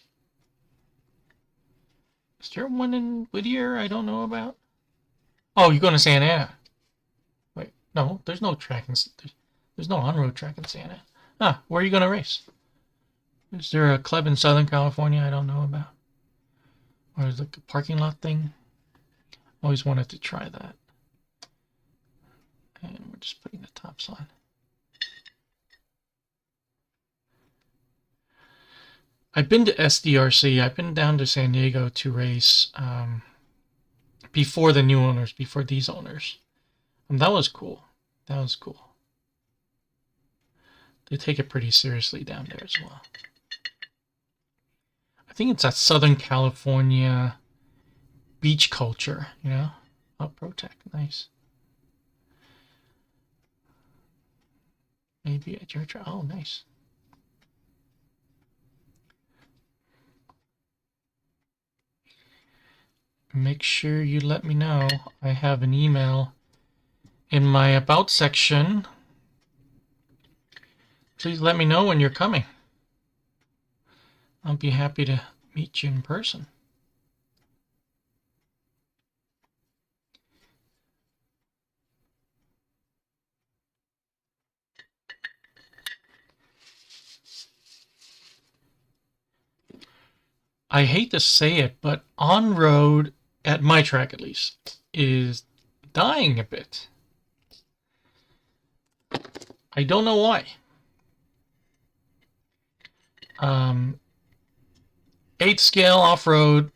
Is there one in Whittier I don't know about? Oh, you're going to Santa Ana. Wait, no, there's no track in... There's no on-road track in Santa Ana. Ah, where are you going to race? Is there a club in Southern California I don't know about? Or is it like a parking lot thing? Always wanted to try that. And we're just putting the tops on. I've been to SDRC. I've been down to San Diego to race before the new owners, before these owners. And that was cool. That was cool. They take it pretty seriously down there as well. I think it's that Southern California beach culture, you know? Oh, ProTech, nice. Maybe at your track. Oh, nice. Make sure you let me know. I have an email in my About section. Please let me know when you're coming. I'll be happy to meet you in person. I hate to say it, but on-road, at my track at least, is dying a bit. I don't know why. 8 scale off-road,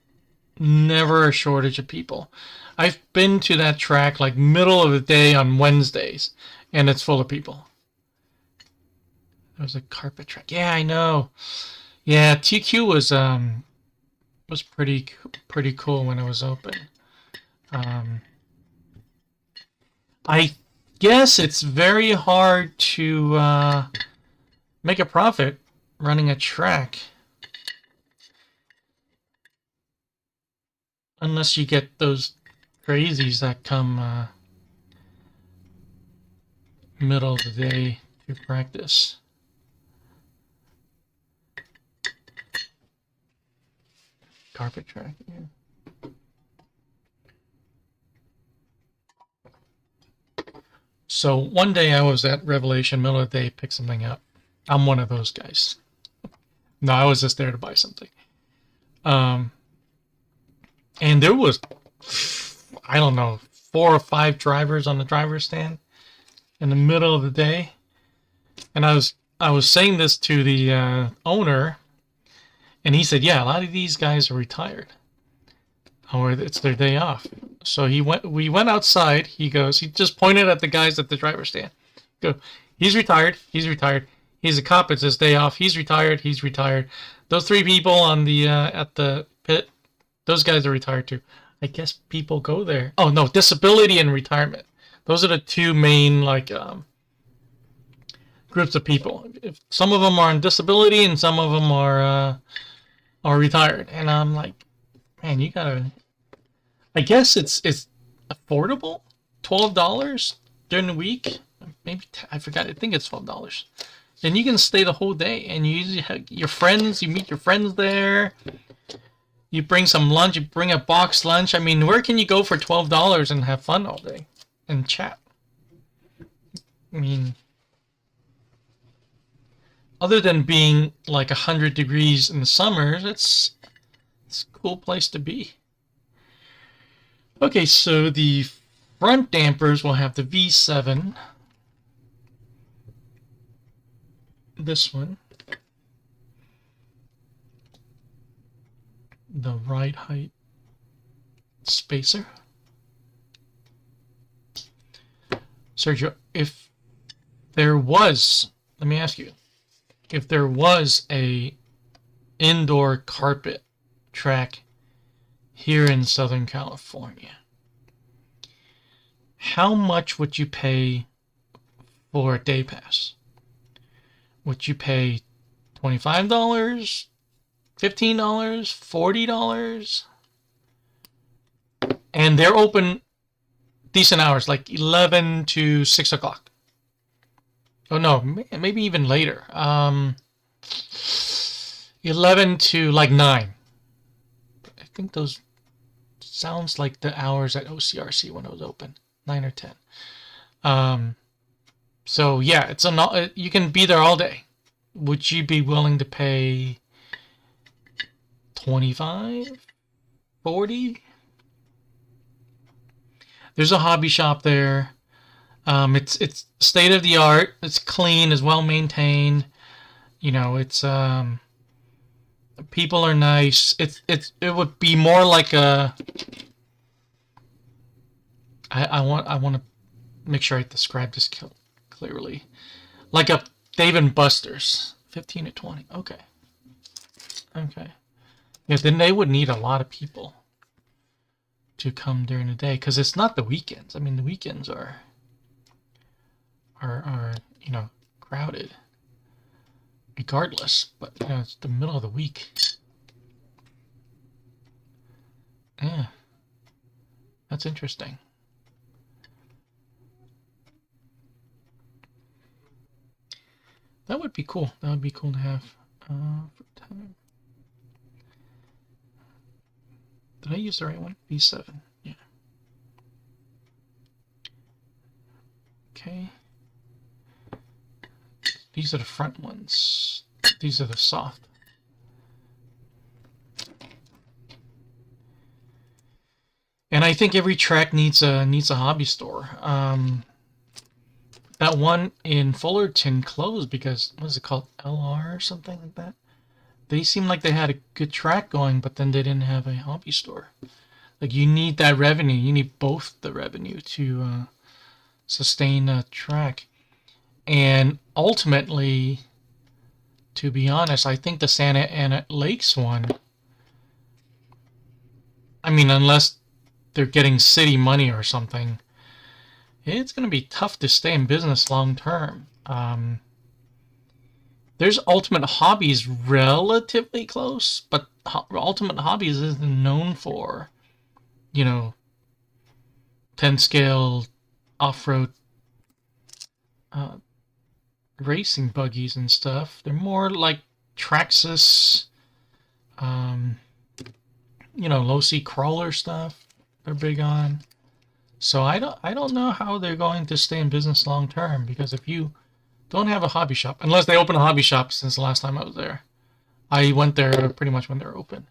never a shortage of people. I've been to that track like middle of the day on Wednesdays, and it's full of people. There's a carpet track. Yeah, I know. Yeah, TQ was pretty cool when it was open. I guess it's very hard to make a profit running a track unless you get those crazies that come middle of the day to practice. Carpet track, yeah. So one day I was at Revelation, middle of the day, pick something up. I'm one of those guys. No, I was just there to buy something. And there was, I don't know, 4 or 5 drivers on the driver's stand in the middle of the day. And I was saying this to the owner, and he said, yeah, a lot of these guys are retired, or it's their day off. So we went outside. He just pointed at the guys at the driver's stand. He's retired. He's retired. He's a cop. It's his day off. He's retired. He's retired. Those 3 people on the at the pit, those guys are retired too. I guess people go there. Oh no, disability and retirement. Those are the 2 main groups of people. If some of them are on disability and some of them are retired, and I'm like, man, you gotta. I guess it's affordable. $12 during the week. Maybe I forgot. I think it's $12. And you can stay the whole day, and you usually have your friends. You meet your friends there. You bring some lunch. You bring a box lunch. I mean, where can you go for $12 and have fun all day and chat? I mean, other than being like 100 degrees in the summers, it's a cool place to be. Okay, so the front dampers will have the V7. This one. The ride height spacer. Sergio, if there was, let me ask you, if there was a indoor carpet track here in Southern California, how much would you pay for a day pass? Would you pay $25, $15, $40? And they're open decent hours, like 11 to 6 o'clock. Oh no, maybe even later. 11 to like 9. I think those sounds like the hours at OCRC when it was open, 9 or 10. So yeah, it's you can be there all day. Would you be willing to pay 25, 40? There's a hobby shop there. It's state of the art. It's clean, it's well maintained. You know, it's people are nice. It would be more like a. I want to make sure I describe this clearly, like a Dave & Buster's, 15 to 20. Okay. Yeah, then they would need a lot of people to come during the day, because it's not the weekends. I mean, the weekends are crowded regardless, but it's the middle of the week. Yeah, that's interesting. That would be cool. That would be cool to have for time. Did I use the right one? V7. Yeah. Okay. These are the front ones. These are the soft. And I think every track needs a hobby store. That one in Fullerton closed because, what is it called? LR or something like that? They seemed like they had a good track going, but then they didn't have a hobby store. Like, you need that revenue. You need both the revenue to sustain a track. And ultimately, to be honest, I think the Santa Ana Lakes one, I mean, unless they're getting city money or something, it's going to be tough to stay in business long term. There's Ultimate Hobbies relatively close, but Ultimate Hobbies isn't known for, 10 scale off-road racing buggies and stuff. They're more like Traxxas, low-C crawler stuff they're big on. So I don't know how they're going to stay in business long term, because if you don't have a hobby shop, unless they open a hobby shop since the last time I was there. I went there pretty much when they were open,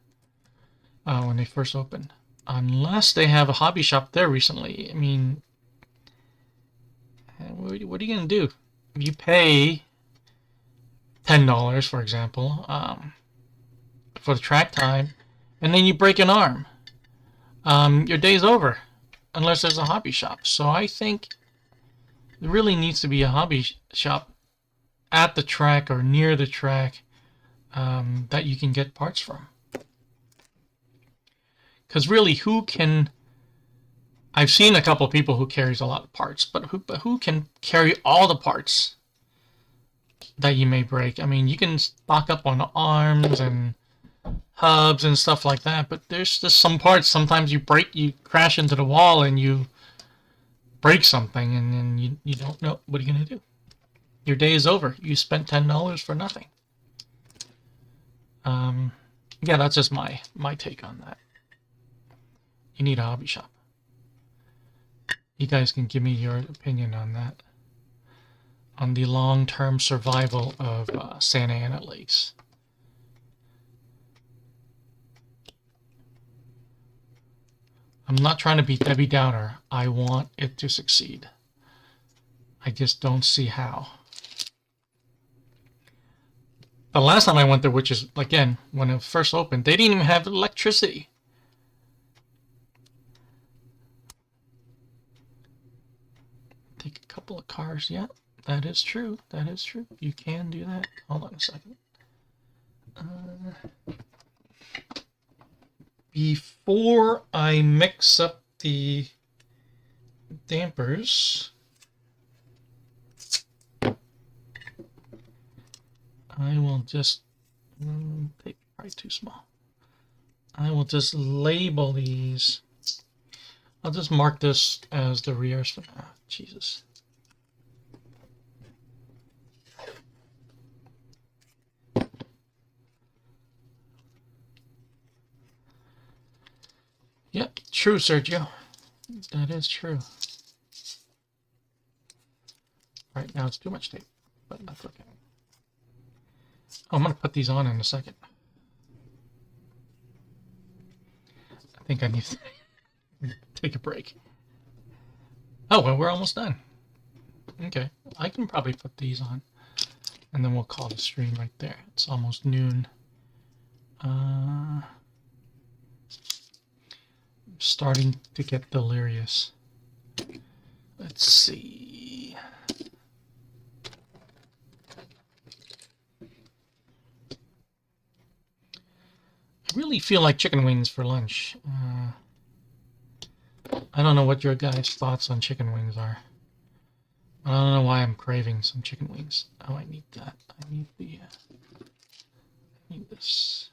when they first opened. Unless they have a hobby shop there recently. I mean, what are you going to do? If you pay $10, for example, for the track time, and then you break an arm, your day's over. Unless there's a hobby shop. So I think there really needs to be a hobby shop at the track or near the track that you can get parts from. Because really, I've seen a couple of people who carries a lot of parts, but who can carry all the parts that you may break? I mean, you can stock up on arms and hubs and stuff like that, but there's just some parts sometimes you crash into the wall and you break something, and then you don't know what are you going to do. your day is over. You spent $10 for nothing. Yeah, that's just my take on that. You need a hobby shop. You guys can give me your opinion on that. On the long-term survival of Santa Ana Lakes. I'm not trying to be Debbie Downer. I want it to succeed. I just don't see how. The last time I went there, which is, again, when it first opened, they didn't even have electricity. Take a couple of cars. Yeah, that is true. That is true. You can do that. Hold on a second. Before I mix up the dampers, I will just take probably too small. I will just label these. I'll just mark this as the rears for now. Jesus. Yep, true, Sergio. That is true. Right now it's too much tape, but that's okay. Oh, I'm going to put these on in a second. I think I need to take a break. Oh, well, we're almost done. Okay, I can probably put these on, and then we'll call the stream right there. It's almost noon. I'm starting to get delirious. Let's see. I really feel like chicken wings for lunch. I don't know what your guys' thoughts on chicken wings are. I don't know why I'm craving some chicken wings. Oh, I need that. I need the. I need this.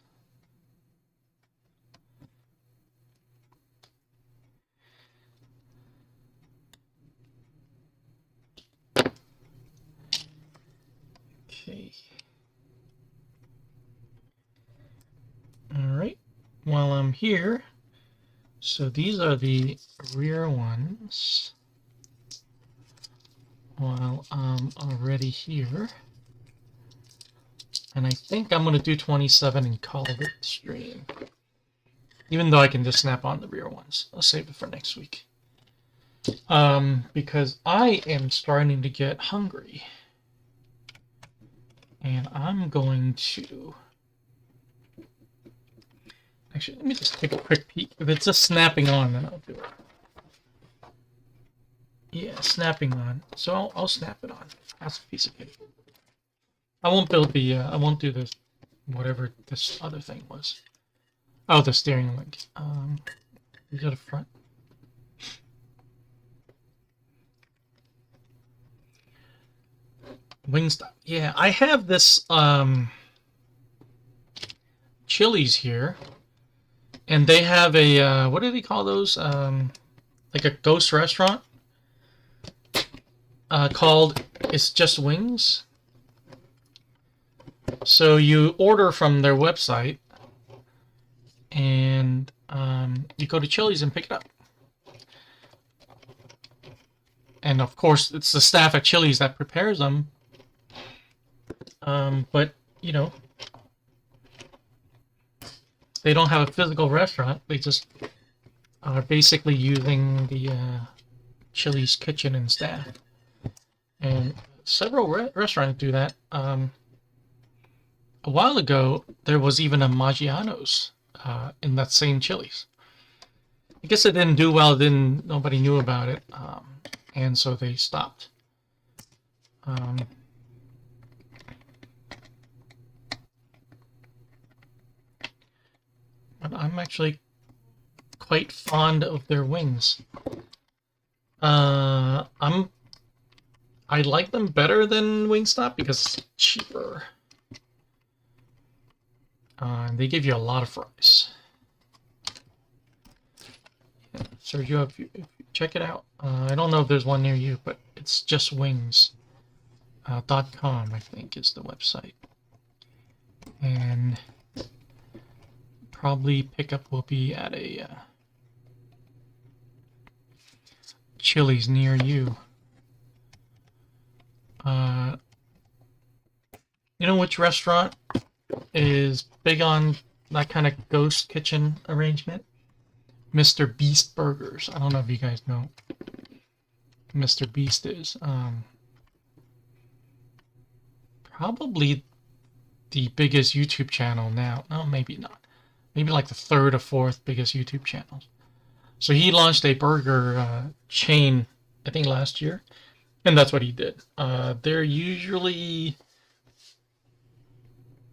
Okay. All right. While I'm here, so these are the rear ones. While I'm already here, and I think I'm going to do 27 and call it stream. Even though I can just snap on the rear ones. I'll save it for next week. Because I am starting to get hungry. And I'm going to... Actually, let me just take a quick peek. If it's just snapping on, then I'll do it. Yeah, snapping on. So I'll snap it on. That's a piece of cake. I won't build the, I won't do this, whatever this other thing was. Oh, the steering link. Is it a front? Wingstop. Yeah, I have this, Chili's here. And they have a, what do they call those? Like a ghost restaurant. Called It's Just Wings. So you order from their website, and you go to Chili's and pick it up. And of course, it's the staff at Chili's that prepares them. But, you know, they don't have a physical restaurant. They just are basically using the Chili's kitchen and staff. And several restaurants do that. A while ago, there was even a Maggiano's in that same Chili's. I guess it didn't do well. Nobody knew about it, and so they stopped. But I'm actually quite fond of their wings. I like them better than Wingstop because it's cheaper. They give you a lot of fries. Yeah, Sergio, if you check it out. I don't know if there's one near you, but it's Just Wings. .com, I think, is the website. And probably pickup will be at a Chili's near you. You know which restaurant is big on that kind of ghost kitchen arrangement? Mr. Beast Burgers. I don't know if you guys know who Mr. Beast is. Probably the biggest YouTube channel now. No, maybe not. Maybe like the third or fourth biggest YouTube channel. So he launched a burger chain, I think last year, and that's what he did. They're usually...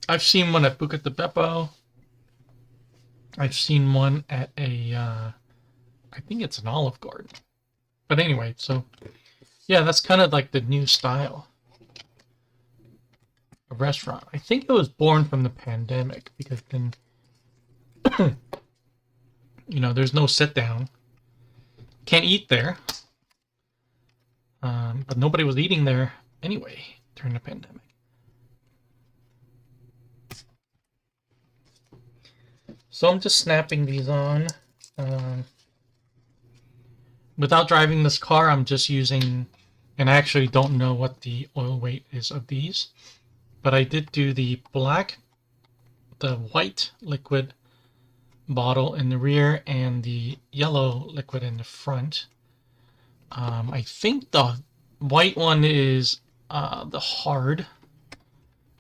I've seen one at Buca di Beppo. I've seen one at a, I think it's an Olive Garden. But anyway, so, yeah, that's kind of like the new style of restaurant. I think it was born from the pandemic, because then, you know, there's no sit down. Can't eat there. But nobody was eating there anyway during the pandemic. So I'm just snapping these on. Without driving this car, I'm just using, and I actually don't know what the oil weight is of these, but I did do the white liquid bottle in the rear and the yellow liquid in the front. I think the white one is the hard,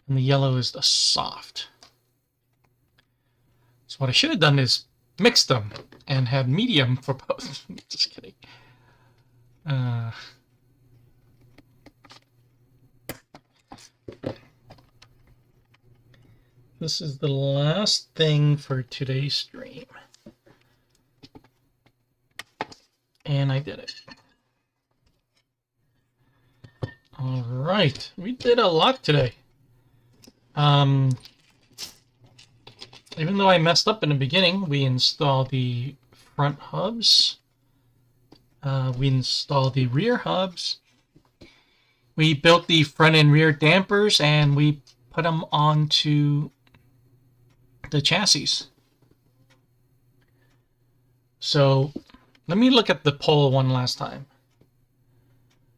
and the yellow is the soft. So what I should have done is mix them and have medium for both. Just kidding. This is the last thing for today's stream. And I did it. All right, we did a lot today. Even though I messed up in the beginning, we installed the front hubs. We installed the rear hubs. We built the front and rear dampers, and we put them onto the chassis. So let me look at the poll one last time.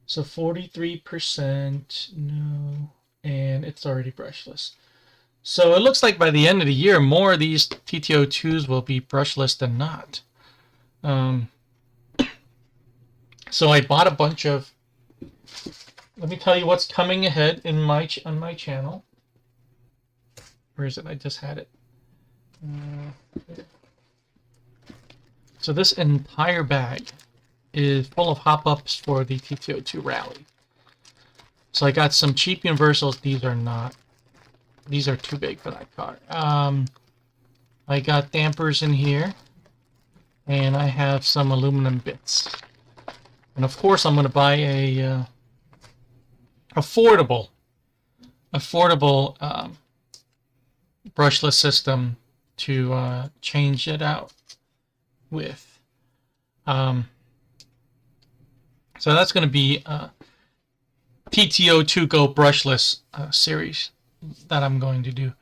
So 43%, no, and it's already brushless. So it looks like by the end of the year, more of these TT-02s will be brushless than not. So I bought a bunch of... Let me tell you what's coming ahead in on my channel. Where is it? I just had it. So this entire bag is full of hop-ups for the TT-02 Rally. So I got some cheap universals. These are not. These are too big for that car. I got dampers in here, and I have some aluminum bits. And of course, I'm going to buy a affordable brushless system to change it out with. So that's going to be TT-02 Go brushless series that I'm going to do.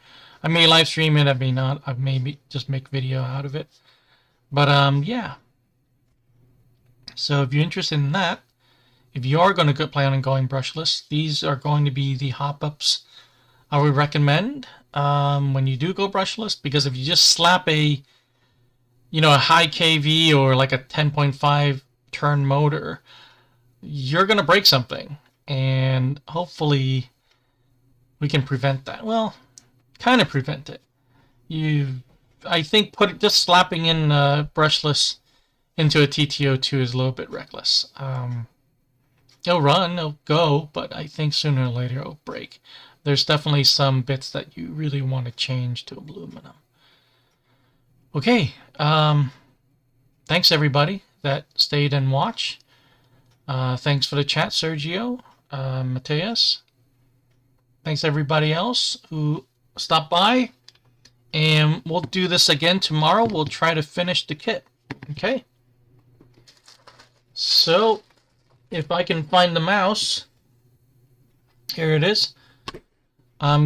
I may live stream it, I may not. I may just make video out of it. But yeah. So if you're interested in that, if you are going to plan on going brushless, these are going to be the hop-ups I would recommend when you do go brushless. Because if you just slap a high KV or like a 10.5 turn motor, you're going to break something. And hopefully we can prevent that. Well, kind of prevent it. I think just slapping in brushless into a TT-02 is a little bit reckless. It'll run, it'll go, but I think sooner or later it'll break. There's definitely some bits that you really want to change to aluminum. Okay, thanks everybody that stayed and watched. Thanks for the chat, Sergio, Mateus. Thanks everybody else who stopped by. And we'll do this again tomorrow. We'll try to finish the kit. Okay? So, if I can find the mouse, Here it is. I'm